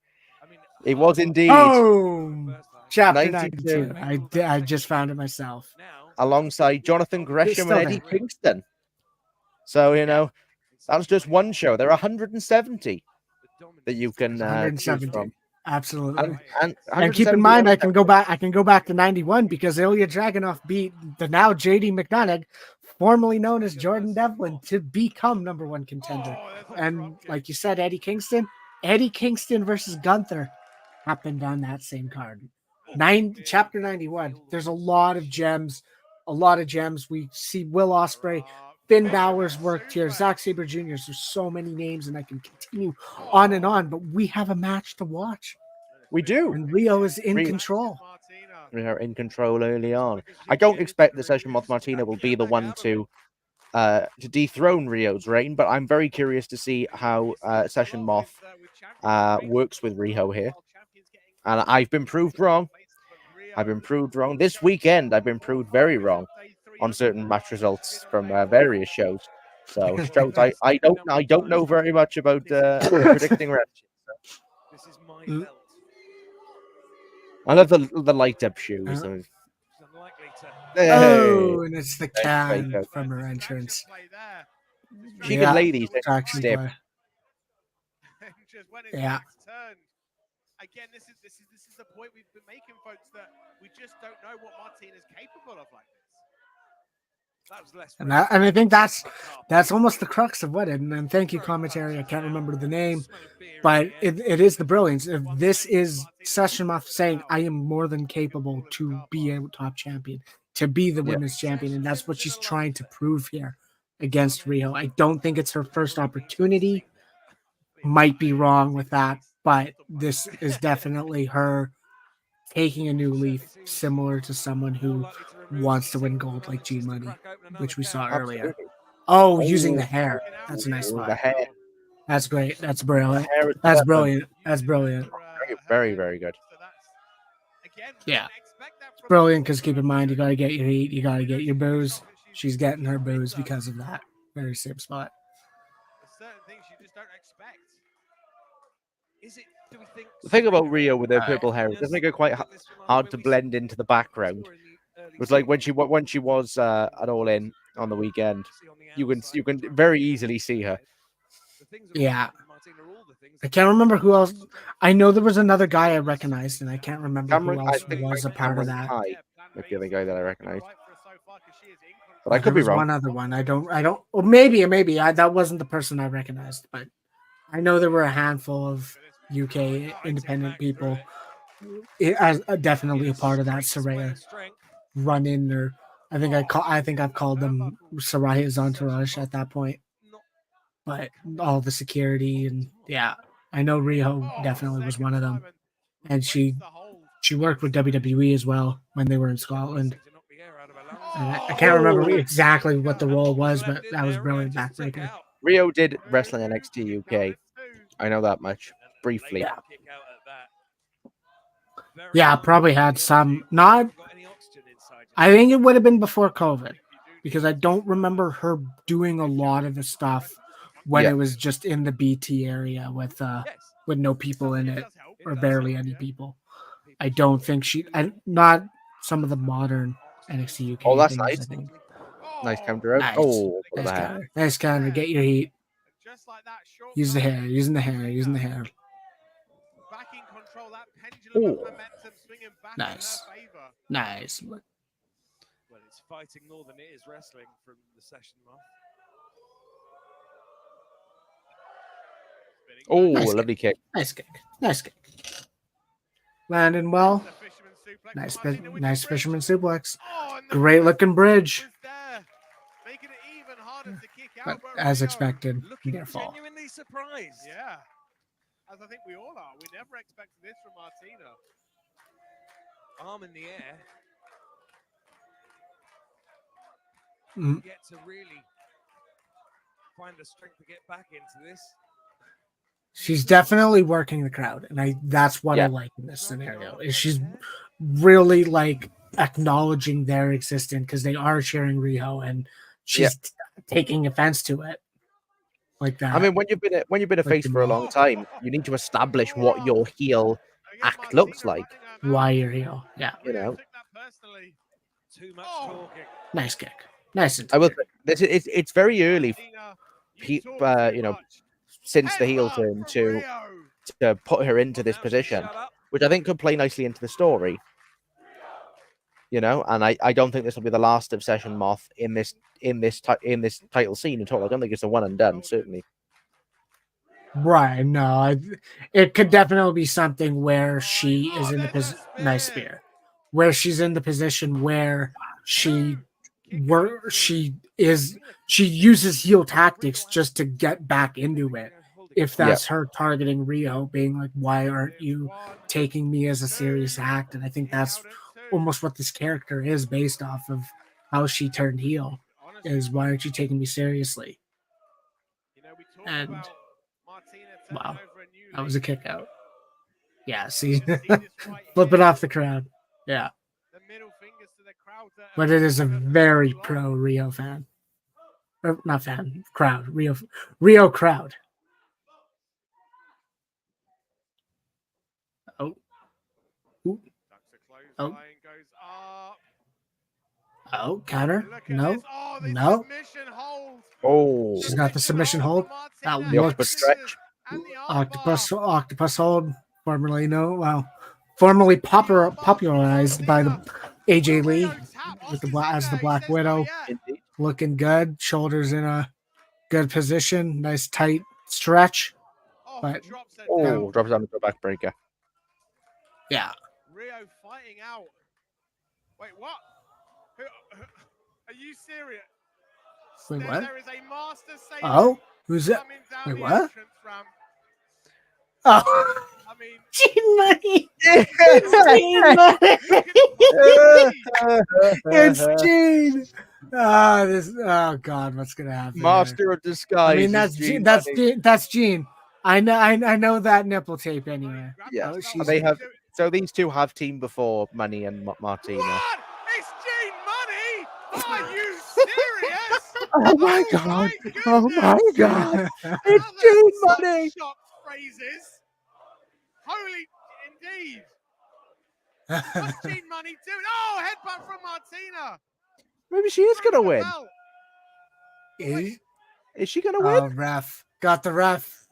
It was indeed. Oh, chapter 92. I just found it myself. Alongside Jonathan Gresham and Eddie Kingston. So, that's just one show. There are 170 that you can choose from. Absolutely. And keep in mind, I can go back to 91 because Ilya Dragunov beat the now JD McDonough, formerly known as Jordan Devlin, to become number one contender. And like you said, Eddie Kingston versus Gunther happened on that same card. Chapter 91. There's a lot of gems. We see Will Ospreay, Finn Balor's worked here, Zack Sabre Jr. There's so many names, and I can continue on and on, but we have a match to watch. We do. And Rio is in control. We are in control early on. I don't expect that Session Moth Martina will be the one to dethrone Rio's reign, but I'm very curious to see how Session Moth works with Rio here. And I've been proved wrong. This weekend, I've been proved very wrong on certain match results from various shows. So I don't know very much about predicting wrestling. This is my belt. I love the light up shoes. And it's the can from her entrance. She good ladies. Yeah. Again, this is the point we've been making, folks, that we just don't know what Martina's capable of like this. That was less. And I think that's almost the crux of what it. And thank you, commentary. I can't remember the name, but it is the brilliance. If this is Session Moth saying, I am more than capable to be a top champion, to be the women's champion, and that's what she's trying to prove here against Rio. I don't think it's her first opportunity. Might be wrong with that, but this is definitely her taking a new leaf, similar to someone who wants to win gold like G Money, which we saw earlier. Oh, using the hair. That's a nice spot. The hair. That's great. That's brilliant. That's brilliant. That's brilliant. Very, very good. Yeah. It's brilliant because keep in mind, you got to get your heat. You got to get your booze. She's getting her booze because of that. Very same spot. Certain things you just don't expect. The thing about Rio with her purple hair, it does make her quite hard to blend into the background. It was like when she was at All In on the weekend, you can very easily see her. Yeah. I can't remember who else. I know there was another guy I recognized, and I can't remember who else was a part of that. Like the other guy that I recognized. But I could be wrong. One other one. I don't. Well, maybe. That wasn't the person I recognized, but I know there were a handful of UK independent people. As definitely a part of that Saraya run-in, or I think I've called them Saraya's entourage at that point. But all the security and I know Rio definitely was one of them, and she worked with WWE as well when they were in Scotland. And I can't remember exactly what the role was, but that was brilliant backbreaker. Rio did wrestling NXT UK. I know that much briefly. Yeah, probably had some. Not. I think it would have been before COVID, because I don't remember her doing a lot of the stuff when it was just in the BT area with no people in it or barely any people. I don't think not some of the modern NXT UK. Oh, that's things, I nice. think. Nice counter out. Nice. Oh, Nice the hair. counter. Nice counter. Get your heat. Just like that, short Use the cover. hair. Using the hair. Using the hair. Back in control, that pendulum of Ooh. momentum swinging back Nice. in her favor. Nice. Well, it's fighting more than it is wrestling from the session mark. Oh, Nice lovely kick. Nice kick. Nice kick. Landing well. The fisherman suplex Nice, from Martina with nice the bridge. fisherman suplex. Oh, and the Great looking bridge, was there, making it even harder to kick but out. as Rio expected, Looking near fall. genuinely surprised. Yeah, as I think we all are. We never expected this from Martina. Arm in the air. Mm. Get to really find the strength to get back into this. She's definitely working the crowd, and that's what I Yeah. like in this scenario. Is she's really like acknowledging their existence because they are cheering Rio, and she's taking offense to it, like that. I mean, when you've been a face for a long time, you need to establish what your heel act looks like. Why you're heel? Yeah, You know, Too much talking. nice kick, nice. I will. It's very early, you know, since the heel turn to put her into this position, which I think could play nicely into the story. You know, and I don't think this will be the last of Session Moth in this title scene at all. I don't think it's a one and done. Certainly. Right? No, it could definitely be something where she is in the nice spear, where she's in the position where she uses heel tactics just to get back into it. If that's her targeting Rio, being like, why aren't you taking me as a serious act? And I think that's almost what this character is based off of how she turned heel, is why aren't you taking me seriously? And wow, that was a kick out. Yeah, see, flip it off the crowd. Yeah. But it is a very pro Rio fan. Or not fan, crowd. Rio crowd. Oh. Ooh. Oh. Oh, counter. No. No. Oh. She's got the submission hold. That The octopus looks stretch. octopus hold. Formerly popularized by the AJ Lee with as the Black Widow. Indeed. Looking good. Shoulders in a good position. Nice tight stretch. But drops it down the backbreaker. yeah. Rio fighting out. Wait, what? Are you serious? Wait, what? There is a master sailor. Oh, who's that? Coming down Wait, the what? entrance ramp. Oh, I mean, Gene Money. It's Gene. Oh God, what's gonna happen? Master of disguise. I mean, that's Gene. I know that nipple tape anyway. Yeah, Oh, they have. So these two have teamed before, Money and Martina. what? It's Gene Money? Are you serious? Oh my God! Oh my God! It's Other Gene such Money. shocked phrases. Holy, indeed. What's Gene Money doing? Oh, headbutt from Martina. Maybe she is gonna win. Is she gonna win? Oh, ref got the ref.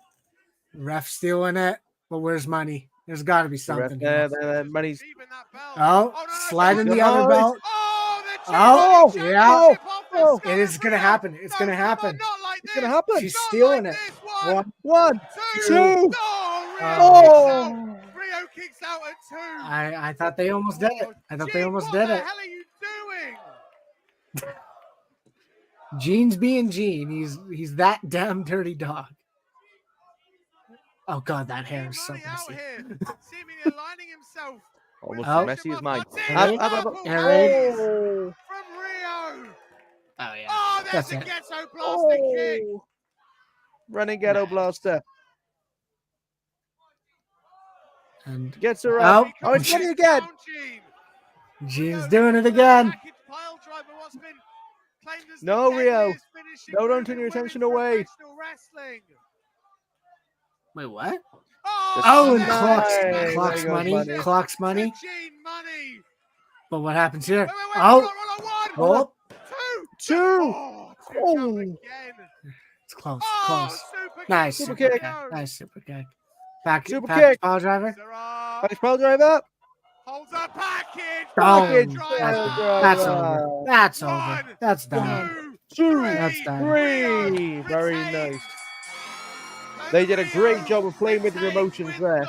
Ref stealing it. But where's Money? There's got to be something. Money's. Sliding the other belt. Oh, yeah. It is gonna happen. It's gonna happen. It's gonna happen. She's stealing it. One, two. Oh, Rio kicks out at 2. I thought they almost did it. What the hell are you doing? Gene's being Gene. He's that damn dirty dog. Oh God, that hair is so messy. Seemingly aligning himself. Almost as messy as mine. Oh, from Rio. Oh yeah. Oh, there's a Ghetto Blaster kick. Running Ghetto Blaster. And gets her up. Oh, it's Money again. Gene's doing it again. No, Rio. No, don't turn your attention away. Wait, what? Oh, and clocks money. Clocks money. But what happens here? Oh, Well, Two. Two. Two Oh. again. it's close. Oh, Close. super Nice kick. Super super kick. kick. Nice super kick. Back Super back kick. power driver. Sarah Nice pile driver. holds a package. Boom. Driver. That's over. That's over. One, That's done. Two. That's done. Three. Very nice. They did a great job of playing with their emotions there.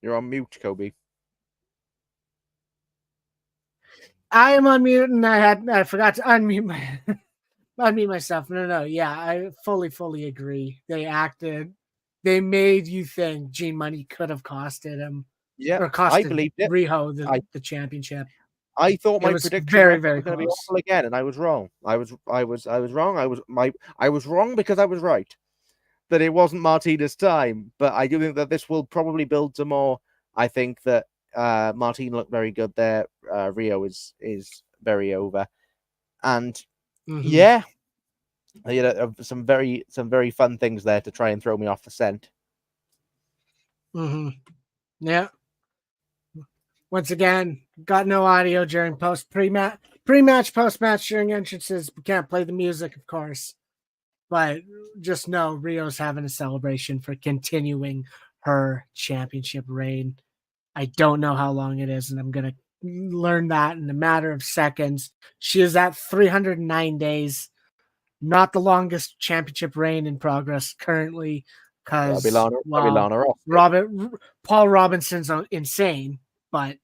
You're on mute, Coby. I am on mute, and I forgot to unmute myself. No. Yeah, I fully agree. They made you think Gene Money could have costed him. Yeah, or costed I believed it. Riho the championship. I thought my was prediction very, was very going to be close. awful again, and I was wrong. I was wrong. I was wrong because I was right that it wasn't Martina's time. But I do think that this will probably build to more. I think that Martina looked very good there. Rio is very over, and yeah, you know, some very fun things there to try and throw me off the scent. Yeah. Once again, got no audio during pre-match, post-match during entrances. We can't play the music, of course, but just know Rio's having a celebration for continuing her championship reign. I don't know how long it is, and I'm going to learn that in a matter of seconds. She is at 309 days, not the longest championship reign in progress currently, because Paul Robinson's insane, but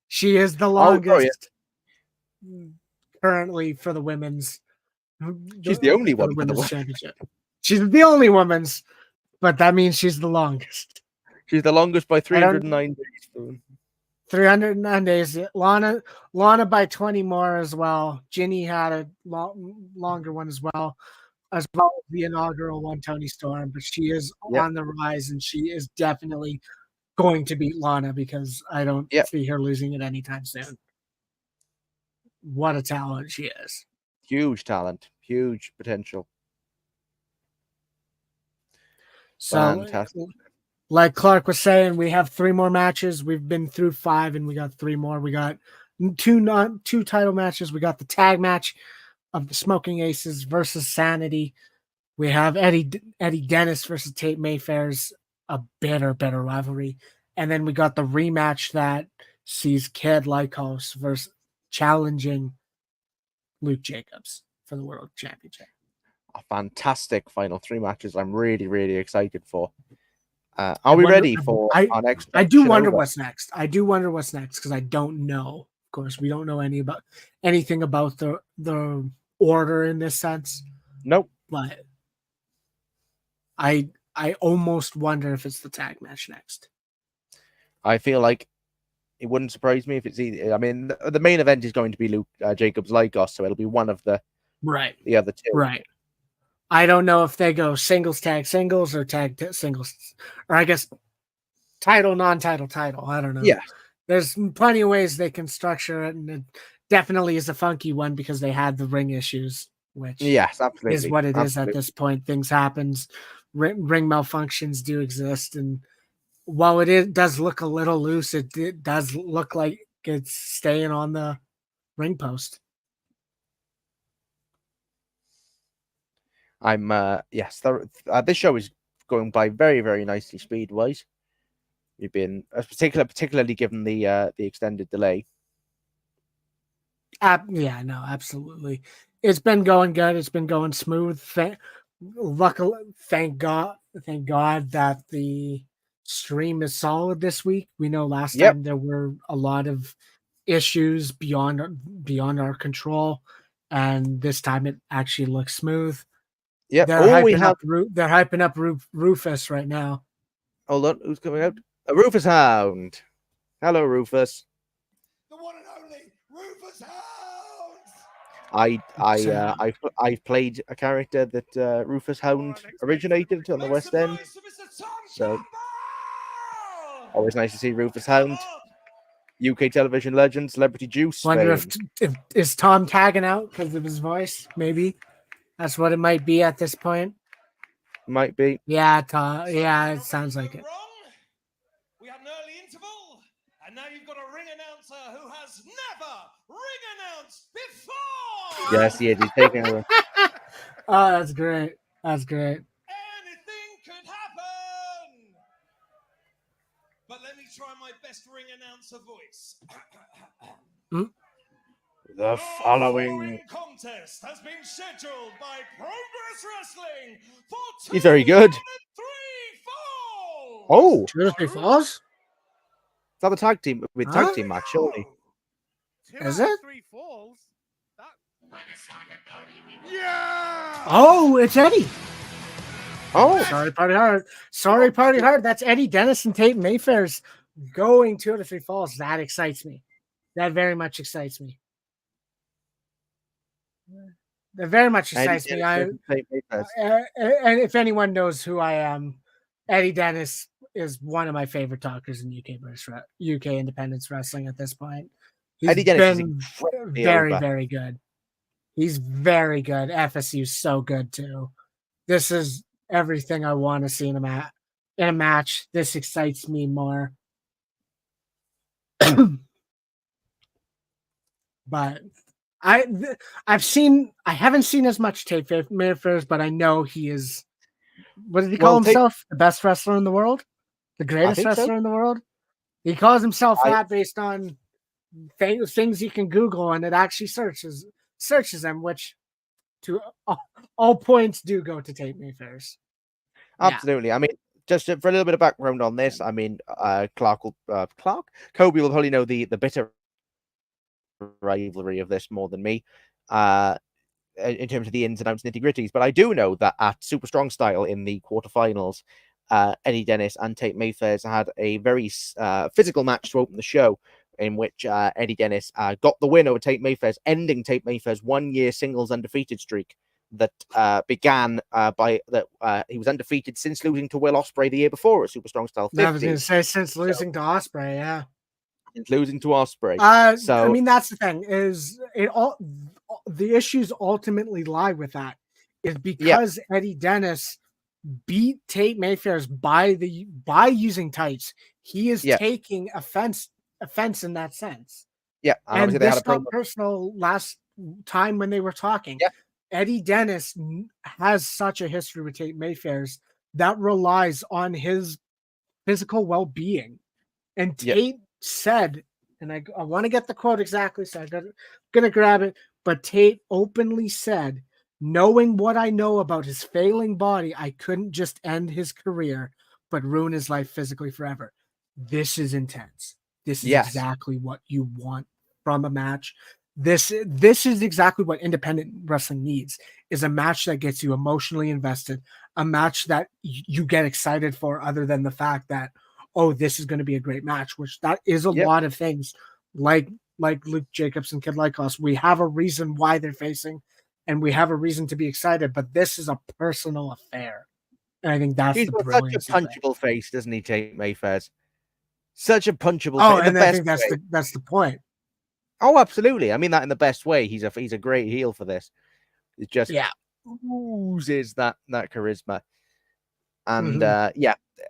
she is the longest currently for the women's. She's the only one for the women's championship. She's the only women's, but that means she's the longest. She's the longest by 309 days. 309 days. Lana by 20 more as well. Ginny had a longer one as well as the inaugural one, Toni Storm. But she is on the rise, and she is definitely going to beat Lana because I don't see her losing it anytime soon. What a talent she is. Huge talent. Huge potential. So, fantastic. Like Clark was saying, we have 3 more matches. We've been through 5, and we got 3 more. We got two title matches. We got the tag match of the Smoking Aces versus Sanity. We have Eddie Dennis versus Tate Mayfair's a better rivalry. And then we got the rematch that sees Kid Lykos versus challenging Luke Jacobs for the World Championship. A fantastic final 3 matches. I'm really excited for. Are we ready for our next? I do wonder what's next. Because I don't know. Of course, we don't know anything about the order in this sense. Nope. But I almost wonder if it's the tag match next. I feel like it wouldn't surprise me if it's either. I mean, the main event is going to be Luke Jacobs Lykos, so it'll be one of the other 2. Right. I don't know if they go singles, tag singles, or tag singles, or I guess title, non-title, title. I don't know. Yeah. There's plenty of ways they can structure it, and it definitely is a funky one because they had the ring issues, which is what it is at this point. Things happens. Ring malfunctions do exist, and while it does look a little loose, it does look like it's staying on the ring post. This show is going by very nicely speed wise. We've been particularly given the extended delay. Absolutely. It's been going good. It's been going smooth. Thank God that the stream is solid this week. We know last time there were a lot of issues beyond our control, and this time it actually looks smooth. Yeah, they're hyping up Rufus right now. Hold on, who's coming out? A Rufus Hound. Hello, Rufus. The one and only Rufus Hound. I played a character that Rufus Hound originated on the West End. So always nice to see Rufus Hound. UK television legend, Celebrity Juice. Wonder if is Tom tagging out because of his voice? Maybe that's what it might be at this point. might be. Yeah, it sounds like it. We had an early interval, and now you've got a ring announcer who has never ring announced before. Yes, he is. He's taking over. Oh, that's great. That's great. Anything could happen. But let me try my best ring announcer voice. The following contest has been scheduled by Progress Wrestling for He's very good. 3 falls. Oh, 2 or 3 falls? is that the tag team match? Surely. Is it? 3 falls. Oh, it's Eddie. Oh, Sorry, Party Hard. Sorry, Party Hard. That's Eddie Dennis and Tate Mayfair's going 2 out of 3 falls. That excites me. That very much excites me. That very much excites me. And if anyone knows who I am, Eddie Dennis is one of my favorite talkers in UK independence wrestling at this point. He's Eddie Dennis been is very, over. very good. He's very good. FSU is so good too. This is everything I want to see in a match. This excites me more. But I haven't seen as much Tate Mayfair's, but I know he is. What did he call himself? The best wrestler in the world, the greatest wrestler in the world. He calls himself that based on things you can Google, and it actually searches them, which to all points do go to Tate Mayfair's. Absolutely. Yeah. I mean, just for a little bit of background on this, I mean, Coby will probably know the bitter rivalry of this more than me in terms of the ins and outs nitty gritties, but I do know that at Super Strong Style in the quarterfinals, Eddie Dennis and Tate Mayfair had a very physical match to open the show, in which Eddie Dennis got the win over Tate Mayfair's, ending Tate Mayfair's 1-year singles undefeated streak that began he was undefeated since losing to Will Ospreay the year before at Super Strong Style 50. I was going to say since losing to Ospreay, yeah. Losing to Ospreay. I mean, that's the thing, is the issues ultimately lie with that, is because Eddie Dennis beat Tate Mayfair's by using tights. He is taking offense in that sense. Yeah, and this got personal last time when they were talking. Yeah. Eddie Dennis has such a history with Tate Mayfair's that relies on his physical well-being, and Tate said, and I want to get the quote exactly, so I'm going to grab it, but Tate openly said, knowing what I know about his failing body, I couldn't just end his career, but ruin his life physically forever. This is intense. This is exactly what you want from a match. This is exactly what independent wrestling needs, is a match that gets you emotionally invested, a match that you get excited for, other than the fact that, oh, this is going to be a great match, which that is a lot of things. Like Luke Jacobs and Kid Lykos, we have a reason why they're facing, and we have a reason to be excited, but this is a personal affair. And I think that's the brilliance. Such a punchable face, doesn't he, Tate Mayfair's? Such a punchable face. Oh, and I think that's the point. Oh, absolutely. I mean that in the best way. He's a great heel for this. It just oozes that charisma. And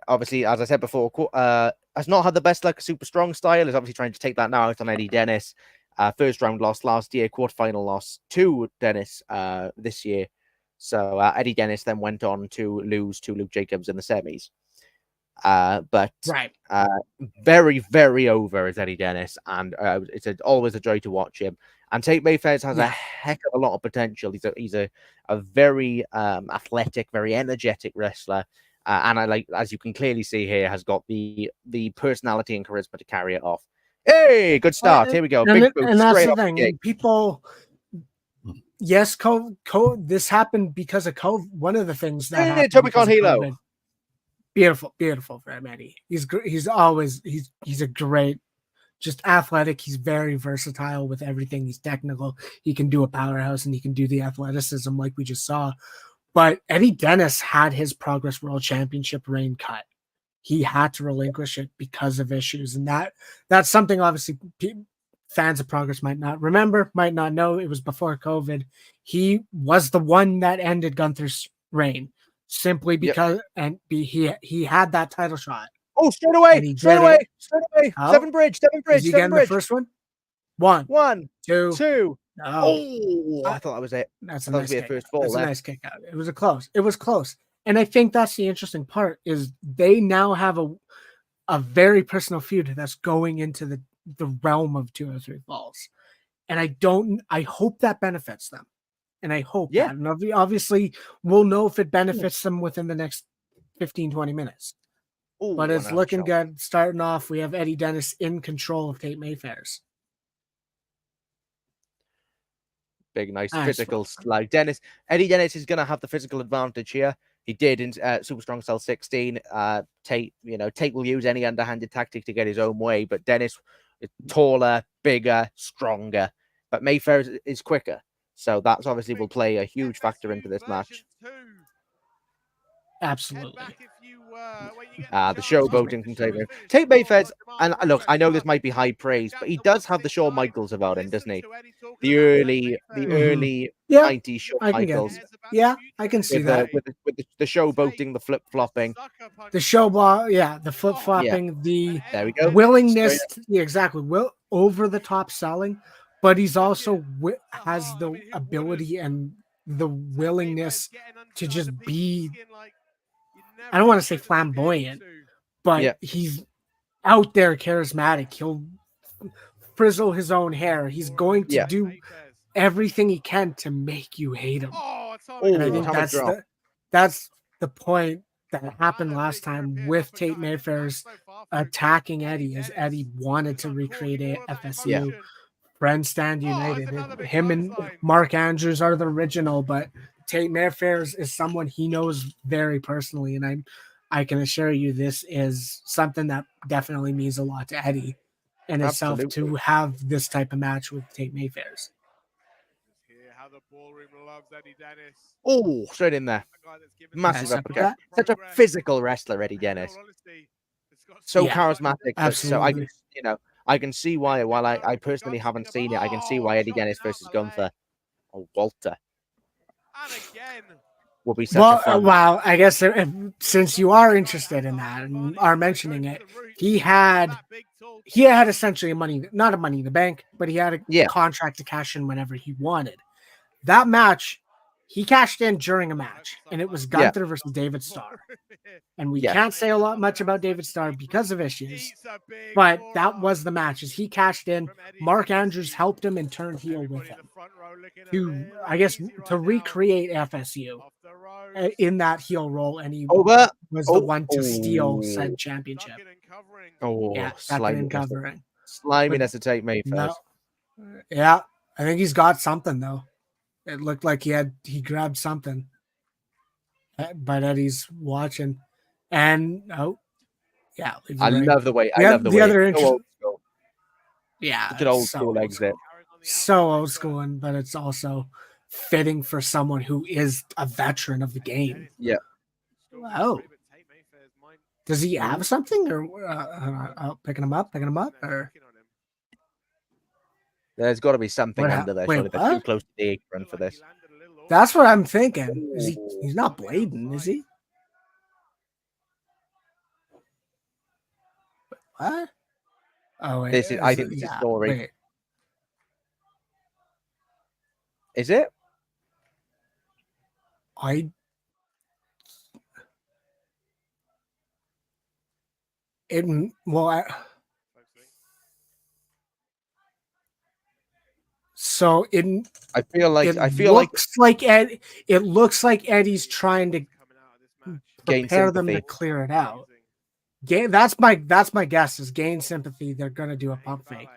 obviously, as I said before, has not had the best luck. Super Strong Style is obviously trying to take that now out on Eddie Dennis. First round loss last year, quarterfinal loss to Dennis this year. So Eddie Dennis then went on to lose to Luke Jacobs in the semis. Very, very over is Eddie Dennis, and it's always a joy to watch him. And Tate Mayfair has a heck of a lot of potential. He's a very athletic, very energetic wrestler. And I like, as you can clearly see here, has got the personality and charisma to carry it off. Hey, good start. Here we go. Big boot, and that's the thing. People, this happened because of COVID. One of the things that happened. Toby Conhilo. Beautiful for him, Eddie. He's a great, just athletic. He's very versatile with everything. He's technical. He can do a powerhouse, and he can do the athleticism like we just saw. But Eddie Dennis had his Progress World Championship reign cut. He had to relinquish it because of issues. And that's something obviously fans of Progress might not remember, might not know. It was before COVID. He was the one that ended Gunther's reign. simply because he had that title shot. Oh, straight away. Oh, 7 bridge. Is he getting the first one? 1, 1, 2. 2. No. Oh, I thought that was it. That's I a thought it nice was kick. the first fall That's a there. nice kick out. It was close. And I think that's the interesting part is they now have a very personal feud that's going into the realm of 203 falls. And I hope that benefits them. And I hope that. And obviously we'll know if it benefits them within the next 15, 20 minutes. Ooh, But it's another looking shot. good. Starting off, we have Eddie Dennis in control of Tate Mayfair's. Big, nice physical slide. Eddie Dennis is going to have the physical advantage here. He did in Super Strong Cell 16. Tate will use any underhanded tactic to get his own way, but Dennis is taller, bigger, stronger. But Mayfair is quicker. So that's obviously will play a huge factor into this match. Absolutely. The showboating from Tate Mayfair. Tate Mayfair's, and look, I know this might be high praise, but he does have the Shawn Michaels about him, doesn't he? The early 90s Shawn Michaels. I can see that. With the showboating, the flip-flopping. The the flip-flopping, there we go. Willingness, exactly. Over the top selling, but he's also has the ability and the willingness to just be, I don't want to say flamboyant, but he's out there charismatic. He'll frizzle his own hair. He's going to do everything he can to make you hate him. And I think that's the point that happened last time with Tate Mayfair's attacking Eddie, as Eddie wanted to recreate FSU. Friends Stand United. Him and Mark Andrews are the original, but Tate Mayfair is someone he knows very personally, and I can assure you this is something that definitely means a lot to Eddie and himself to have this type of match with Tate Mayfair's. Oh, straight in there. Massive uppercut. Such a physical wrestler, Eddie Dennis. So charismatic. Absolutely. So I can see why, while I personally haven't seen it, I can see why Eddie Dennis versus Gunther or Walter will be such a fun. Well, I guess since you are interested in that and are mentioning it, he had essentially not a money in the bank, but he had a contract to cash in whenever he wanted. That match, he cashed in during a match, and it was Gunther versus David Starr. And we can't say much about David Starr because of issues, but that was the match. As he cashed in, Mark Andrews helped him and turned heel with him to recreate FSU in that heel role, and he was the one to steal said championship. Sliminess to Tate Mayfair. Yeah, I think he's got something though. It looked like he grabbed something, but Eddie's watching, and I love the way. The other interesting. Yeah, an old school exit. So old school, but it's also fitting for someone who is a veteran of the game. Yeah. Oh, does he have something, or picking him up, or? There's got to be something under there. Surely they're too close to the apron for this. That's what I'm thinking. Is he? He's not blading, is he? What? Oh wait. I think this is a story. Wait. Is it? So I feel like it looks like Eddie's trying to prepare them to clear it out. That's my guess is gain sympathy. They're gonna do a pump fake.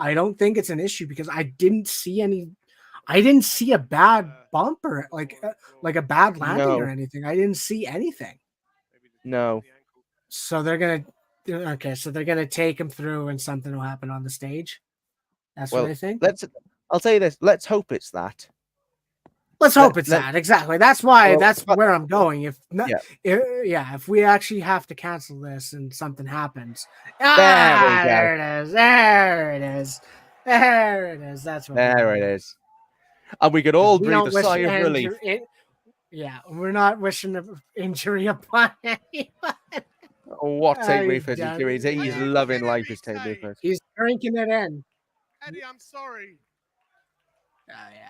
I don't think it's an issue because I didn't see a bad bump or like a bad landing or anything. I didn't see anything. No. So they're gonna take him through and something will happen on the stage. That's what I think. I'll tell you this. Let's hope it's that. Let's hope it's that. Exactly. That's why. That's where I'm going. If we actually have to cancel this and something happens, there it is. That's what. There it is. And we could all breathe a sigh of relief. Yeah, we're not wishing an injury upon anyone. Oh, what Tate he's Mayfair's done. doing? He's loving life, is Tate Mayfair. He's drinking it in. Eddie, I'm sorry. Oh yeah.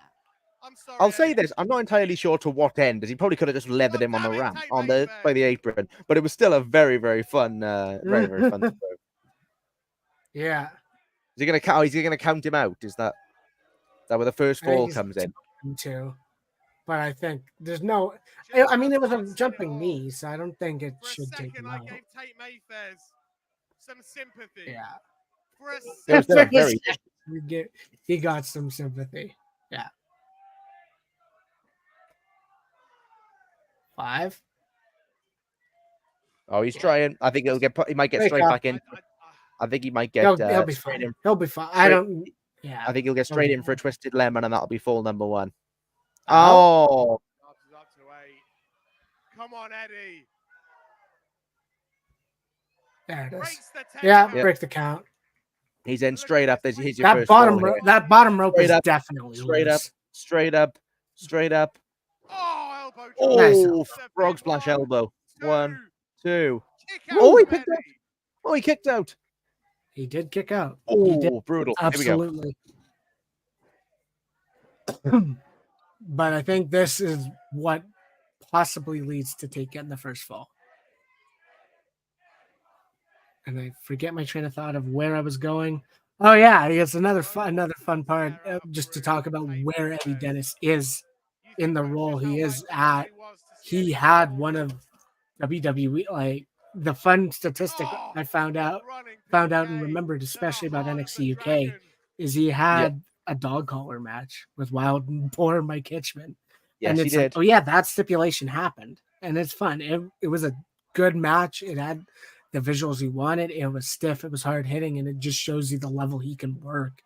I'm sorry. I'll say Eddie. this: I'm not entirely sure to what end, as he probably could have just leathered him on the damn it, ramp, Tate on the Mayfair. by the apron. But it was still a very, very fun, very fun. Throw. Yeah. Is he gonna count? Is he gonna count him out? Is that where the first I think fall he's comes in? Too. But I think there's no. I mean, it was a jumping knee, so I don't think it For a should take second, him I out. gave Tate Mayfair's some sympathy. Yeah. For a It was still a very. He got some sympathy. Yeah. 5. Oh, he's trying. I think he'll get. He might get Wake straight up. back in. I think he might get. He'll be straight fine. in. He'll be fine. I don't. Yeah. I think he'll get straight in for a twisted lemon, and that'll be fall number 1. Oh. Oh, Up to 8. Come on, Eddie. There it is. Breaks the 10 Yeah, count. break the count. he's in straight up. Here's your That first bottom fall rope. here. That bottom rope Straight is up, definitely straight up, loose. straight up, straight up. Oh, elbow drop. Oh, Nice. frog splash elbow. 1, 2. Kick Oh, out he from picked out. Eddie. Oh, he kicked out. He did kick out. He did. Oh, brutal. Here we go. Absolutely. But I think this is what possibly leads to Tate getting the first fall. And I forget my train of thought of where I was going. Oh yeah, it's another fun part just to talk about where Eddie Dennis is in the role he is at. He had one of WWE, like the fun statistic I found out and remembered, especially about NXT UK, is he had a dog collar match with Wild and poor Mike Hitchman. Yes, and he it's like, did. oh yeah, that stipulation happened, and it's fun. It was a good match. It had the visuals he wanted. It was stiff. It was hard hitting, and it just shows you the level he can work.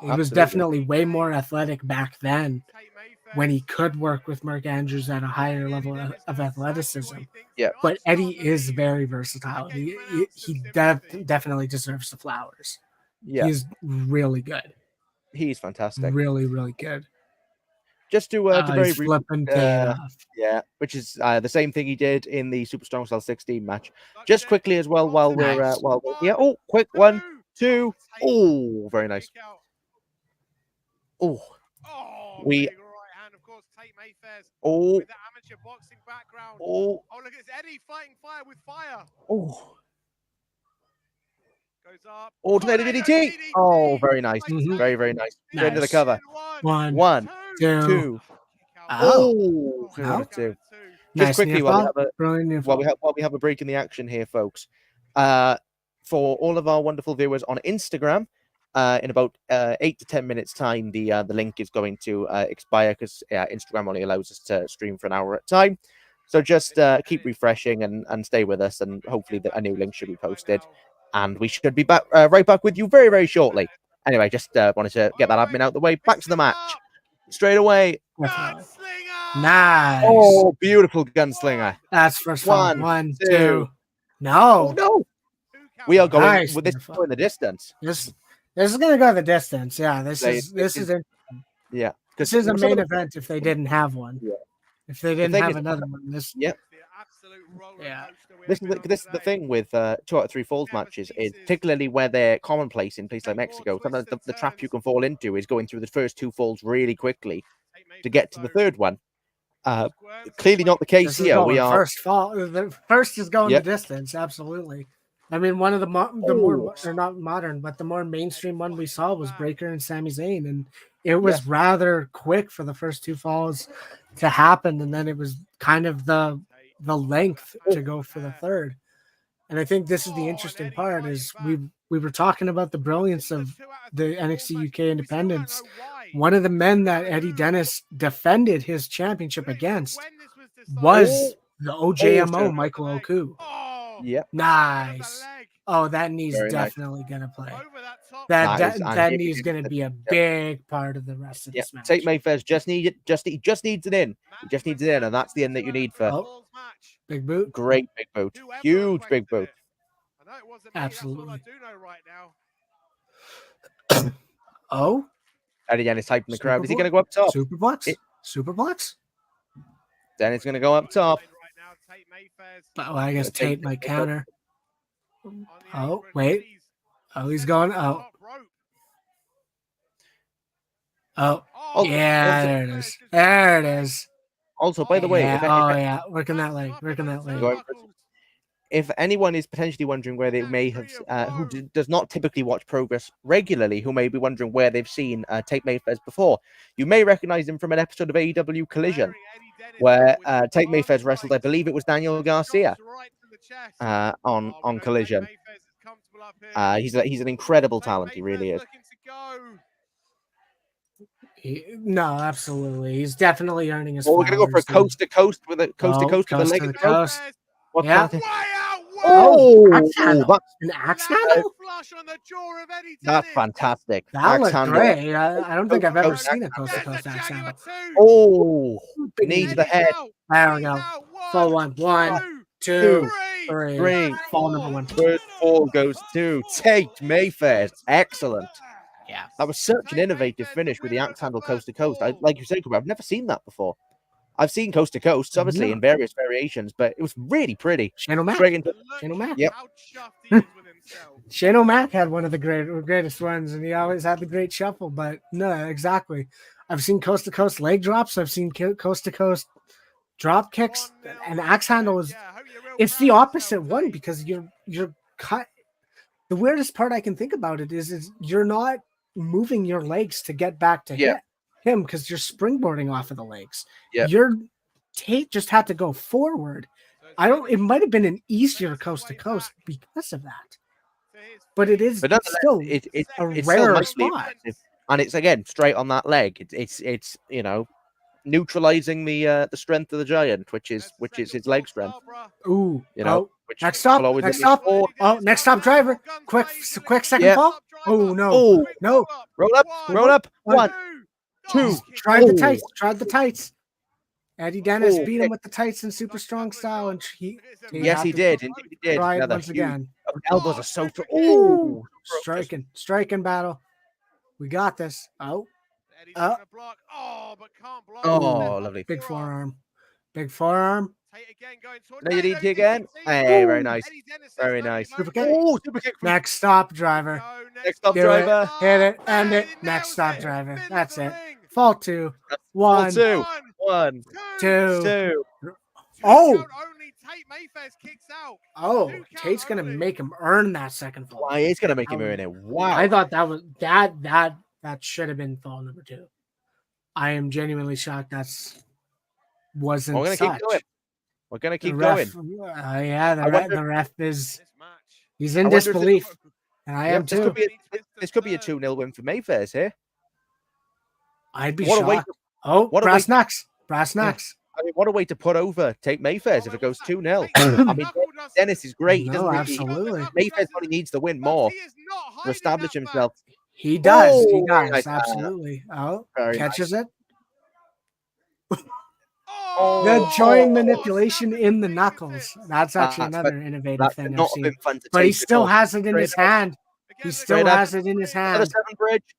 He was Absolutely. definitely way more athletic back then when he could work with Mark Andrews at a higher level of athleticism. Yeah. But Eddie is very versatile. He definitely deserves the flowers. Yeah, He's really good. he's fantastic. Really, really good. Just to very He's briefly, flipping Tate off. yeah, which is the same thing he did in the Super Strong Style 16 match. Just quickly as well, while we're oh, quick 1, 2. Oh, very nice. Oh, we. Big right hand, of course, Tate Mayfair's Oh, with that amateur boxing background. oh, Oh, look, it's Eddie fighting fire with fire. oh. Goes up. Alternative DDT. Oh, very nice. Mhm. Very, very nice. Straight into the Nice. cover. 1, 2. 2. Oh. Oh, 2. Nice Just quickly, near while we fall. have a Brilliant near while fall. we have a break in the action here, folks. For all of our wonderful viewers on Instagram, in about 8 to 10 minutes time, the link is going to expire because Instagram only allows us to stream for an hour at a time. So just keep refreshing and stay with us, and hopefully a new link should be posted, and we should be back right back with you very, very shortly. Anyway, just wanted to get that admin out the way. Back to the match straight away. Definitely. Nice. Oh, beautiful gunslinger. That's first fall. 1, 1, 2. Oh No. no, we are going Nice. with this is going the distance. This is gonna go the distance. Yeah. This is Yeah, this is a main event if they didn't have one. Yeah. If they didn't thing have is- another one. This Yeah. Yeah. This is the thing with 2 out of 3 falls matches is particularly where they're commonplace in places like Mexico. Sometimes the trap you can fall into is going through the first 2 falls really quickly to get to the third one. Clearly not the case This is here. We going are first fall. The first is going Yep. the distance. Absolutely. I mean, one of the more, or not modern, but the more mainstream one we saw was Breaker and Sami Zayn, and it was rather quick for the first 2 falls to happen, and then it was kind of the length to go for the third. And I think this is the interesting part: is we were talking about the brilliance of the NXT UK independents. One of the men that Eddie Dennis defended his championship against was the OJMO Michael Oku. Yep. Nice. Oh, that knee's Very nice. definitely gonna play. Nice. That And knee's gonna be a big part of the rest of Yeah, this match. Tate Mayfair's just needs it in. He just needs it in, and that's the end that you need for Big boot. great big boot. Huge big boot. Absolutely. Oh, And again, it's hyping the crowd. Is he going to go up top? Superplex? Superplex? Then it's going to go up top. Well, I guess Tate might counter. Oh, wait. Oh, he's going. Oh. Oh. Yeah, there it is. There it is. Also, by the way, yeah, working that leg. If anyone is potentially wondering where they may have, who does not typically watch Progress regularly, who may be wondering where they've seen Tate Mayfairs before, you may recognize him from an episode of AEW Collision, where Tate Mayfairs wrestled, I believe it was Daniel Garcia, on Collision. He's an incredible talent. He really is. No, absolutely. He's definitely earning his. Well, we're gonna go for a coast to coast with a coast to coast with a leg in the rope. What's that? An axe handle? That's fantastic. That looked great. I don't think I've ever seen a coast to coast axe handle. Oh, knee to the head. There we go. Full one. 1, 2, 3. Fall number 1. First fall goes to Tate Mayfairs. Excellent. Yeah, that was such an innovative finish with the axe handle coast to coast. Like you said, Coby, I've never seen that before. I've seen coast to coast, obviously, in various variations, but it was really pretty. Shane O'Mac. Yep. Shane O'Mac had one of the greatest ones, and he always had the great shuffle. But no, exactly. I've seen coast to coast leg drops. I've seen coast to coast drop kicks. And axe handle is it's the opposite one because you're cut. The weirdest part I can think about it is you're not moving your legs to get back to him because you're springboarding off of the legs. Your Tate just had to go forward. It might have been an easier coast to coast because of that. But it is still it's a rare spot. And it's again straight on that leg. It's neutralizing the strength of the giant, which is his leg strength. Ooh, next stop. Oh, next stop driver. Quick second fall. Oh no. Oh no. Roll up. 1, 2. Tried the tights. Eddie Dennis beat him with the tights in super strong style, and he did. Indeed, he did. Try it once again. Elbows are so. Oh, striking battle. We got this. Oh, lovely. Big forearm. No, you need to again. Hey, very nice. Very nice. Super kick. Oh, super kick. Next stop driver. Next stop driver. Hit it. End it. Next stop driver. That's it. Fall 2. 1. 1, 2. Oh. Tate's gonna make him earn that second fall. Why? He's gonna make him earn it. Wow. I thought that was that should have been fall number 2. I am genuinely shocked wasn't. We're gonna such. keep going. We're gonna keep going. The ref he's in disbelief, and I am too. This could be a 2-0 win for Mayfairs here. I'd be shocked. Brass knucks. I mean, what a way to put over Tate Mayfairs if it goes 2-0. I mean, Dennis is great. Absolutely. Mayfairs only needs to win more to establish himself. He does. Absolutely. Catches it. The joint manipulation in the knuckles. That's actually another innovative thing I've seen. But he still has it in his hand. He still has it in his hand. Another 7 bridge.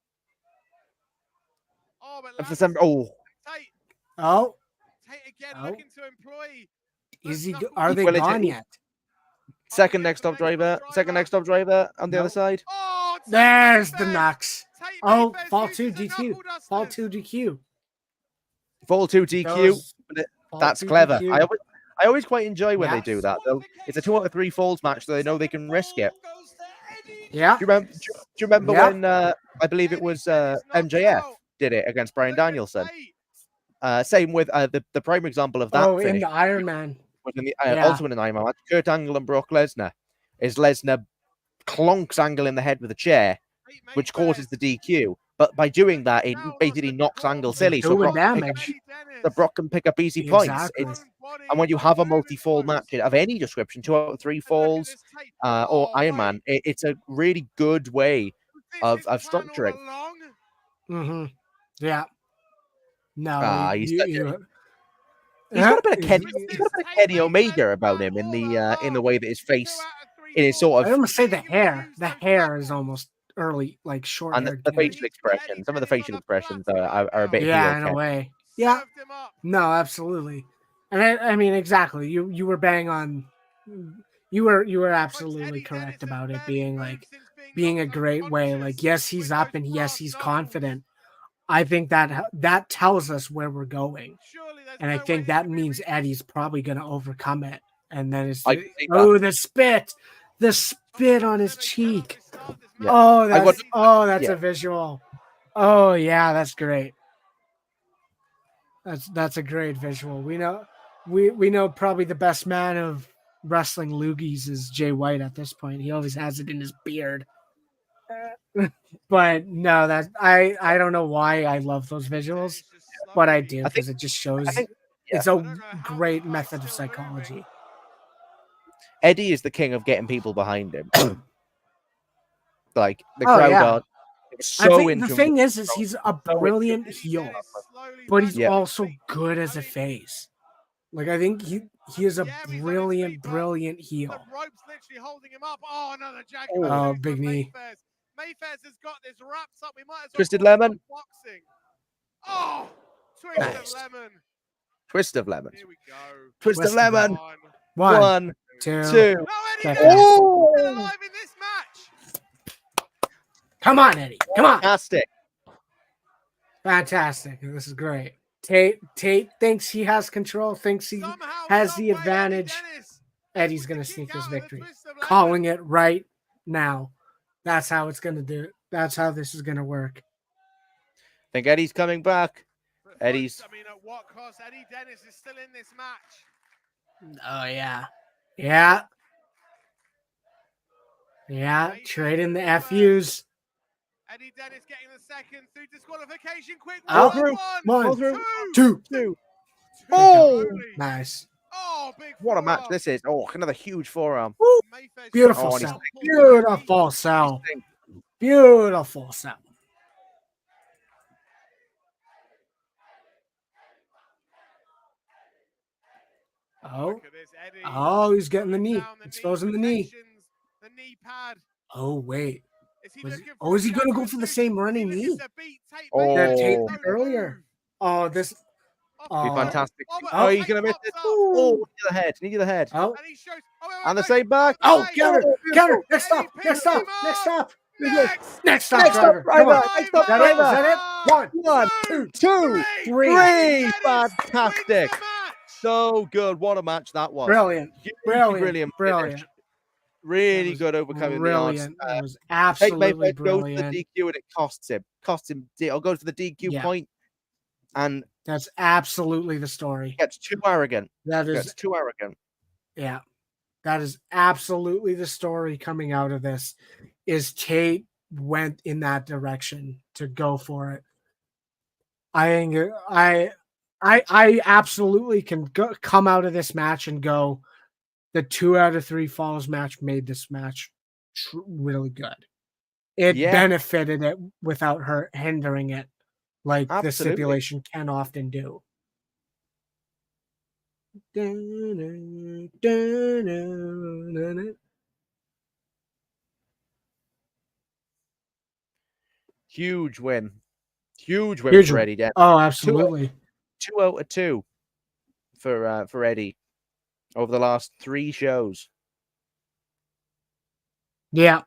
Are they gone yet? Second next stop driver on the other side. There's the knucks. Fall 2 DQ. Fall 2 DQ. Fall 2 DQ. That's clever. DQ. I always quite enjoy when they do that. It's a 2 out of 3 falls match, so they know they can risk it. Yeah. Do you remember when I believe it was MJF did it against Bryan Danielson? Same with the prime example of that. In the Iron Man. Also in an Iron Man match, Kurt Angle and Brock Lesnar. Lesnar clonks Angle in the head with a chair, which causes the DQ. But by doing that, it basically knocks Angle silly. So Brock can pick up easy points. And when you have a multi-fall match of any description, 2 out of 3 falls, or Iron Man, it's a really good way of structuring. Mm-hmm. Yeah. No, he's got a bit of Kenny Omega about him in the way that his face, in his sort of. I almost say the hair. The hair is almost early, like short. And the facial expression. Some of the facial expressions are a bit. Yeah, in a way. Yeah. No, absolutely. And I mean, exactly. You were bang on. You were absolutely correct about it being a great way. Like, yes, he's up and yes, he's confident. I think that tells us where we're going, and I think that means Eddie's probably going to overcome it. And then it's the spit on his cheek. Yeah. That's a visual. Oh yeah, that's great. That's a great visual. We know probably the best man of wrestling loogies is Jay White at this point. He always has it in his beard. But no, that I don't know why I love those visuals, but I do because it just shows it's a great method of psychology. Eddie is the king of getting people behind him. Like the crowd are so into the thing is he's a brilliant heel, but he's also good as a face. Like I think he is a brilliant heel. The rope's literally holding him up. Oh, another jacket. Oh, big knee. Mayfair's has got this wrapped up. We might as well Twisted lemon. Boxing. Oh, twist of lemon. Twist of lemon. Here we go. Twist of lemon. One, two. No, Eddie still alive in this match. Come on, Eddie. Come on. Fantastic. This is great. Tate thinks he has control, thinks he has the advantage. Eddie's going to sneak his victory. Calling it right now. That's how it's going to do it. That's how this is going to work. I think Eddie's coming back. Eddie's. I mean, at what cost? Eddie Dennis is still in this match. Oh, yeah. Yeah. Yeah. Trade in the FUs. Eddie Dennis getting the second through disqualification. Quick. One, two. Oh, nice. Oh, big. What a match this is. Oh, another huge forearm. Beautiful sell. Beautiful sell. Beautiful sell. Oh, he's getting the knee. Exposing the knee. The knee pad. Oh, wait. Is he going to go for the same running knee? That Tate did earlier. Oh, this. Be fantastic. Oh, he's going to miss it. Oh, knee to the head. Oh. And the same back. Oh, counter. Next stop. Next stop, driver. Is that it? One, two, three. Fantastic. So good. What a match that was. Brilliant. Really good overcoming the odds. It was absolutely brilliant. Goes to the DQ and it costs him. I'll go for the DQ point. And that's absolutely the story. Gets too arrogant. Too arrogant. Yeah. That is absolutely the story coming out of this. Is Tate went in that direction to go for it. I absolutely can come out of this match and go, the 2 out of 3 falls match made this match really good. It benefited it without her hindering it, like the stipulation can often do. Huge win for Eddie Dennis. Oh, absolutely. 2 out of 2 for Eddie over the last 3 shows. Yeah.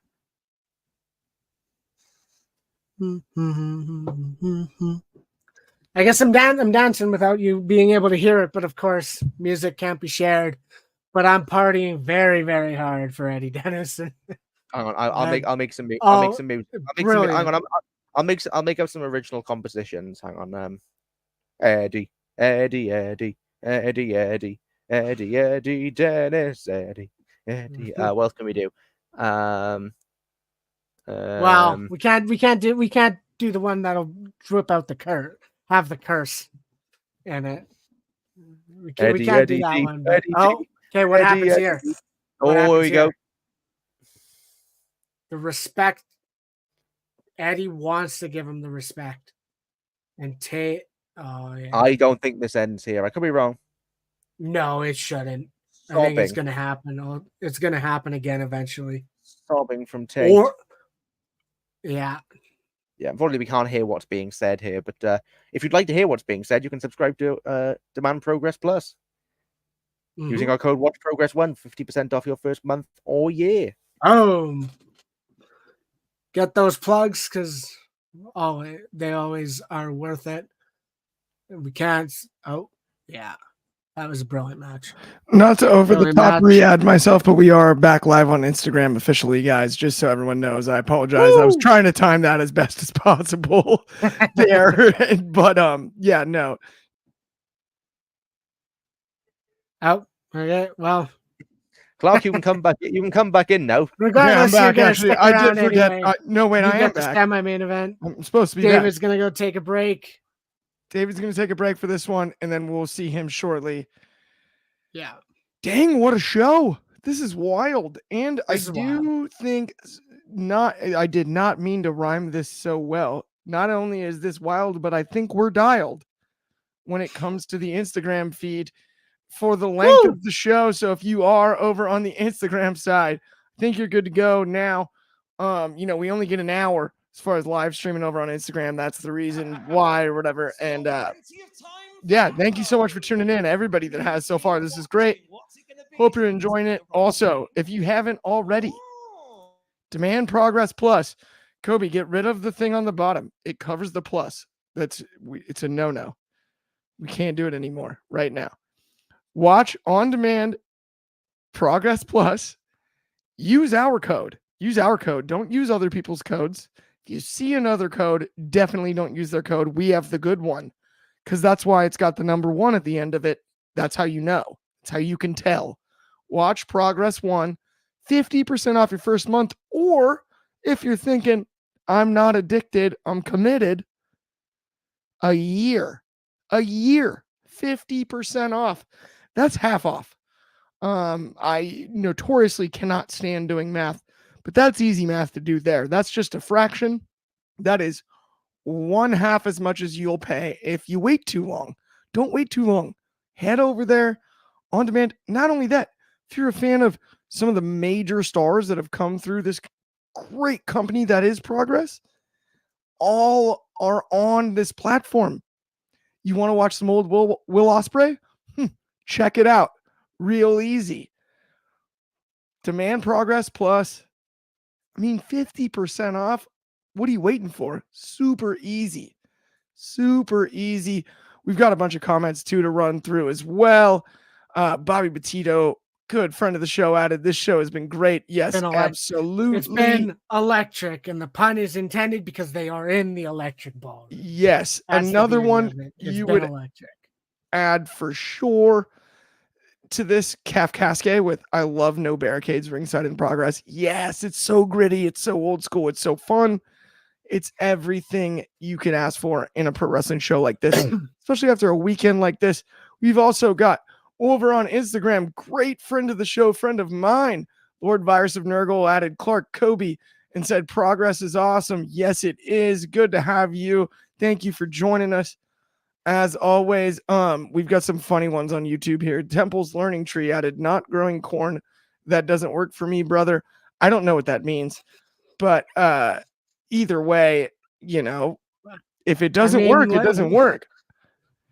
I guess I'm dancing without you being able to hear it, but of course, music can't be shared. But I'm partying very, very hard for Eddie Dennis. Hang on, I'll make some music. I'll make up some original compositions. Hang on, Eddie Dennis, Eddie. What else can we do? Wow, we can't do the one that'll drip out the have the curse in it. We can't do that one. But, okay, what happens here? Here we go. The respect. Eddie wants to give him the respect, and Tate. Oh yeah. I don't think this ends here. I could be wrong. No, it shouldn't. I think it's going to happen. It's going to happen again eventually. Sobbing from Tate. Yeah. Unfortunately, we can't hear what's being said here. But if you'd like to hear what's being said, you can subscribe to Demand Progress Plus. using our code WatchProgress1, 50% off your first month or year. Oh, get those plugs because they always are worth it. We can't. Oh, yeah. That was a brilliant match. Not to over the Brilliant top match. Riyadh myself, but we are back live on Instagram officially, guys. Just so everyone knows, I apologize. Woo! I was trying to time that as best as possible there, but yeah, no. Oh, okay. Well, Clark, you can come back. You can come back in now. regardless, yeah, I'm you're back. gonna Actually, stick I around did forget. anyway. No, wait, You I am get the back. semi-main event. I'm supposed to be David's back. gonna go take a break. David's gonna take a break for this one, and then we'll see him shortly. Yeah. Dang, what a show! This is wild, and I This is wild. do think not. I did not mean to rhyme this so well. Not only is this wild, but I think we're dialed when it comes to the Instagram feed for the length of the show. So if you are over on the Instagram side, I think you're good to go now. We only get an hour as far as live streaming over on Instagram. That's the reason why or whatever. And yeah, thank you so much for tuning in, everybody that has so far. This is great. Hope you're enjoying it. Also, if you haven't already, Demand Progress Plus. Coby, get rid of the thing on the bottom. It covers the plus. It's a no-no. We can't do it anymore right now. Watch on demand Progress Plus. Use our code. Use our code. Don't use other people's codes. If you see another code, definitely don't use their code. We have the good one because that's why it's got the number 1 at the end of it. That's how you know. That's how you can tell. Watch Progress 1, 50% off your first month. Or if you're thinking, I'm not addicted, I'm committed, a year, 50% off. That's half off. I notoriously cannot stand doing math, but that's easy math to do there. That's just a fraction. That is 1/2 as much as you'll pay if you wait too long. Don't wait too long. Head over there on demand. Not only that, if you're a fan of some of the major stars that have come through this great company that is Progress, all are on this platform. You want to watch some old Will Ospreay? Check it out. Real easy. Demand Progress Plus. 50% off. What are you waiting for? Super easy. Super easy. We've got a bunch of comments too to run through as well. Bobby Petito, good friend of the show, added, this show has been great. Yes, absolutely. It's been electric, and the pun is intended because they are in the electric ball. Yes. That's another one you would electric. Add for sure to this Kafkaske with I love no barricades ringside in progress. Yes, it's so gritty. It's so old school. It's so fun. It's everything you can ask for in a pro wrestling show like this, especially after a weekend like this. We've also got over on Instagram, great friend of the show, friend of mine, Lord Virus of Nurgle, added Clark Coby and said, Progress is awesome. Yes, it is. Good to have you. Thank you for joining us. As always, we've got some funny ones on YouTube here. Temple's Learning Tree added, not growing corn. That doesn't work for me, brother. I don't know what that means, but either way, if it doesn't work, it doesn't work.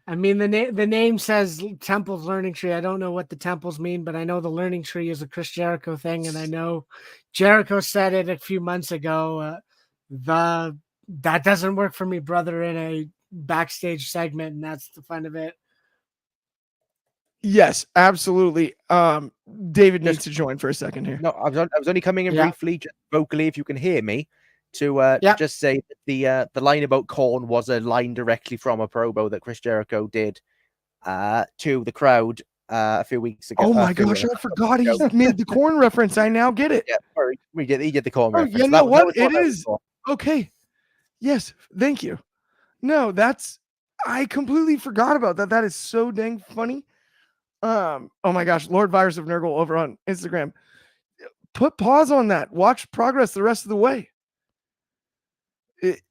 The name says Temple's Learning Tree. I don't know what the temples mean, but I know the Learning Tree is a Chris Jericho thing, and I know Jericho said it a few months ago. That doesn't work for me, brother, in a backstage segment, and that's the fun of it. Yes, absolutely. David needs to join for a second here. No, I was only coming in briefly, just vocally, if you can hear me, to just say that the line about corn was a line directly from a promo that Chris Jericho did to the crowd a few weeks ago. Oh my gosh, I forgot he made the corn reference. I now get it. Yeah, he did the corn reference. You know what? It is. Okay. Yes, thank you. No, I completely forgot about that. That is so dang funny. Oh my gosh, Lord Virus of Nurgle over on Instagram. Put pause on that. Watch Progress the rest of the way.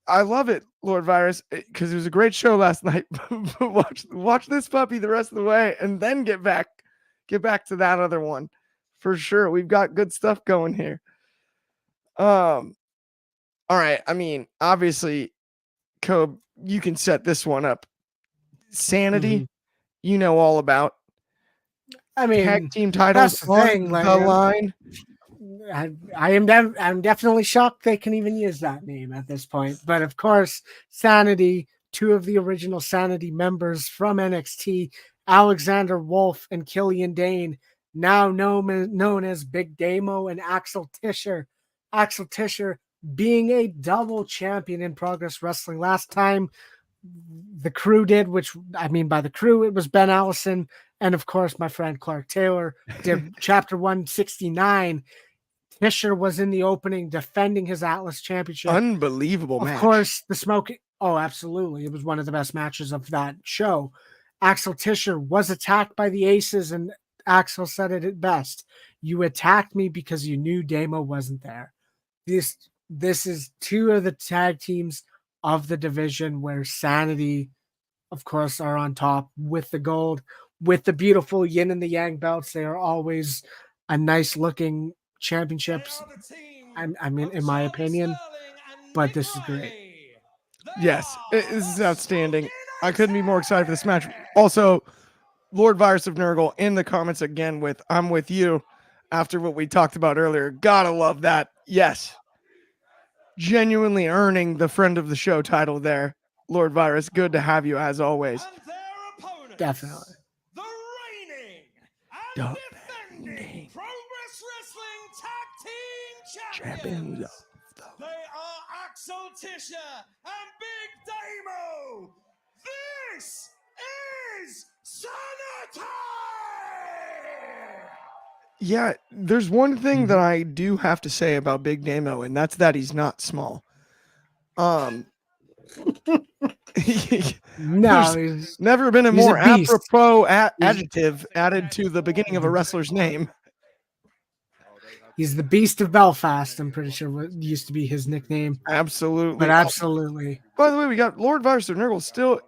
I love it, Lord Virus, because it was a great show last night. watch this puppy the rest of the way, and then get back to that other one for sure. We've got good stuff going here. All right. Obviously, Cobe, you can set this one up. Sanity, you know all about. I mean, tag team titles that's the on thing, like, the line. I'm definitely shocked they can even use that name at this point. But of course, Sanity, two of the original Sanity members from NXT, Alexander Wolf and Killian Dane, now known as Big Damo and Axel Tischer. Axel Tischer being a double champion in Progress Wrestling. Last time the crew did, which I mean by the crew, it was Ben Allison and of course my friend Clark Taylor did chapter 169. Tischer was in the opening defending his Atlas Championship. Unbelievable match. Of course, the smoke. Oh, absolutely. It was one of the best matches of that show. Axel Tischer was attacked by the Aces, and Axel said it best. You attacked me because you knew Damo wasn't there. This is two of the tag teams of the division where Sanity, of course, are on top with the gold, with the beautiful yin and the yang belts. They are always a nice looking championships. I mean, in my opinion, but this is great. Yes, this is outstanding. I couldn't be more excited for this match. Also, Lord Virus of Nurgle in the comments again with "I'm with you" after what we talked about earlier. Gotta love that. Yes, genuinely earning the friend of the show title there, Lord Virus. Good to have you as always. Definitely. The reigning and defending Progress Wrestling Tag Team Champions. They are Axel Tischer and Big Damo. This is Sanity! Yeah, there's one thing that I do have to say about Big Damo, and that's that he's not small. No, there's never been a more apropos adjective added to the beginning of a wrestler's name. He's the Beast of Belfast. I'm pretty sure what used to be his nickname. Absolutely. But absolutely. By the way, we got Lord Virus of Nurgle still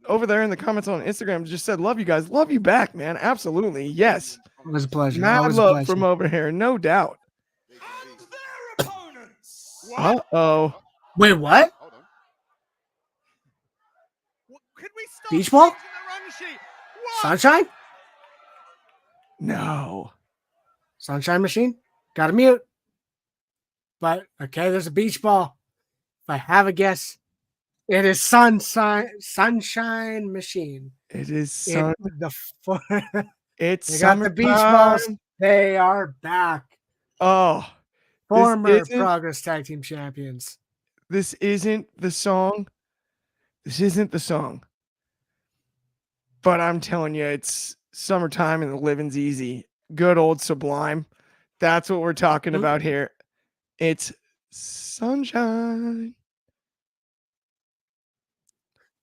over there in the comments on Instagram. Just said, love you guys. Love you back, man. Absolutely. Yes. It was a pleasure. Mad love from over here. No doubt. Uh-oh. Wait, what? Beach ball? Sunshine? No. Sunshine machine? Gotta mute. But, okay, there's a beach ball. If I have a guess, it is Sunshine machine. It is It's they got the beach balls. They are back. Oh. Former Progress Tag Team Champions. This isn't the song. But I'm telling you, it's summertime and the living's easy. Good old Sublime. That's what we're talking about here. It's sunshine.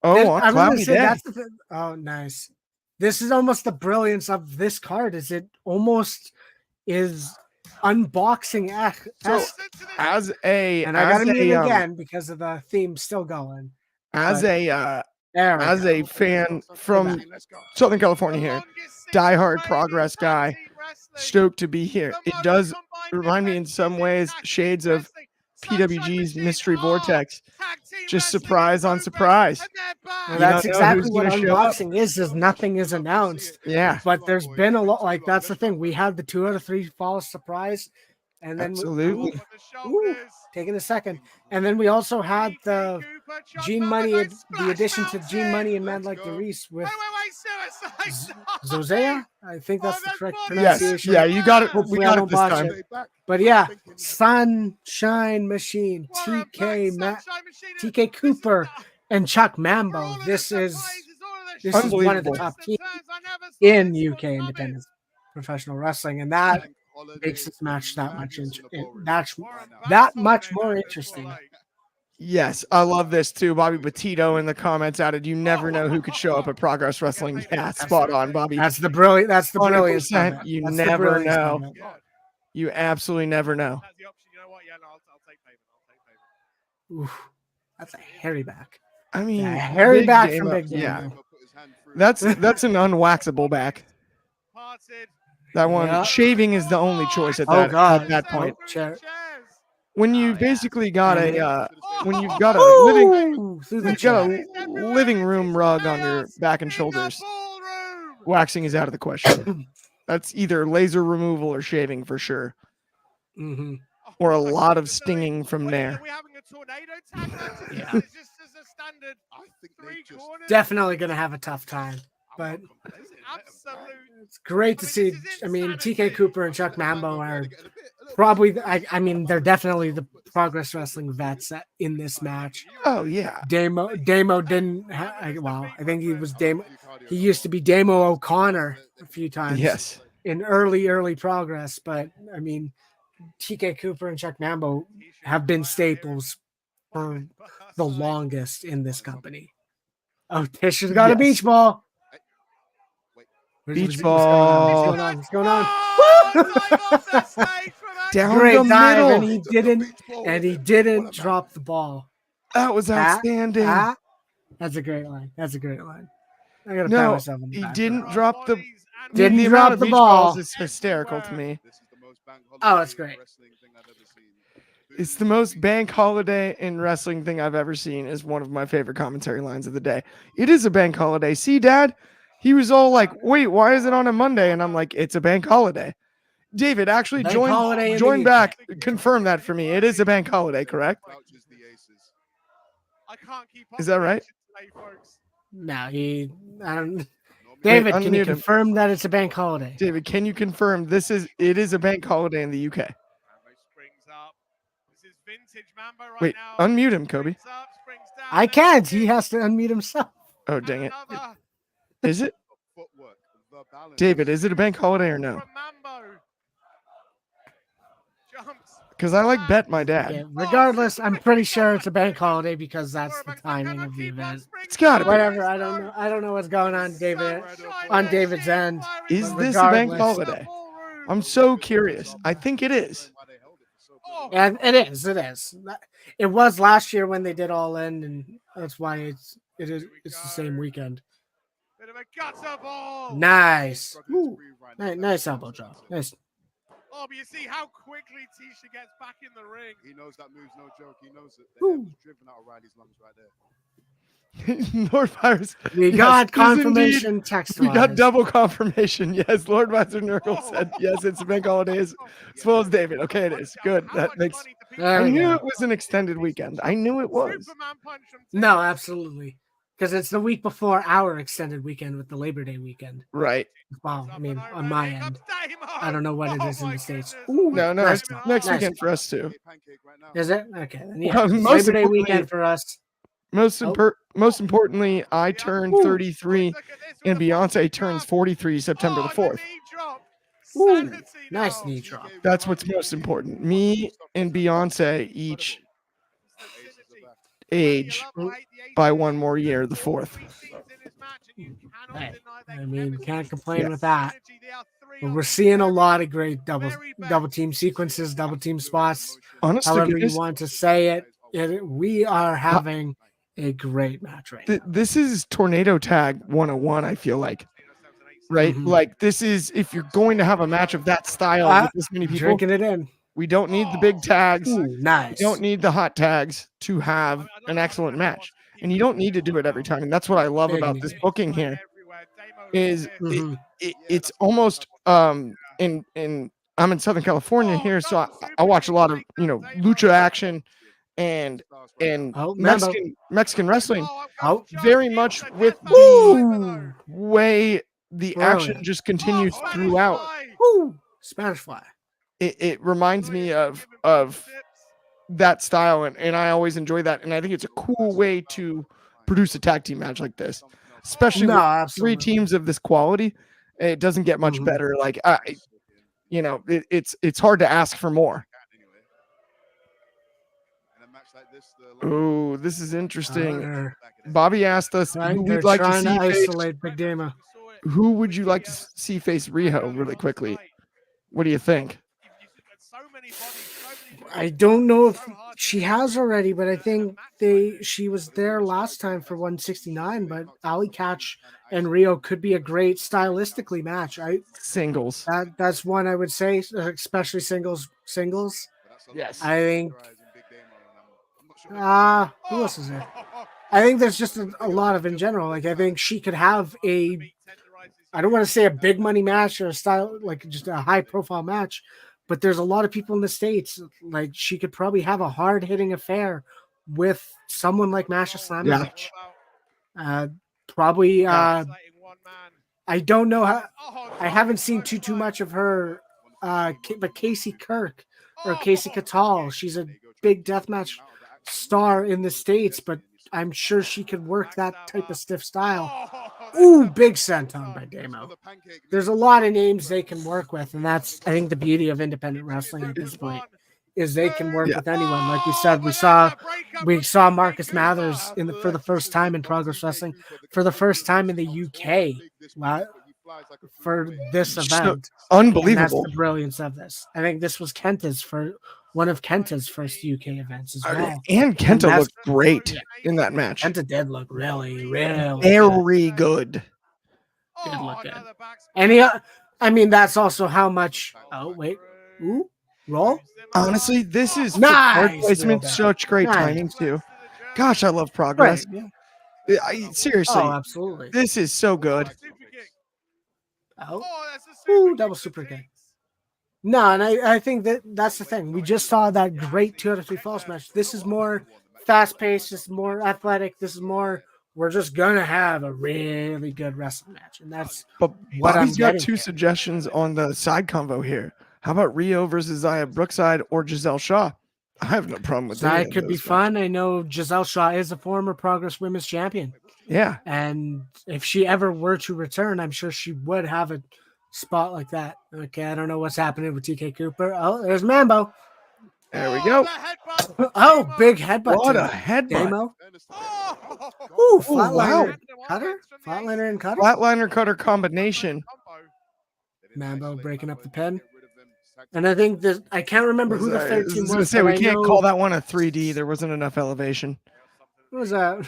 Oh, on cloudy day. That's oh, nice. This is almost the brilliance of this card. Is it almost is unboxing? As a, and I got to mute again because of the theme still going. As a fan from Southern California here, diehard Progress guy, stoked to be here. It does remind me in some ways shades of PWG's Mystery Vortex. Just surprise on surprise. Well, that's exactly what unboxing is nothing is announced. Yeah. But there's been a lot, like that's the thing. We had the 2 out of 3 fall surprise. And then taking a second. And then we also had the Gene Money, the addition to Gene Money and Mad Like the Reese with Zozea. I think that's the correct pronunciation. Yes, yeah, you got it. We got it this time. But yeah, Sunshine Machine, TK Cooper, and Chuck Mambo. This is one of the top teams in UK independent professional wrestling, and that makes this match that much more interesting. Yes, I love this too. Bobby Petito in the comments added, "You never know who could show up at Progress Wrestling." Yeah, spot on, Bobby. That's the brilliant. That's the brilliance. You never know. You absolutely never know. Oof, that's a hairy back. I mean, a hairy back from Big Damo. Yeah, that's an unwaxable back. That one, shaving is the only choice at that point. When you basically got a living room rug on your back and shoulders, waxing is out of the question. That's either laser removal or shaving for sure, Mm-hmm. or a lot of stinging from there. Are we having a tornado tag match? Yeah. Is this just a standard I think they three just corners? Definitely going to have a tough time. But Absolute. it's great to see. I mean, TK Cooper and Chuck Mambo are probably, I mean, they're definitely the Progress Wrestling vets in this match. Oh yeah, Damo didn't, well, I think he was Damo. He used to be Damo O'Connor a few times yes, in early Progress. But I mean, TK Cooper and Chuck Mambo have been staples for the longest in this company. Oh, Tish has got a Yes. beach ball. Beach What's ball. going on? What's going on? Down Great the dive, middle. and he didn't drop the ball. That was outstanding. That's a great line. That's a great line. I gotta pat No, myself on the he back didn't for that. drop the. Didn't the drop amount of the beach ball. balls is hysterical to me. Oh, it's great. It's the most bank holiday in wrestling thing I've ever seen. Is one of my favorite commentary lines of the day. It is a bank holiday. See, Dad, he was all like, "Wait, why is it on a Monday?" And I'm like, "It's a bank holiday." David, actually Bank holiday in join the back. Confirm that for me. It is a bank holiday, correct? I can't keep up Is that with right? today, folks. No, I don't. David, can you unmute him. confirm that it's a bank holiday? David, can you confirm it is a bank holiday in the UK? Mambo springs up. This is vintage Mambo right Wait, now. unmute him, Kobe. Springs up, springs down, I left can't. kick, He has to unmute himself. Oh, and dang it. another Is it? Footwork, the balance. David, is it a bank holiday or no? from Mambo. Jumps. Because I like bet my dad. Yeah, regardless, I'm pretty sure it's a bank holiday because that's the timing of the event. It's gotta be. Whatever. I don't know. I don't know what's going on, David. On David's end. Is But this a bank regardless- holiday? I'm so curious. I think it is. And it is. It is. It was last year when they did All In, and that's why it's the same weekend. Bit of a gutter ball. Nice. Woo. Nice elbow drop. Nice. Oh, but you see how quickly Tisha gets back in the ring. He knows that move's no joke. He knows it. The air was driven out of Riley's lungs right there. Lord Virus. We Yes, got yes, confirmation indeed. text. We got double confirmation. Yes, Lord Visor Nurgle said yes, it's a bank holiday as well as David. Okay, it is. Good. That makes I knew it was an extended weekend. I knew it was. Superman punch from No, absolutely. Because it's the week before our extended weekend with the Labor Day weekend. Right. Well, I mean, on my end. I don't know what it is in the States. No, Nice. it's next Nice. weekend for us too. Is it? Okay. Then, yeah. Well, It's most Labor Day importantly- weekend for us. Most Oh. most importantly, I turned 33 and Beyonce turns 43 September the 4th. Ooh, nice knee drop. That's what's most important. Me and Beyonce each age by one more year, the 4th. Hey, I mean, can't complain Yeah. with that. But we're seeing a lot of great double team sequences, double team spots. Honest to However you goodness, want to say it, we are having a great match right now. this is Tornado Tag 101, I feel like. Right? Mhm. Like, this is, if you're going to have a match of that style with this many people, Drinking it in. we don't need the big tags. Ooh, We nice. don't need the hot tags to have an excellent match. And you don't need to do it every time. And that's what I love about this booking here. Is Mhm. it's almost in I'm in Southern California here, so I watch a lot of lucha action and Oh, Mambo. Mexican wrestling Oh, very much with the Ooh. way the action Brilliant. just continues throughout. Woo! Spanish fly. It reminds me of that style, and I always enjoy that, and I think it's a cool way to produce a tag team match like this, especially No, with absolutely. three teams of this quality. It doesn't get much Mhm. better. Like it's hard to ask for more. Oh, this is interesting. They're, Bobby asked us right, who they're we'd like to trying see to face. isolate Big Dama. Who would you like to see face Riho really quickly? What do you think? I don't know if she has already, but I think she was there last time for 169. But Ali Catch and Rio could be a great stylistically match. Singles. That's one I would say, especially singles. Yes. I think. Who else is there? I think there's just a lot of in general. Like I think she could have a I don't want to say a big money match or a style like just a high profile match, but there's a lot of people in the States. Like she could probably have a hard hitting affair with someone like Masha Slamovich. Probably. I don't know how. I haven't seen too much of her, but Casey Kirk or Casey Catal. She's a big deathmatch star in the States, but I'm sure she could work that type of stiff style. Ooh, big senton by Damo. There's a lot of names they can work with, and that's, I think, the beauty of independent wrestling at this point is they can work with anyone. Like we said, we saw Marcus Mathers for the first time in Progress Wrestling, for the first time in the UK for this event. Unbelievable. And that's the brilliance of this. I think this was one of Kenta's first UK events as well. And Kenta looked great in that match. Kenta did look really, really very good. Did look good. And I mean, that's also how much. Oh wait, ooh, roll. Honestly, this is nice placement. Such great timing too. Gosh, I love Progress. Right, yeah. Seriously, absolutely. This is so good. Ooh, double super kick. No, and I think that's the thing. We just saw that great 2 out of 3 falls match. This is more fast paced. This is more athletic. This is more. We're just gonna have a really good wrestling match, and that's. But what Bobby's I'm got 2 suggestions on the side convo here. How about Rio versus Zaya Brookside or Giselle Shaw? I have no problem with that. That could be fun. I know Giselle Shaw is a former Progress Women's Champion. Yeah. And if she ever were to return, I'm sure she would have a spot like that. Okay, I don't know what's happening with TK Cooper. Oh, there's Mambo. There we go. Oh, big headbutt. What a headbutt. Damo. Ooh, flatliner cutter? Flatliner and cutter? Flatliner cutter combination. Mambo breaking up the pin. And I think that I can't remember who the third team was. I was say, we can't call that one a 3D. There wasn't enough elevation. It was a...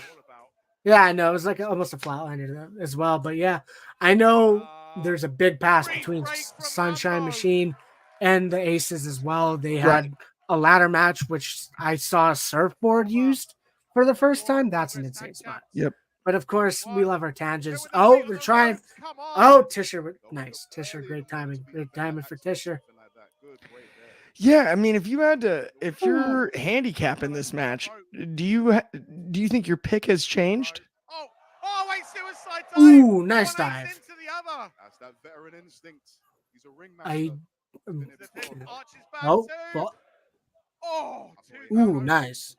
Yeah, I know. It was like almost a flatliner as well. But yeah, I know there's a big pass between Sunshine Machine and the Aces as well. They had a ladder match, which I saw a surfboard used for the first time. That's an insane spot. Yep. But of course, we love our tangents. Oh, they're trying. Oh, Tischer. Nice. Tischer, great timing. Great timing for Tischer. Yeah, I mean, if you're handicapping this match, do you think your pick has changed? Oh, wait, suicide dive. Ooh, nice dive. Into the other. That's that veteran instinct. He's a ring Ooh, nice.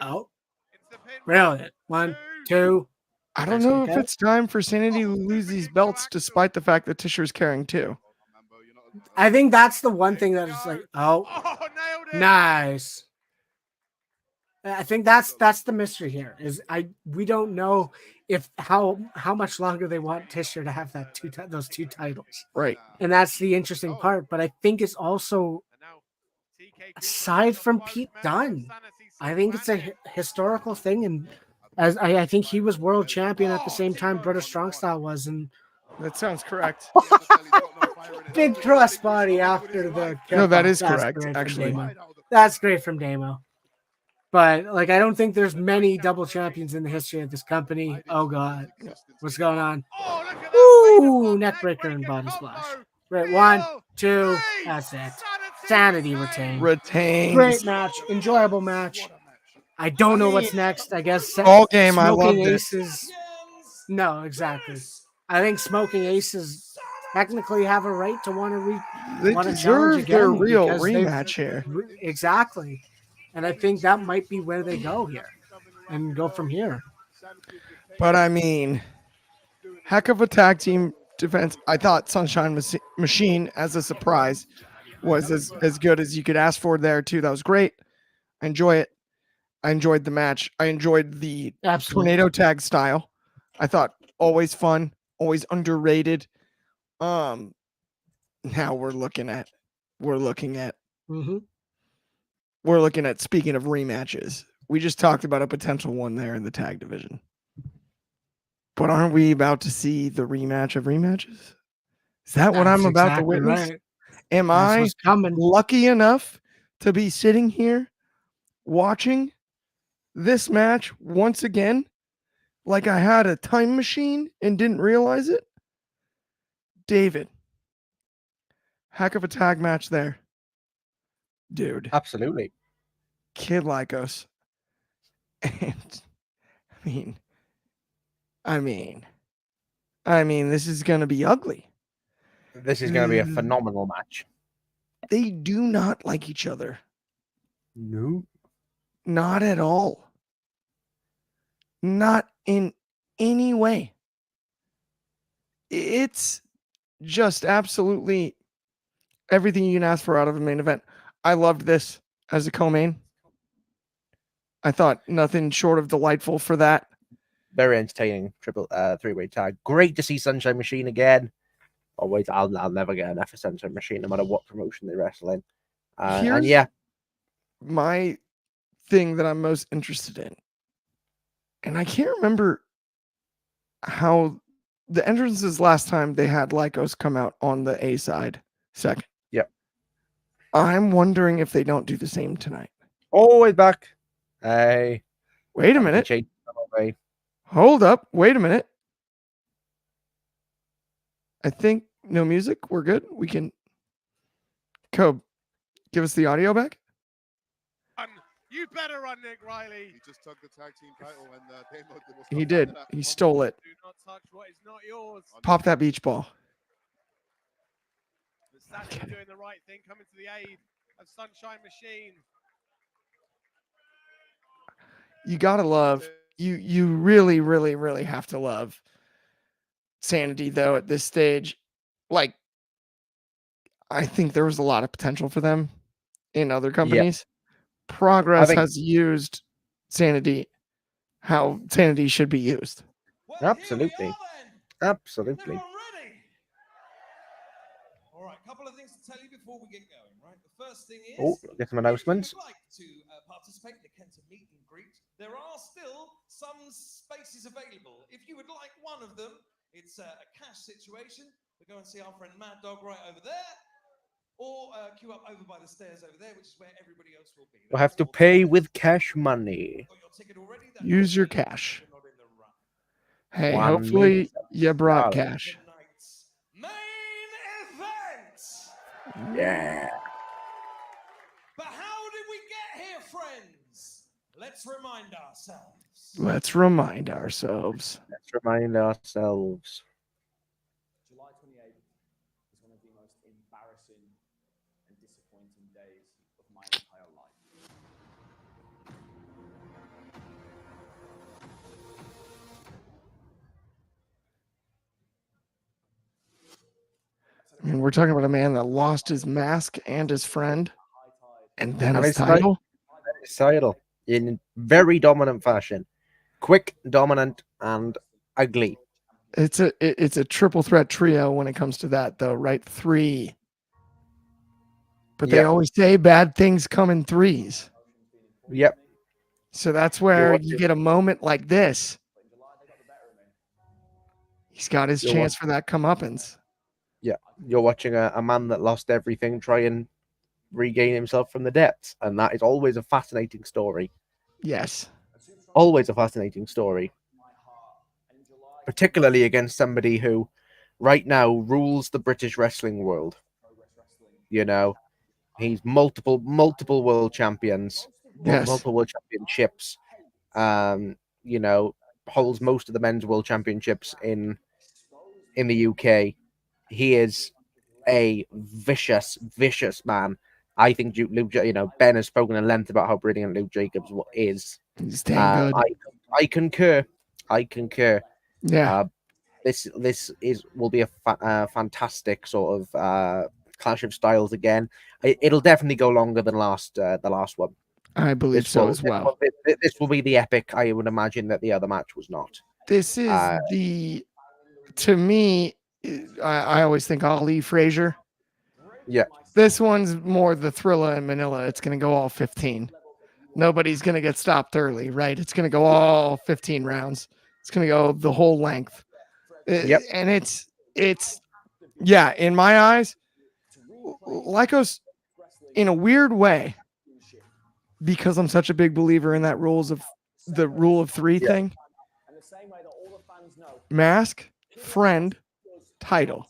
Oh, brilliant. 1, 2. I don't know if it's time for Sanity to lose these belts, despite the fact that Tischer's carrying 2. I think that's the one thing that is like, nice. I think that's the mystery here is we don't know if how much longer they want Tischer to have that those 2 titles, right? And that's the interesting part. But I think it's also aside from Pete Dunne, I think it's a historical thing, and as I think he was world champion at the same time British Strong Style was, and that sounds correct. Big crossbody after the. No, that is correct. Actually, that's great from Damo. But like, I don't think there's many double champions in the history of this company. Oh God, what's going on? Ooh, neck breaker and body splash. Right, 1, 2. That's it. Sanity retained. Great match, enjoyable match. I don't know what's next. I guess all game. Smoking I love Aces. No, exactly. I think Smoking Aces technically have a right to want to they deserve their real rematch here. Exactly. And I think that might be where they go here and go from here. But I mean, heck of a tag team defense. I thought Sunshine Machine as a surprise was as good as you could ask for there too. That was great. I enjoy it. I enjoyed the match. I enjoyed the tornado tag style. I thought always fun, always underrated. Now we're looking at speaking of rematches. We just talked about a potential one there in the tag division. But aren't we about to see the rematch of rematches? Is that what I'm about to witness? Right. Am I lucky enough to be sitting here watching this match once again? like I had a time machine and didn't realize it. David, heck of a tag match there. Dude. Absolutely. Kid Lykos. And I mean, this is going to be ugly. This is going to be a phenomenal match. They do not like each other. No. Not at all. Not in any way. It's just absolutely everything you can ask for out of a main event. I loved this as a co-main. I thought nothing short of delightful for that. Very entertaining three-way tag. Great to see Sunshine Machine again. Always, I'll never get enough of Sunshine Machine, no matter what promotion they wrestle in. And yeah, my thing that I'm most interested in, and I can't remember how the entrances last time they had Lykos come out on the A side second. Yep. I'm wondering if they don't do the same tonight. Always back. Hey. Wait a minute. Hold up. Wait a minute. I think no music. We're good. We can. Cobe, give us the audio back. You better run, Nick Riley. He just took the tag team title and He did. He stole it. Do not touch what is not yours. Pop that beach ball. But Saturday doing the right thing, coming to the aid of Sunshine Machine. You gotta love. You really, really, really have to love Sanity though at this stage. Like, I think there was a lot of potential for them in other companies. Progress has used Sanity how Sanity should be used. Absolutely. Absolutely. All right, a couple of things to tell you before we get going, right? The first thing is, get some announcements. If you'd like to participate in the Kenta meet and greet, there are still some spaces available. If you would like one of them, it's a cash situation. We'll go and see our friend Mad Dog right over there. Or queue up over by the stairs over there, which is where everybody else will be. You'll have to pay with cash money. Use your cash. Hey, hopefully you brought cash. Main event! Yeah. But how did we get here, friends? Let's remind ourselves. Let's remind ourselves. July 28th is one of the most embarrassing and disappointing days of my entire life. I mean, we're talking about a man that lost his mask and his friend, and then his title. His title in very dominant fashion, quick, dominant, and ugly. It's a triple threat trio when it comes to that, though, right? 3. But they always say bad things come in 3s. Yep. So that's where you get a moment like this. He's got his chance for that comeuppance. Yeah, you're watching a man that lost everything try and regain himself from the depths, and that is always a fascinating story. Yes. Always a fascinating story. Particularly against somebody who right now rules the British wrestling world. You know, he's multiple world champions, multiple world championships. You know, holds most of the men's world championships in the UK. He is a vicious man. I think Luke, Ben has spoken at length about how brilliant Luke Jacobs is. He's damn good. I concur. Yeah. This will be a fantastic sort of clash of styles again. It'll definitely go longer than the last one. I believe so as well. This will be the epic. I would imagine that the other match was not. This is to me, I always think Ali Frazier. Yeah. This one's more the Thrilla in Manila. It's going to go all 15. Nobody's going to get stopped early, right? It's going to go all 15 rounds. It's going to go the whole length. Yep. And it's in my eyes, Lykos, in a weird way, because I'm such a big believer in that rule of 3 thing, same way that all the fans know. Mask, friend, title.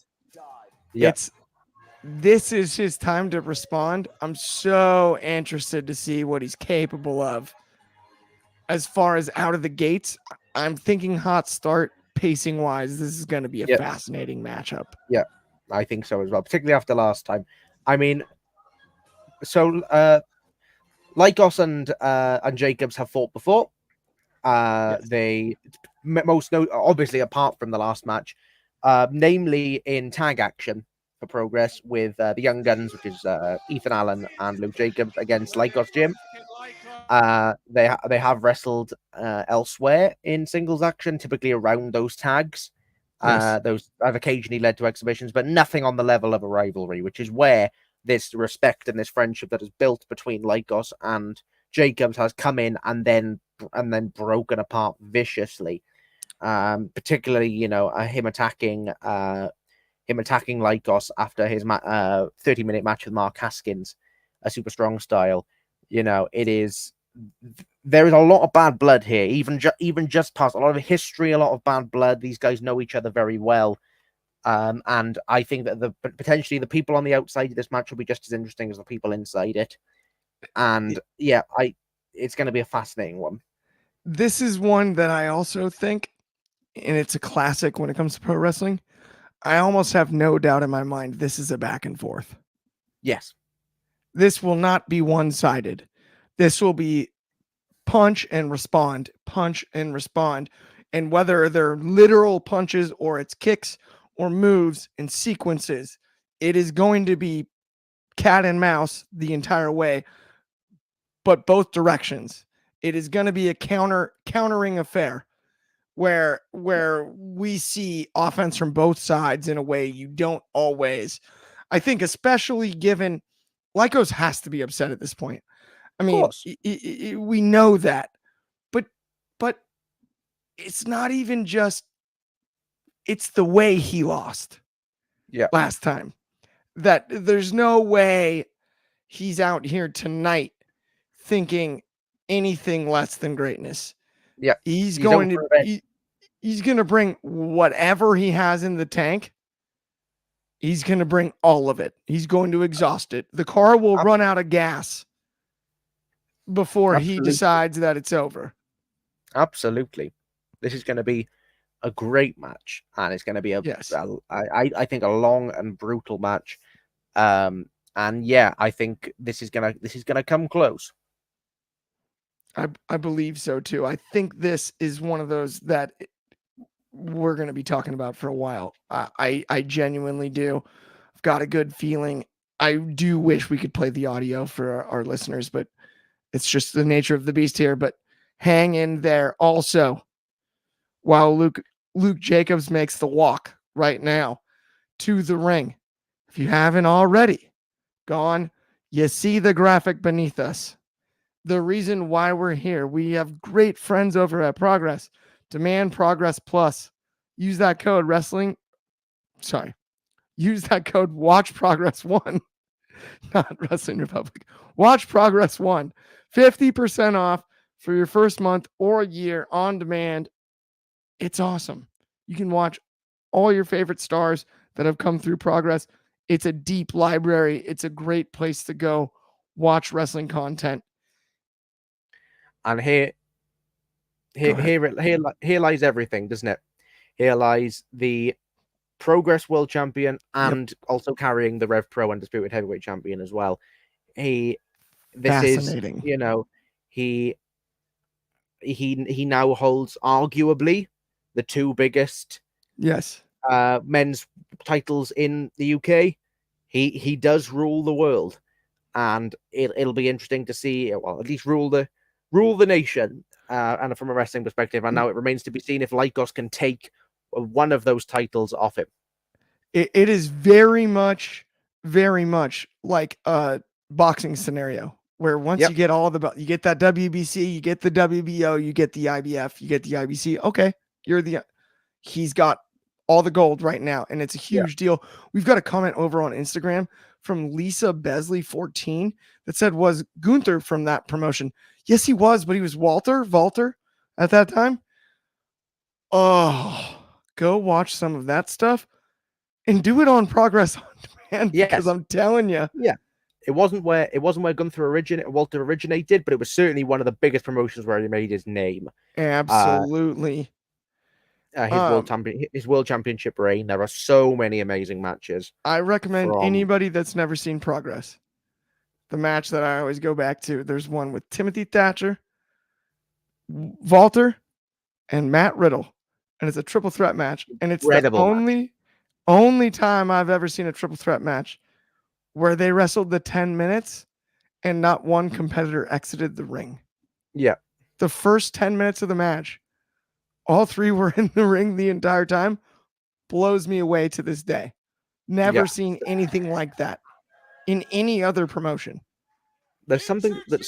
Yeah. This is his time to respond. I'm so interested to see what he's capable of. As far as out of the gates, I'm thinking hot start, pacing wise, this is going to be a fascinating matchup. Yeah, I think so as well, particularly after last time. I mean, so Lykos and Jacobs have fought before. They obviously apart from the last match, namely in tag action for Progress with the Young Guns, which is Ethan Allen and Luke Jacobs against Lykos Jim. They have wrestled elsewhere in singles action, typically around those tags. Those have occasionally led to exhibitions, but nothing on the level of a rivalry, which is where this respect and this friendship that is built between Lykos and Jacobs has come in and then broken apart viciously. Particularly, him attacking Lykos after his 30-minute match with Mark Haskins, a super strong style. There is a lot of bad blood here, even just past a lot of history, a lot of bad blood. These guys know each other very well. And I think that potentially the people on the outside of this match will be just as interesting as the people inside it. And it's going to be a fascinating one. This is one that I also think, and it's a classic when it comes to pro wrestling. I almost have no doubt in my mind this is a back and forth. Yes. This will not be one-sided. This will be punch and respond. And whether they're literal punches or it's kicks or moves and sequences, it is going to be cat and mouse the entire way, but both directions. It is going to be a countering affair where we see offense from both sides in a way you don't always. I think especially given Lykos has to be upset at this point. I mean, we know that, but it's not even just, it's the way he lost last time. That there's no way he's out here tonight thinking anything less than greatness. Yeah. He's going to bring whatever he has in the tank. He's going to bring all of it. He's going to exhaust it. The car will run out of gas before he decides that it's over. Absolutely. This is going to be a great match, and it's going to be I think a long and brutal match. And I think this is gonna come close. I believe so too. I think this is one of those that we're going to be talking about for a while. I genuinely do. I've got a good feeling. I do wish we could play the audio for our listeners, but it's just the nature of the beast here. But hang in there. Also, while Luke Jacobs makes the walk right now to the ring, if you haven't already gone, you see the graphic beneath us. The reason why we're here, we have great friends over at Progress. Demand Progress Plus. Use that code Use that code Watch Progress 1. Not Wrestling Republic. Watch Progress 1. 50% off for your first month or year on demand. It's awesome. You can watch all your favorite stars that have come through Progress. It's a deep library. It's a great place to go watch wrestling content. And here lies everything, doesn't it? Here lies the Progress World Champion and also carrying the Rev Pro Undisputed Heavyweight Champion as well. He now holds arguably the two biggest men's titles in the UK. He does rule the world, and it'll be interesting to see. Well, at least rule the nation. And from a wrestling perspective, and now it remains to be seen if Lykos can take one of those titles off him. It is very much like a boxing scenario where once you get all you get that WBC, you get the WBO, you get the IBF, you get the IBC. Okay, he's got all the gold right now, and it's a huge deal. We've got a comment over on Instagram from Lisa Besley 14 that said, was Gunther from that promotion? Yes, he was, but he was Walter at that time. Oh, go watch some of that stuff and do it on Progress on Demand because Yes. I'm telling you. Yeah. It wasn't where Walter originated, but it was certainly one of the biggest promotions where he made his name. Absolutely. His world championship reign. There are so many amazing matches. I recommend anybody that's never seen Progress. The match that I always go back to. There's one with Timothy Thatcher, Walter, and Matt Riddle, and it's a triple threat match. And it's the only time I've ever seen a triple threat match where they wrestled the 10 minutes and not one competitor exited the ring. Yeah. The first 10 minutes of the match, all three were in the ring the entire time. Blows me away to this day. Never seen anything like that in any other promotion. There's something that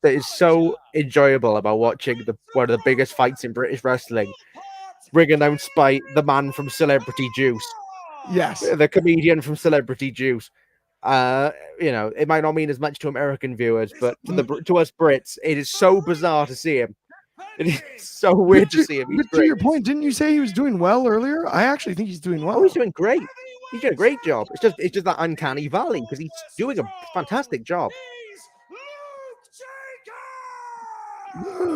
is so enjoyable about watching one of the biggest fights in British wrestling, ring announced by the man from Celebrity Juice. Yes. The comedian from Celebrity Juice. It might not mean as much to American viewers, but to us Brits, it is so bizarre to see him. It is so weird to see him. But to your point, didn't you say he was doing well earlier? I actually think he's doing well. Oh, he's doing great. He's doing a great job. It's just that uncanny valley because he's doing a fantastic job.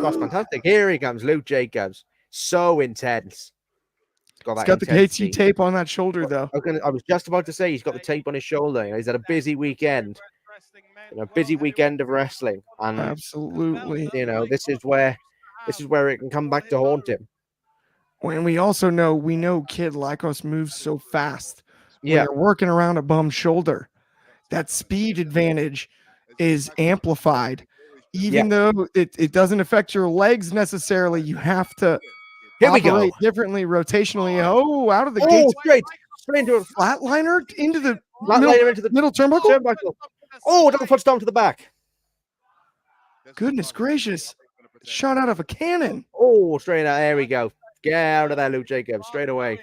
That's fantastic. Here he comes, Luke Jacobs. So intense. He's got the KT tape on that shoulder, though. I was just about to say he's got the tape on his shoulder. He's had a busy weekend. A busy weekend of wrestling. And absolutely. This is where it can come back to haunt him. And we also know Kid Lykos moves so fast. Yeah. When you're working around a bum shoulder, that speed advantage is amplified. Even though it doesn't affect your legs necessarily, you have to operate differently rotationally. Oh, out of the gate. Straight into a flatliner into the middle turnbuckle. Oh, double foot stomp to the back. Goodness gracious. Shot out of a cannon. Oh, straight out. There we go. Get out of there, Luke Jacobs, straight away.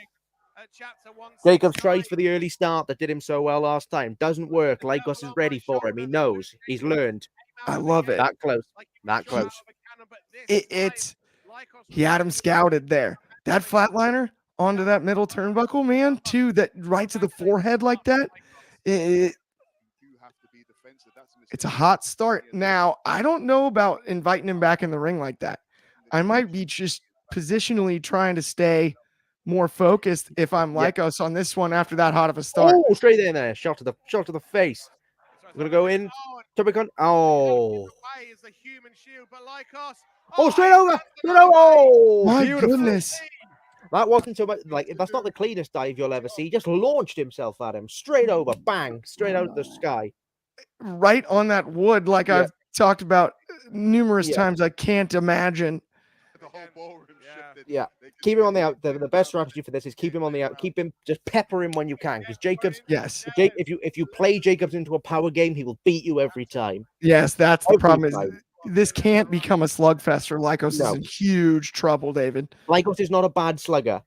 Jacobs tries for the early start that did him so well last time. Doesn't work. Lykos is ready for him. He knows. He's learned. I love it. That close. He had him scouted there. That flatliner onto that middle turnbuckle, man, too, that right to the forehead like that. It's a hot start. Now, I don't know about inviting him back in the ring like that. I might be just positionally trying to stay more focused if I'm Lykos on this one after that hot of a start. Oh, straight in there. Shot to the face. We're going to go in. Oh, straight over. Oh, my beautiful. Goodness. That wasn't so much that's not the cleanest dive you'll ever see. He just launched himself at him straight over, bang, straight out of the sky. Right on that wood, like I've talked about numerous times. I can't imagine. Yeah, keep him on the out. The best strategy for this is keep him on the out. Just pepper him when you can, because Jacobs. Yes. If you play Jacobs into a power game, he will beat you every time. Yes, that's the problem. This can't become a slugfest for Lykos. Is in huge trouble, David. Lykos is not a bad slugger,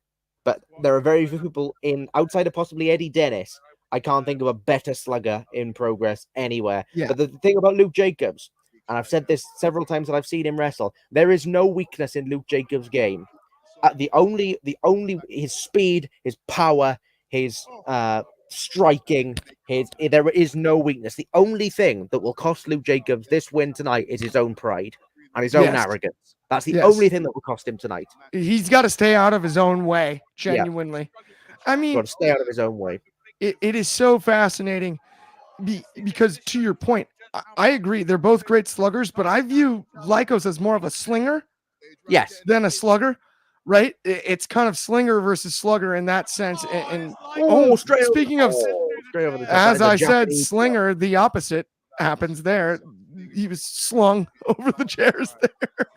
but there are very few people outside of possibly Eddie Dennis. I can't think of a better slugger in Progress anywhere. Yeah. But the thing about Luke Jacobs, and I've said this several times that I've seen him wrestle, there is no weakness in Luke Jacobs' game. The only his speed, his power, his striking, there is no weakness. The only thing that will cost Luke Jacobs this win tonight is his own pride and his own arrogance. That's the only thing that will cost him tonight. He's got to stay out of his own way, genuinely. I mean, got to stay out of his own way. It is so fascinating because, to your point, I agree. They're both great sluggers, but I view Lykos as more of a slinger than a slugger, right? It's kind of slinger versus slugger in that sense. Speaking of, as I said, slinger, the opposite happens there. He was slung over the chairs there.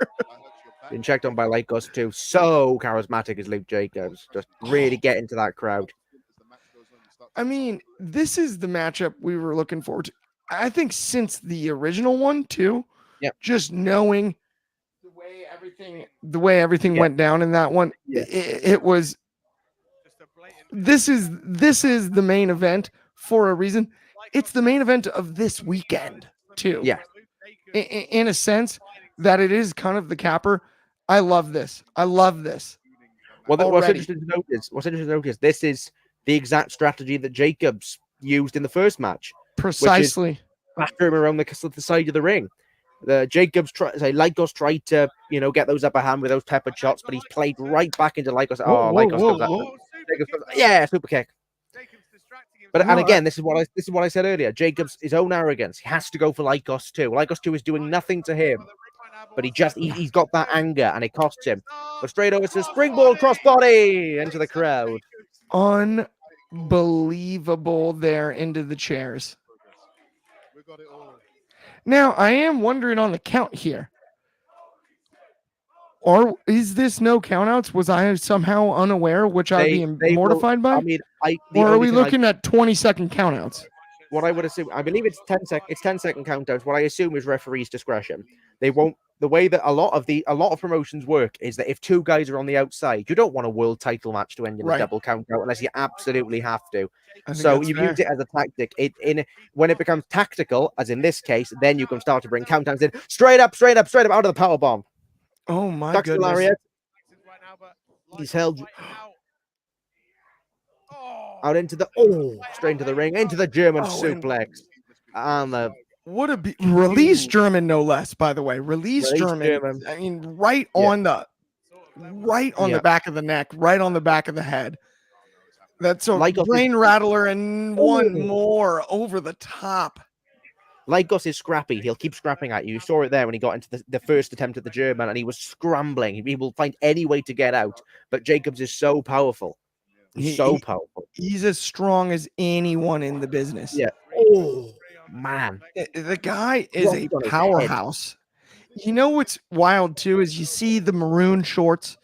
Been checked on by Lykos too. So charismatic is Luke Jacobs. Just really get into that crowd. I mean, this is the matchup we were looking forward to. I think since the original one too. Yeah. Just knowing the way everything went down in that one, it was. This is the main event for a reason. It's the main event of this weekend too. Yeah. In a sense that it is kind of the capper. I love this. What's already. interesting to notice, this is the exact strategy that Jacobs used in the first match. Precisely. Which is batter him around the side of the ring. Lykos tried to, get those upper hand with those pepper shots, but he's played right back into Lykos. Lykos goes up. Jacobs goes, super kick. But and again, this is what I said earlier. Jacobs, his own arrogance, he has to go for Lykos too. Lykos 2 is doing nothing to him, but he's got that anger and it costs him. But straight over to springboard crossbody into the crowd. Unbelievable there into the chairs. Now, I am wondering on the count here. Or is this no countouts? Was I somehow unaware, which I'd be mortified by? I mean, or are we looking at 20-second countouts? What I would assume, I believe it's 10-second countouts. What I assume is referee's discretion. They won't. The way that a lot of promotions work is that if two guys are on the outside, you don't want a world title match to end in a double countout unless you absolutely have to. So you use it as a tactic. When it becomes tactical, as in this case, then you can start to bring countdowns in straight up out of the power bomb. Oh my goodness! He's held out into the straight into the ring, into the German suplex, and the release German, no less. By the way, release German. I mean, right on the back of the neck, right on the back of the head. That's a brain rattler, and one more over the top. Lykos is scrappy. He'll keep scrapping at you. You saw it there when he got into the first attempt at the German, and he was scrambling. He will find any way to get out. But Jacobs is so powerful. He's so powerful. He's as strong as anyone in the business. Yeah. Oh, man. The guy is a powerhouse. You know what's wild, too, is you see the maroon shorts,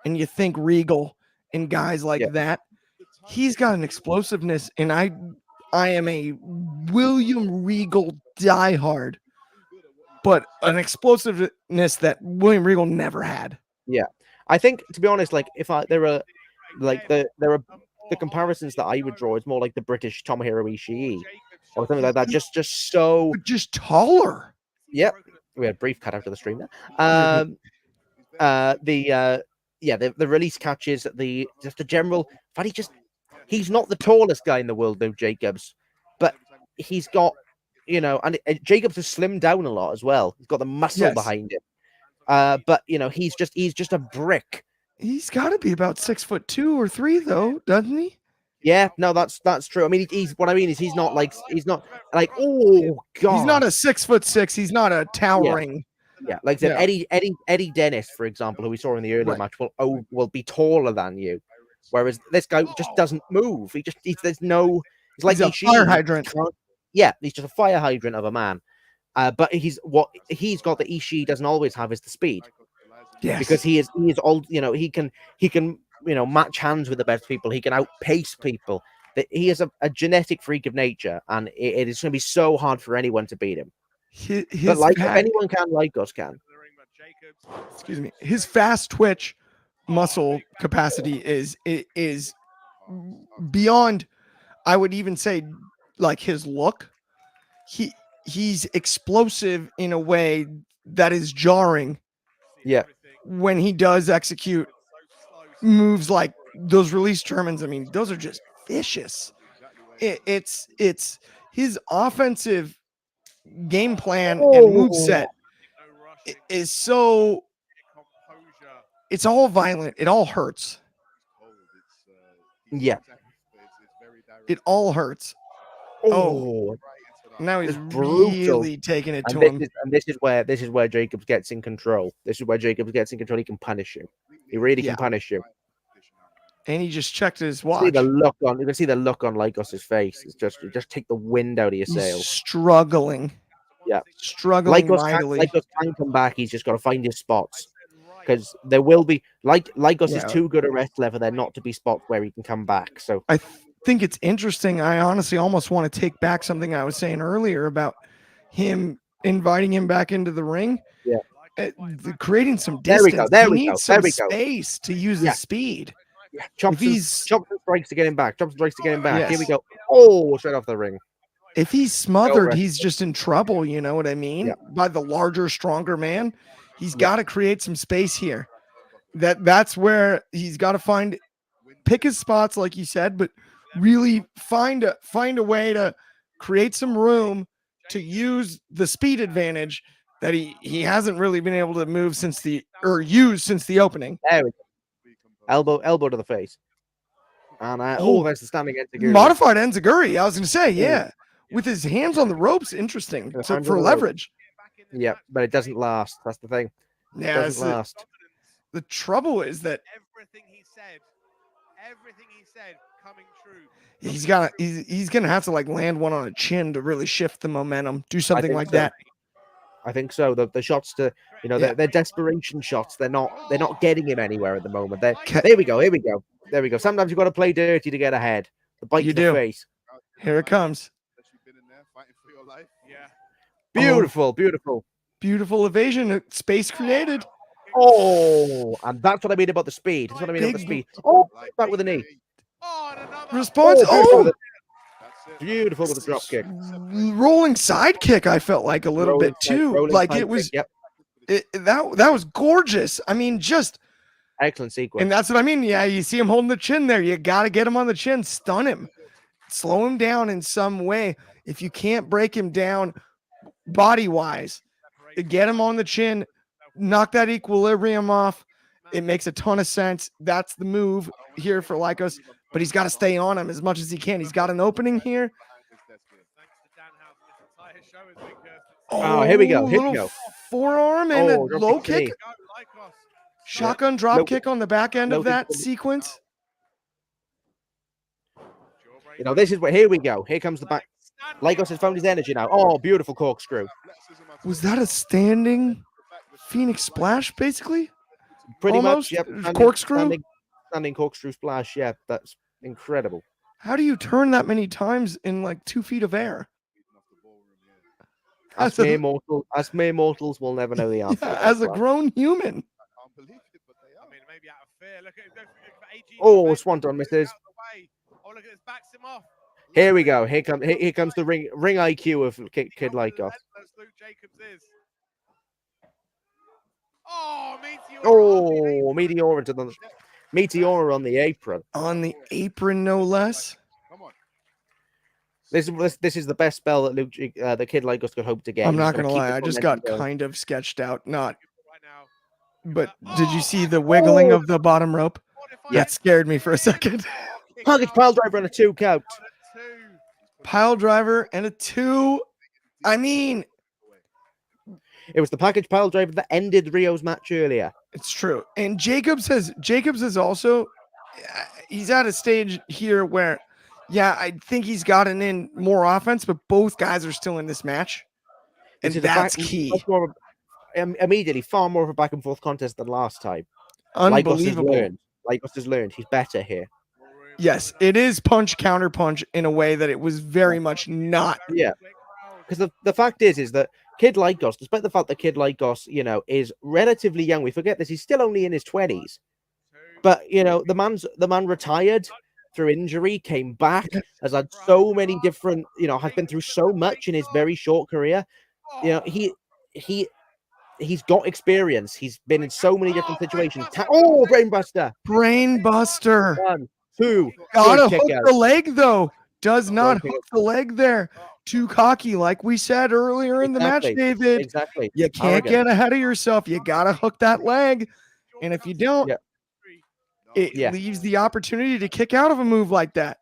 and you think Regal and guys like that. He's got an explosiveness, and I am a William Regal diehard, but an explosiveness that William Regal never had. Yeah, I think, to be honest, like there are the comparisons that I would draw is more like the British Tomohiro Ishii or something like that. Just taller. Yep, we had a brief cut after the stream there. The release catches, just the general. He's not the tallest guy in the world, though, Jacobs, but he's got, and Jacobs has slimmed down a lot as well. He's got the muscle behind him. But he's just a brick. He's got to be about 6'2" or 3", though, doesn't he? Yeah, no, that's true. I mean, he's not like oh god, he's not a 6'6". He's not a towering. Yeah, like I said, Eddie Dennis, for example, who we saw in the earlier match, will be taller than you. Whereas this guy just doesn't move. He's like a fire hydrant. Yeah, he's just a fire hydrant of a man. But he's got that Ishii doesn't always have is the speed. Yes. Because he is old, he can match hands with the best people. He can outpace people. He is a genetic freak of nature, and it is going to be so hard for anyone to beat him. But if anyone can, Lykos can. Excuse me. His fast twitch muscle capacity is beyond, I would even say, like his look. He's explosive in a way that is jarring. Yeah. When he does execute moves like those release Germans, I mean, those are just vicious. It's his offensive game plan and moveset is so. It's all violent. It all hurts. Yeah. It all hurts. Oh. Now he's really taking it to him. This is where Jacobs gets in control. This is where Jacobs gets in control. He can punish you. He really can punish you. And he just checked his watch. You can see the look on Lykos' face. It's just take the wind out of your sails. Struggling. Yeah. Struggling mightily. Lykos can come back. He's just got to find his spots. Because there will be Lykos is too good a wrestler for there not to be spots where he can come back. So I think it's interesting. I honestly almost want to take back something I was saying earlier about him inviting him back into the ring. Yeah, creating some distance. He needs some space to use his speed. Yeah. Chops and strikes to get him back. Yes. Here we go. Oh, straight off the ring. If he's smothered, he's just in trouble. You know what I mean? Yeah. By the larger, stronger man. He's got to create some space here. That's where he's got to pick his spots, like you said, but really find a way to create some room to use the speed advantage that he hasn't really been able to use since the opening. There we go. Elbow to the face. And that's the standing enziguri. Modified enziguri. I was going to say, yeah, with his hands on the ropes. Interesting for leverage. Yeah, but it doesn't last. That's the thing. Yeah, it doesn't last. The trouble is that everything he said coming true. He's gonna have to like land one on a chin to really shift the momentum. Do something like that. I think so. The shots to they're desperation shots. They're not getting him anywhere at the moment. There we go. Sometimes you've got to play dirty to get ahead. The bite to the face. Here it comes. Beautiful evasion. Space created. Oh, and that's what I mean about the speed. That's what I mean about the speed. Oh, back with a knee. Response. Beautiful with the drop kick. Rolling side kick. I felt like a little bit too. Like it was. Yep. That was gorgeous. I mean, just excellent sequence. And that's what I mean. Yeah, you see him holding the chin there. You got to get him on the chin, stun him, slow him down in some way. If you can't break him down body wise, get him on the chin. Knock that equilibrium off. It makes a ton of sense. That's the move here for Lykos, but he's got to stay on him as much as he can. He's got an opening here. Oh, here we go. Forearm and a low kick. Shotgun drop kick on the back end of that sequence. This is where, here we go. Here comes the back. Lykos has found his energy now. Oh, beautiful corkscrew. Was that a standing Phoenix splash, basically? Pretty almost? much, yep. Corkscrew? Standing corkscrew splash, yeah. That's incredible. How do you turn that many times in like 2 feet of air? As mere mortals will never know the answer. Yeah, as a grown human. Oh, Swanton misses. Here we go. Here comes the ring IQ of Kid Lykos. Oh, Meteor on the apron. On the apron, no less. This is the best spell that the Kid Lykos could hope to get. I'm not gonna lie, I just got kind of sketched out. But did you see the wiggling of the bottom rope? Yeah. That scared me for a second. Package pile driver and a 2 count. Pile driver and a 2. I mean, it was the package pile driver that ended Rio's match earlier. It's true. And Jacobs has also, he's at a stage here where, yeah, I think he's gotten in more offense, but both guys are still in this match. And that's key. Immediately, far more of a back and forth contest than last time. Unbelievable. Lykos has learned. He's better here. Yes, it is punch, counter punch in a way that it was very much not. Yeah. Because the fact is that Kid Lykos, despite the fact that Kid Lykos, is relatively young, we forget this, he's still only in his 20s. But, the man retired through injury, came back, has had so many different, has been through so much in his very short career. He's got experience. He's been in so many different situations. Brainbuster. Brainbuster. 1, 2. Gotta hook the leg, though. Does not hook the leg there. Too cocky, like we said earlier in the match, David. Exactly. You can't get ahead of yourself. You gotta hook that leg. And if you don't, it leaves the opportunity to kick out of a move like that.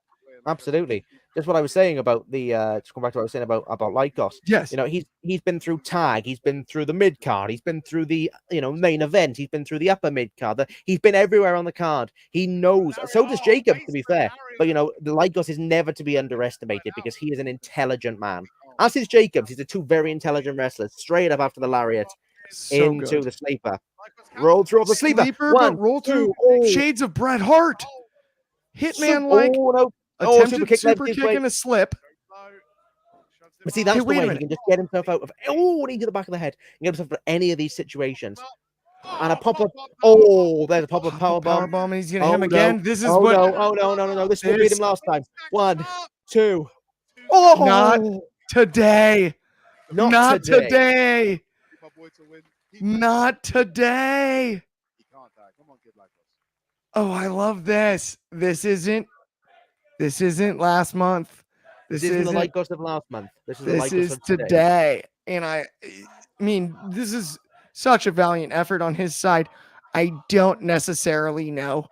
Absolutely. Just what I was saying about the to come back to what I was saying about Lykos. Yes. He's been through tag, he's been through the mid card, he's been through the main event, he's been through the upper mid card. He's been everywhere on the card. He knows. So does Jacob, to be fair. But the Lykos is never to be underestimated because he is an intelligent man. As is Jacobs. These are 2 very intelligent wrestlers. Straight up after the lariat into the sleeper. Roll through the sleeper. One, roll through. Shades of Bret Hart. Hitman like. Attempted super kick and a slip. But see, that's the way he can just get himself out of into the back of the head and get himself out of any of these situations. And a pop-up. There's a pop-up powerbomb. And he's gonna hit him again. This is no. This will beat him last time. 1, 2. Not today. Not today. Not today. Oh, I love this. This isn't last month. This isn't the Lykos of last month. This is the This Lykos is of today. today. And I mean, this is such a valiant effort on his side. I don't necessarily know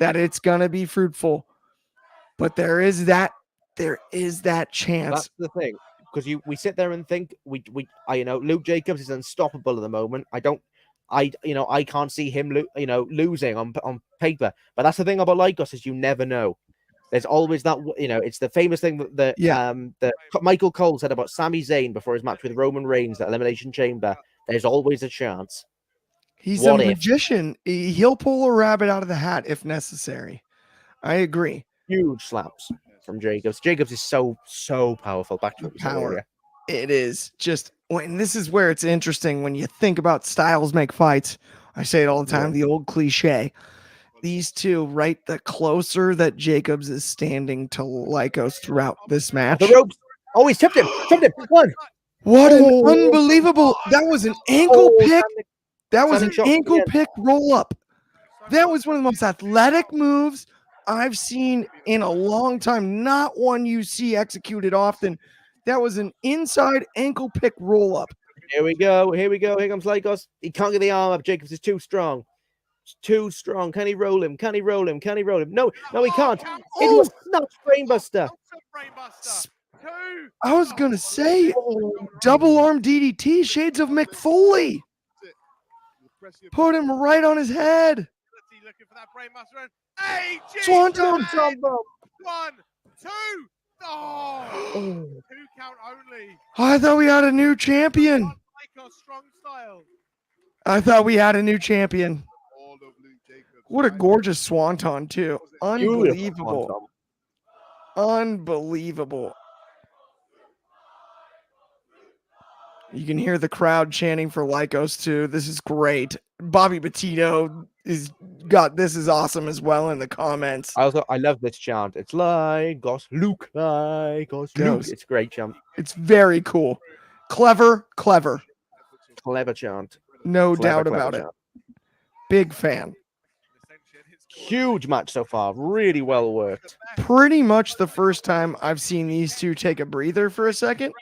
that it's gonna be fruitful, but there is that chance. That's the thing, because we sit there and think Luke Jacobs is unstoppable at the moment. I can't see him losing on paper. But that's the thing about Lykos, is you never know. There's always that, it's the famous thing that Michael Cole said about Sami Zayn before his match with Roman Reigns at Elimination Chamber. There's always a chance. He's a magician. He'll pull a rabbit out of the hat if necessary. I agree. Huge slaps from Jacobs. Jacobs is so powerful. Back to power. It is just, and this is where it's interesting when you think about styles make fights. I say it all the time, the old cliche. These two, right? The closer that Jacobs is standing to Lykos throughout this match. The ropes. Oh, he's tipped him. One. What an unbelievable! That was an ankle pick. That was an ankle pick roll up. That was one of the most athletic moves I've seen in a long time. Not one you see executed often. That was an inside ankle pick roll up. Here we go. Here comes Lykos. He can't get the arm up. Jacobs is too strong. It's too strong. Can he roll him? Can he roll him? No, he can't. It was not Brainbuster. I was gonna say double arm DDT, shades of Mick Foley. Put him right on his head. Swanton. 1, 2. Oh, 2 count only. I thought we had a new champion. I thought we had a new champion. What a gorgeous swanton, too. Unbelievable. Unbelievable. You can hear the crowd chanting for Lykos, too. This is great. Bobby Petito is awesome as well in the comments. I love this chant. It's Lykos, Luke, Lykos, Luke. It's a great chant. It's very cool. Clever chant. No doubt about it. Big fan. Huge match so far. Really well worked. Pretty much the first time I've seen these two take a breather for a second.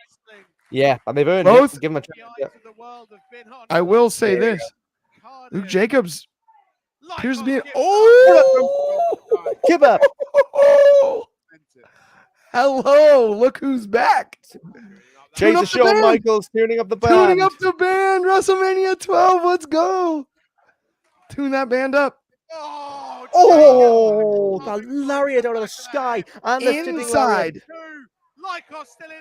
Yeah, and they've earned both. It. Give them a chance. I will say this. Luke Jacobs appears to be Kibba. Hello, look who's back. Jason Shawn Michaels tuning up the band. Tuning up the band. WrestleMania 12. Let's go. Tune that band up. The lariat out of the sky. And inside.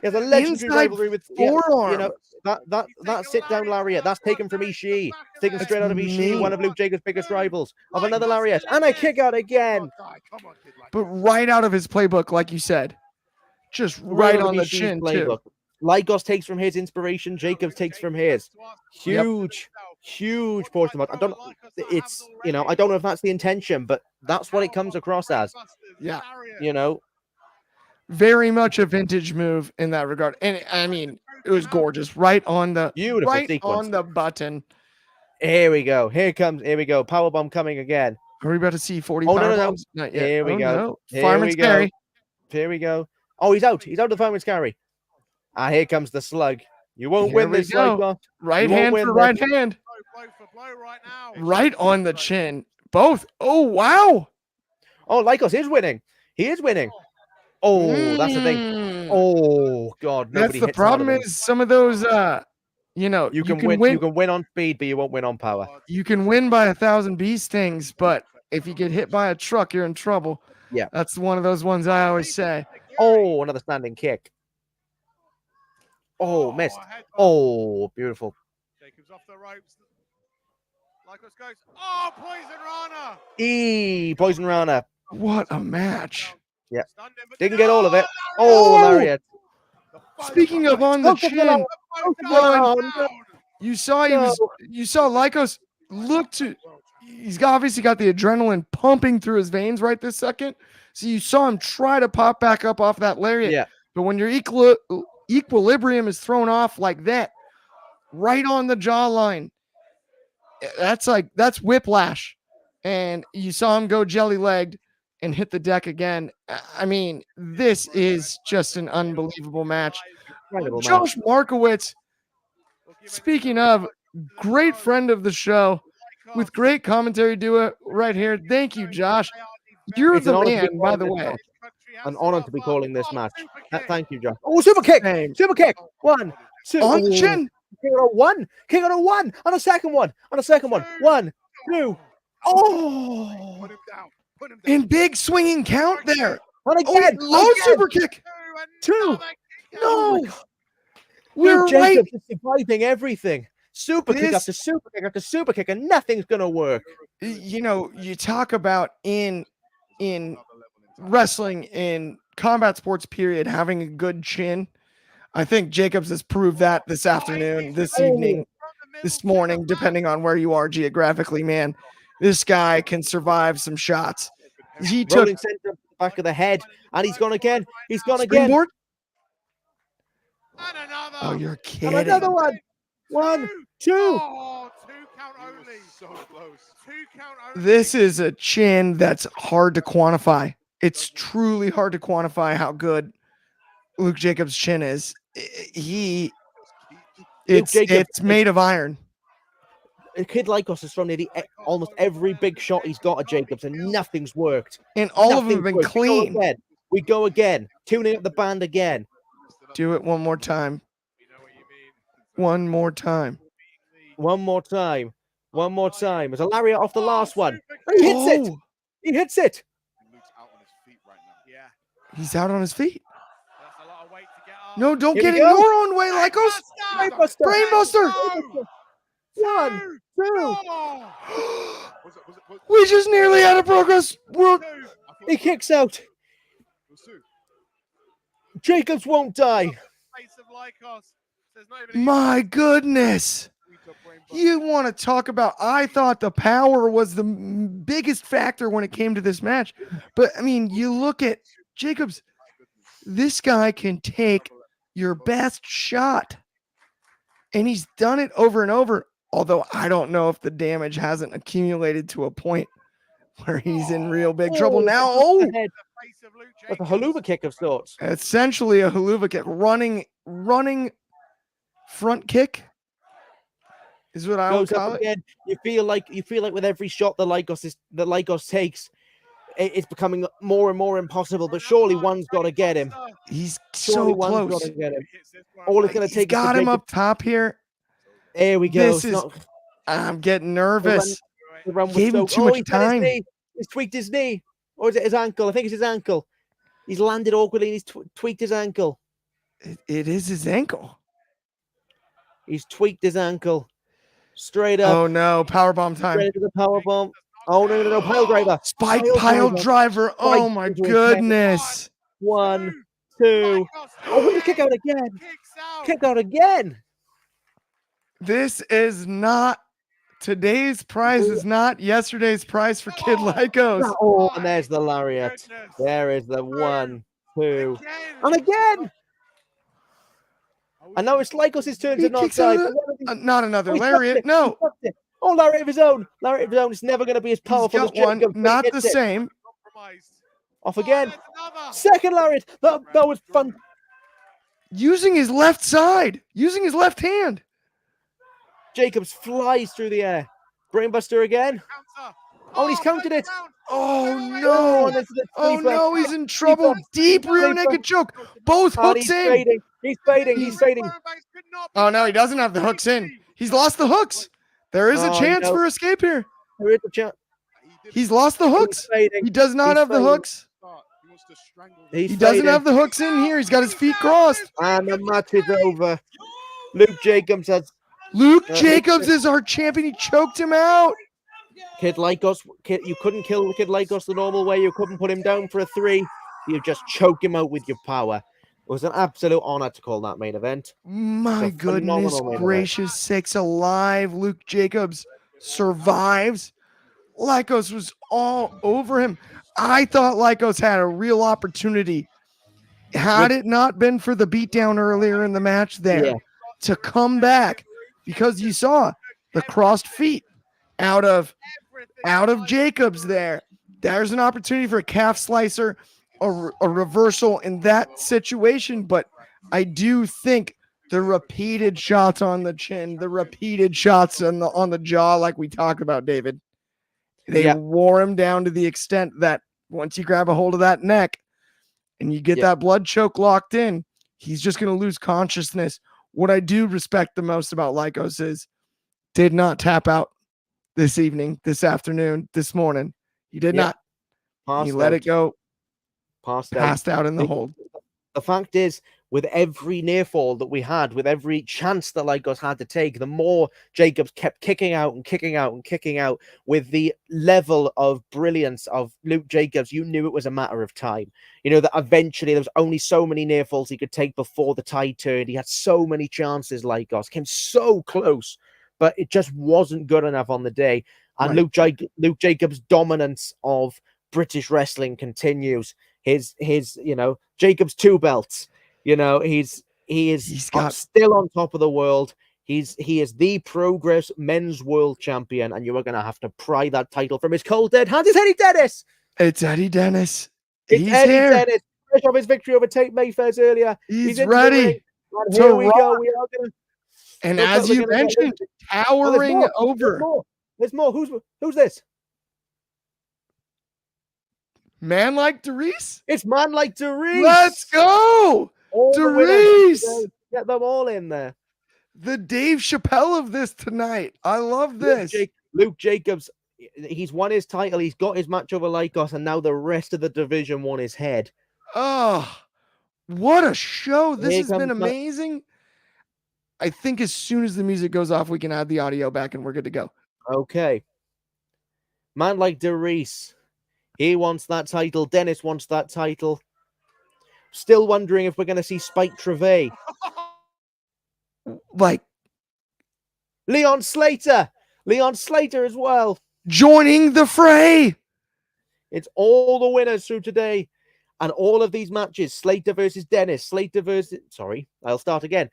There's a legendary rivalry with forearm. That sit down lariat. That's taken from Ishii. Taken straight out of Ishii, one of Luke Jacobs' biggest rivals. Of another lariat. And a kick out again. But right out of his playbook, like you said. Just right on the chin, too. Lykos takes from his inspiration. Jacobs takes from his. Huge portion of it. I don't know if that's the intention, but that's what it comes across as. Yeah. Very much a vintage move in that regard. And I mean, it was gorgeous. Right on the on the button. Here we go. Here we go. Powerbomb coming again. Are we about to see 40 no. Not yet. Here we go. No. Fireman's carry. Here we go. Oh, he's out. He's out of the fireman's carry. Here comes the slug. You won't win this, Lykos. Right hand for right hand. Right on the chin. Both. Oh, wow. Oh, Lykos is winning. He is winning. Oh, that's the thing. Oh, God. That's the problem is some of those, you can win. You can win on speed, but you won't win on power. You can win by 1,000 bee stings, but if you get hit by a truck, you're in trouble. Yeah. That's one of those ones I always say. Oh, another standing kick. Oh, missed. Oh, beautiful. Jacobs off the ropes. Lykos goes. Oh, Poison Rana. Poison Rana. What a match. Yeah. Didn't get all of it. Oh, lariat. Speaking of on the chin, you saw Lykos look to. He's obviously got the adrenaline pumping through his veins right this second. So you saw him try to pop back up off that lariat. Yeah. But when your equilibrium is thrown off like that, right on the jawline, that's whiplash. and you saw him go jelly-legged and hit the deck again. I mean, this is just an unbelievable match. Incredible Josh Markowitz, speaking of, great friend of the show with great commentary duo right here. Thank you, Josh. You're It's an the honor to be man, by calling the this way. match. An honor to be calling this match. Thank you, Josh. Oh, super kick! Same. Super kick! 1, 2. On the Oh, chin. Kick on a 1. Kick on a 1. On a second one. On a second one. 1, 2. Oh! Put him down. Put him down. And big swinging count there. And Oh, again! low super kick. 2. No. Luke We're right. Jacobs is surviving everything. Super kick This- after super kick after super kick, and nothing's gonna work. You know, you talk about in wrestling, in combat sports period, having a good chin. I think Jacobs has proved that this afternoon, this evening, this morning, depending on where you are geographically, man. This guy can survive some shots. He took Rolling center, back of the head, and he's gone again. He's gone again. springboard. And another. Oh, you're And kidding. another one. 1, 2. Oh, 2 count only. So close. 2 count only. This is a chin that's hard to quantify. It's truly hard to quantify how good Luke Jacobs' chin is. It's Jacobs made of iron. A kid like us has thrown nearly almost every big shot he's got at Jacobs, and nothing's worked. And all of them have Nothing's been worked. clean. We go again. Tuning up the band again. Do it one more time. One more time. One more time. One more time. There's a lariat off the last one. He hits it. Oh, He hits it. Luke's out on his feet right now. Yeah. he's out on his feet. That's a lot of weight to get up. No, don't Here get we in go. your own way, Lykos. Brainbuster. Brainbuster. 1, 2. Oh. We just nearly had a progress world. He kicks out. Jacobs won't die. Face of Lykos. There's not even My goodness. You want to talk about, I thought the power was the biggest factor when it came to this match. But, I mean, you look at Jacobs, this guy can take your best shot. And he's done it over and over. Although I don't know if the damage hasn't accumulated to a point where he's in real big trouble now. Oh, face of Luke That's a Jacobs. haluva kick of sorts. essentially a haluva kick. Running front kick is what I would Goes call up it. again. You feel like with every shot that Lykos takes, it's becoming more and more impossible. But surely one's got to get him. He's Surely so one's close. got to get him. All it's going to He's take is got for him Jacob- up top here. There we go. This It's is- not- I'm getting nervous. the run was Gave him so- too much he's done his time. knee. He's tweaked his knee. Or is it his ankle? I think it's his ankle. He's landed awkwardly and he's tweaked his ankle. It is his ankle. He's tweaked his ankle. Straight up. Oh no, powerbomb time. Straight into the power bomb. Oh no, pile driver. Spike Pile pile driver. driver. Oh Right my into his head. goodness. 1, 2. Oh, with the kick out again. Kicks out. Kick out again. This is not today's prize is not yesterday's prize for Kid Lykos. Oh, and there's the lariat. Goodness. There is the 1, 2. Again. And again. And now it's Lykos' turn He to knock kicks out side. not another Oh, he stopped lariat. it. No, He stopped it. Oh, lariat of his own. Lariat of his own. It's never going to be as he's powerful as got one. Jacobs. Not the Hits it. same. Compromised. Off again. Oh, there's another. Second lariat. That was fun. Using his left side. Using his left hand. Jacobs flies through the air. Brainbuster again. Counter. Oh, and he's countered it. Oh Oh, no. and this is a Oh sleeper. no, he's in trouble. Deep rear naked choke. Both And hooks he's in. fading. He's fading. He's fading. Oh no, he doesn't have the hooks in. He's lost the hooks. There is a Oh, chance no. for escape here. There is a chance. He's lost the hooks. He's fading. He does not He's have the fading. hooks. He's He doesn't fading. have the hooks in here. He's got his feet crossed. And the match is over. Luke Jacobs has Luke Jacobs is our champion. He choked him out. Kid Lykos. You couldn't kill Kid Lykos the normal way. You couldn't put him down for a 3. You just choke him out with your power. It was an absolute honor to call that main event. My It's a phenomenal goodness main event. gracious sakes alive. Luke Jacobs survives. Lykos was all over him. I thought Lykos had a real opportunity. Had it not been for the beatdown earlier in the match there Yeah. to come back, because you saw the crossed feet out of out of Jacobs there. There's an opportunity for a calf slicer, a reversal in that situation. But I do think the repeated shots on the chin, the repeated shots on the jaw, like we talked about, David, they wore him down to the extent that once you grab a hold of that neck and you get that blood choke locked in, he's just going to lose consciousness. What I do respect the most about Lykos is did not tap out this evening, this afternoon, this morning. He did not. He let it go. Passed out in the hold. The fact is, with every near fall that we had, with every chance that Lykos had to take, the more Jacobs kept kicking out and kicking out and kicking out. With the level of brilliance of Luke Jacobs, you knew it was a matter of time. You know, that eventually there was only so many near falls he could take before the tide turned. He had so many chances, Lykos came so close, but it just wasn't good enough on the day. And Luke Jacobs' dominance of British wrestling continues. His you know, Jacobs 2 belts. You know, he's still on top of the world. He is the Progress Men's World Champion, and you are going to have to pry that title from his cold dead hands. It's Eddie Dennis. It's Eddie Dennis. It's Eddie Dennis. Fresh off his victory over Tate Mayfair's earlier. He's ready. Here we go. We are going to. And as you mentioned, towering over. There's more. Who's this? Man like Darius? It's man like Darius. Let's go. Darius. Get them all in there. The Dave Chappelle of this tonight. I love this. Luke Jacobs, he's won his title. He's got his match over Lykos, and now the rest of the division won his head. Oh, what a show. This has been amazing. I think as soon as the music goes off, we can add the audio back and we're good to go. Okay. Man like Darius. He wants that title. Dennis wants that title. Still wondering if we're going to see Spike Trevay. Like Leon Slater. Leon Slater as well. Joining the fray. It's all the winners through today. And all of these matches, Slater versus Dennis. I'll start again.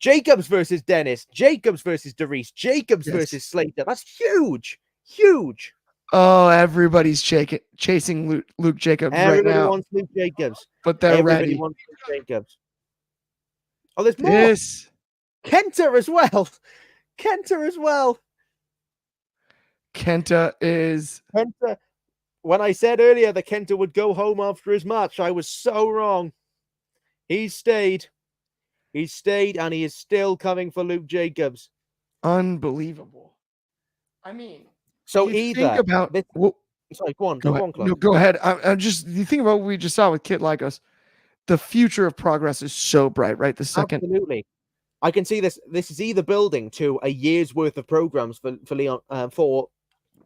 Jacobs versus Dennis. Jacobs versus Darius. Jacobs versus Slater. That's huge. Huge. Oh, everybody's chasing Luke Jacobs right now. Everybody wants Luke Jacobs. But they're ready. Wants Luke Jacobs. Oh, there's more. Yes. Kenta as well. Kenta as well. Kenta. When I said earlier that Kenta would go home after his match, I was so wrong. He stayed. He stayed, and he is still coming for Luke Jacobs. Unbelievable. I mean, so either think about this, sorry, go on, No, go ahead. I'm just you think about what we just saw with Kit Lykos. The future of Progress is so bright, right? The second, absolutely. I can see this. This is either building to a year's worth of programs for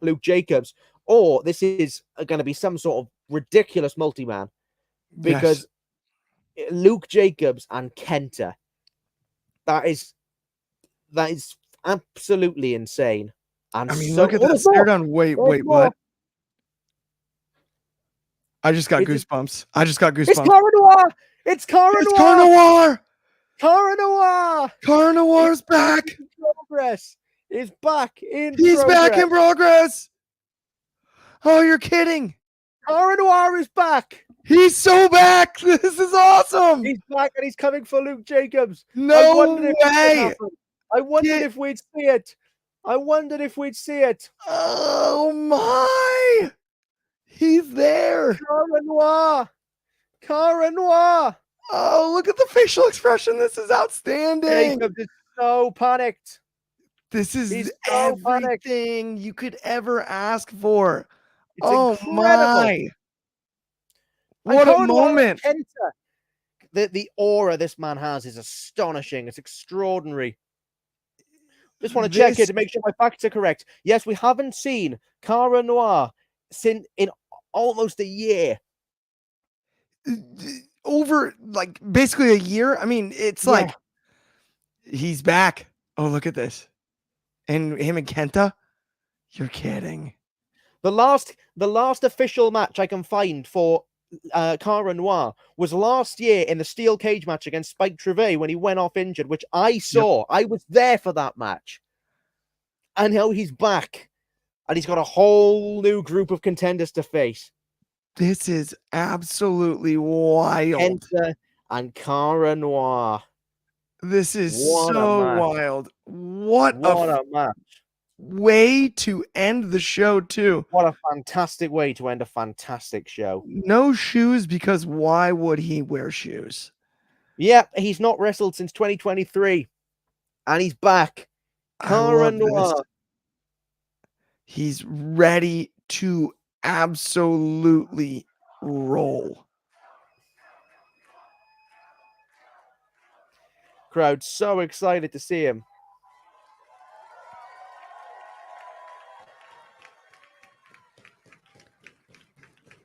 Luke Jacobs, or this is going to be some sort of ridiculous multi-man, because Luke Jacobs and Kenta, that is absolutely insane. And I mean, look at that stare down. Wait, what? I just got goosebumps. It's Cara Noir. It's Cara Noir. Cara Noir. Cara Noir's back. Progress is back in. He's back in Progress. Oh, you're kidding. Cara Noir is back. He's so back. This is awesome. He's back and he's coming for Luke Jacobs. No way. I wondered if we'd see it. Oh my. He's there. Cara Noir. Oh, look at the facial expression. This is outstanding. Jacobs is so panicked. This is everything you could ever ask for. It's incredible. My. What a moment. The aura this man has is astonishing. It's extraordinary. Just want to check it to make sure my facts are correct. Yes, we haven't seen Cara Noir in almost a year. Over like basically a year. I mean, it's like he's back. Oh, look at this. And him and Kenta. You're kidding. The last official match I can find for Cara Noir was last year in the steel cage match against Spike Trevay when he went off injured, which I saw. I was there for that match. And now he's back. and he's got a whole new group of contenders to face. This is absolutely wild. Kenta and Cara Noir. This is What a so match. wild. What a match. Way to end the show, too. What a fantastic way to end a fantastic show. No shoes, because why would he wear shoes? Yeah, he's not wrestled since 2023, and he's back. Cara Noir. He's ready to absolutely roll. Crowd so excited to see him.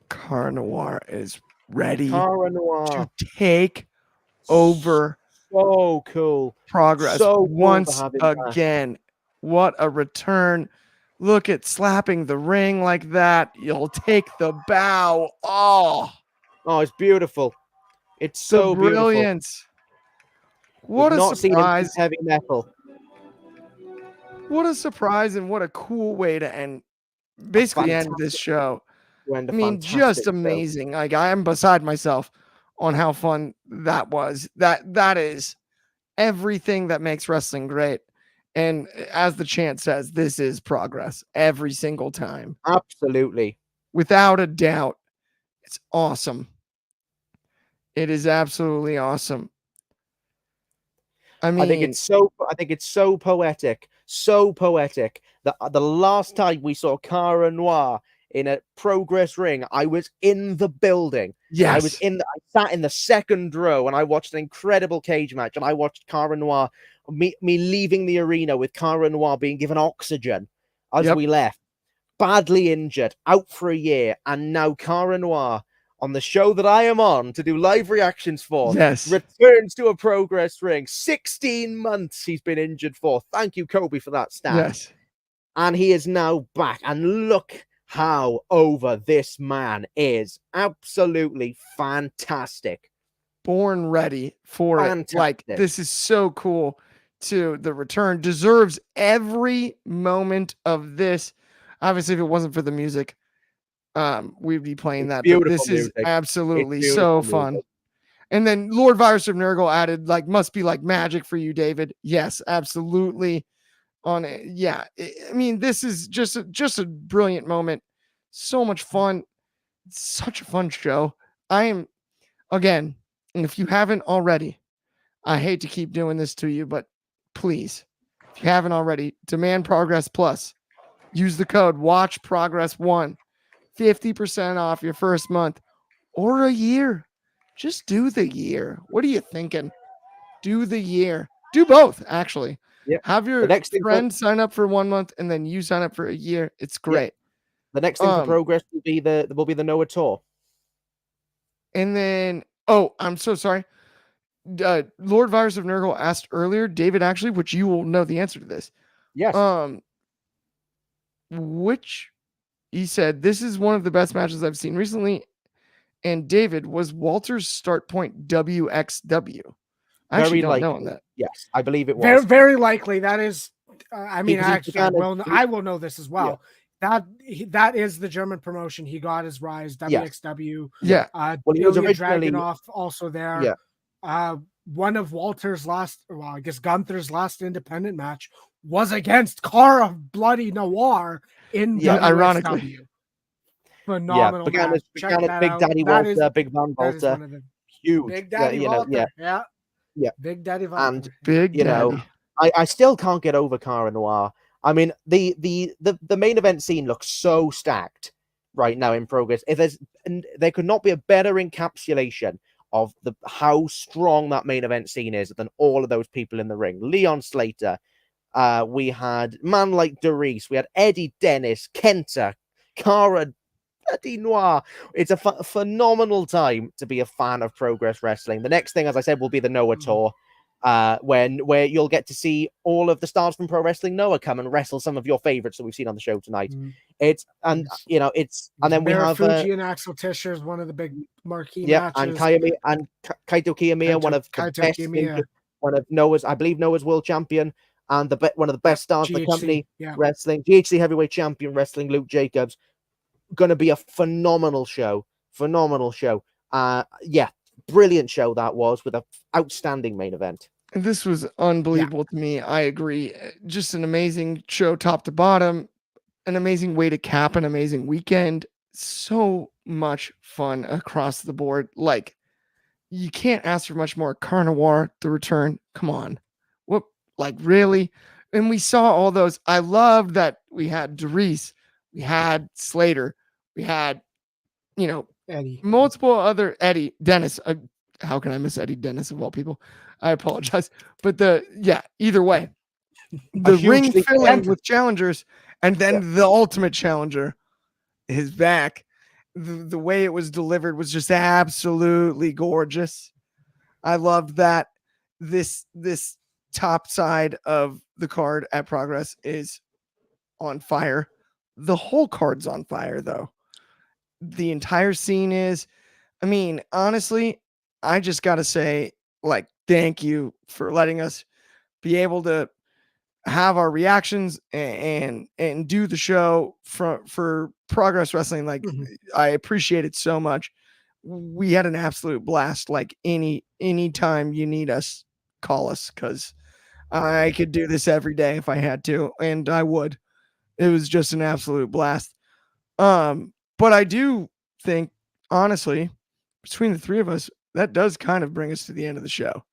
Cara Noir is ready Cara Noir to take over. So cool. Progress. So cool once to have him again. Back. What a return. Look at slapping the ring like that. You'll take the bow. Oh, it's beautiful. It's so the brilliance. Beautiful. What We've a not surprise. Seen him heavy metal. What a surprise, and what a cool way to end this show. I mean, just amazing. Like, I am beside myself on how fun that was. That is everything that makes wrestling great. And as the chant says, this is progress every single time. Absolutely. Without a doubt. It's awesome. It is absolutely awesome. I think it's so poetic. So poetic. The last time we saw Cara Noir in a Progress ring, I was in the building. Yes. I sat in the second row and I watched an incredible cage match, and I watched Cara Noir, me leaving the arena with Cara Noir being given oxygen as we left. Badly injured, out for a year, and now Cara Noir on the show that I am on to do live reactions for, returns to a Progress ring. 16 months he's been injured for. Thank you, Coby, for that stat. Yes. And he is now back. And look how over this man is. Absolutely fantastic. Born ready for it. Like, this is so cool. To the return. Deserves every moment of this. Obviously, if it wasn't for the music, we'd be playing that. But this is absolutely so fun. And then Lord Virus of Nurgle added, like, must be like magic for you, David. Yes, absolutely. On it. Yeah. I mean, this is just a brilliant moment. So much fun. It's such a fun show. And if you haven't already, I hate to keep doing this to you, but please, if you haven't already, demand Progress Plus. Use the code WatchProgress1. 50% off your first month or a year. Just do the year. What are you thinking? Do the year. Do both, actually. Yep. Have your friend sign up for 1 month and then you sign up for a year. It's great. Yep. The next thing for Progress will be the Noah Tour. And then, I'm so sorry. Lord Virus of Nurgle asked earlier, David, actually, which you will know the answer to this. Yes. Which he said, this is one of the best matches I've seen recently. And David, was Walter's start point WXW? I actually don't know that. Yes, I believe it was. Very, very likely. That is, I will know this as well. Yeah. That is the German promotion. He got his rise, WXW. Yeah. He was originally Dragunov also there. Yeah. One of Walter's Gunther's last independent match was against Cara Bloody Noir in WXW. Ironically. Phenomenal. Began as Big Daddy Walter, Big Van Walter. Huge. Big Daddy Walter. Yeah. Big Daddy Walter. And I still can't get over Cara Noir. I mean, the main event scene looks so stacked right now in Progress. There could not be a better encapsulation of how strong that main event scene is than all of those people in the ring. Leon Slater, we had man like Doris, we had Eddie Dennis, Kenta, Cara Bloody Noir. It's a phenomenal time to be a fan of Progress Wrestling. The next thing, as I said, will be the Noah Tour, where you'll get to see all of the stars from Pro Wrestling Noah come and wrestle some of your favorites that we've seen on the show tonight. And then we have Fuji and Axel Tischer is one of the big marquee matches. And Kaito Kiyomiya, one of the best, one of Noah's, I believe Noah's world champion. and one of the best stars in the GHC, company yeah. wrestling, GHC heavyweight champion wrestling, Luke Jacobs. Going to be a phenomenal show. Yeah, brilliant show that was, with an outstanding main event. This was unbelievable to me. I agree. Just an amazing show, top to bottom. An amazing way to cap an amazing weekend. So much fun across the board. Like, you can't ask for much more. Carnivore, the return. Come on. What? Like, really? And we saw all those. I love that we had Doris, we had Slater, we had, Eddie. multiple other Eddie Dennis. How can I miss Eddie Dennis of all people? I apologize. But either way, the ring filling with challengers, and then the ultimate challenger is back. The way it was delivered was just absolutely gorgeous. I loved that. This top side of the card at Progress is on fire. The whole card's on fire, though. The entire scene is. I mean, honestly, I just got to say, like, thank you for letting us be able to have our reactions and do the show for Progress Wrestling. Like, I appreciate it so much. We had an absolute blast. Like, any time you need us, call us, because I could do this every day if I had to, and I would. It was just an absolute blast. But I do think, honestly, between the three of us, that does kind of bring us to the end of the show.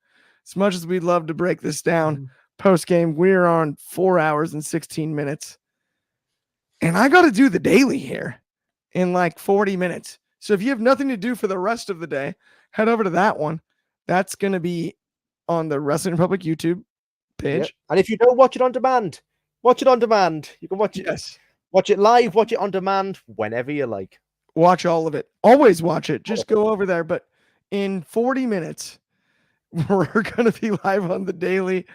As much as we'd love to break this down, post game, we're on 4 hours and 16 minutes. And I got to do the daily here in like 40 minutes. So if you have nothing to do for the rest of the day, head over to that one. That's going to be on the Wrestling Republic YouTube page. Yep. And if you don't watch it on demand, watch it on demand. You can watch it. Yes. Watch it live, watch it on demand, whenever you like. Watch all of it. Always watch it. Just go over there. But in 40 minutes, we're going to be live on the daily.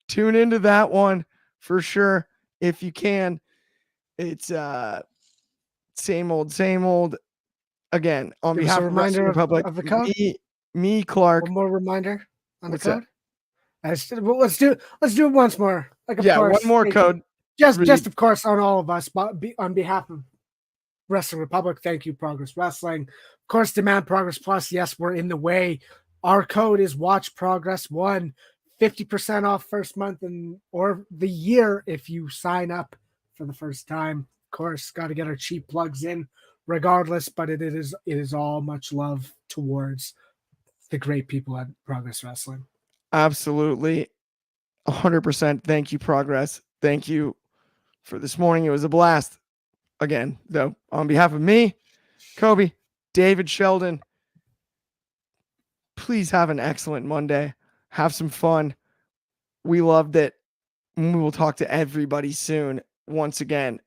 Tune into that one for sure if you can. It's same old. Again, on Give us behalf a of Wrestling reminder Republic, of the code. Me, Clark. One more reminder on the What's that? code. Let's do it once more. Like, of course, one more code. Just of course, on all of us, but on behalf of Wrestling Republic, thank you, Progress Wrestling. Of course, Demand Progress Plus. Yes, we're in the way. Our code is Watch Progress 1, 50% off first month or the year if you sign up for the first time. Of course, got to get our cheap plugs in, regardless. But it is all much love towards the great people at Progress Wrestling. Absolutely, 100%. Thank you, Progress. Thank you for this morning. It was a blast. Again, though, on behalf of me, Coby, David, Sheldon, please have an excellent Monday. Have some fun. We loved it. We will talk to everybody soon. Once again,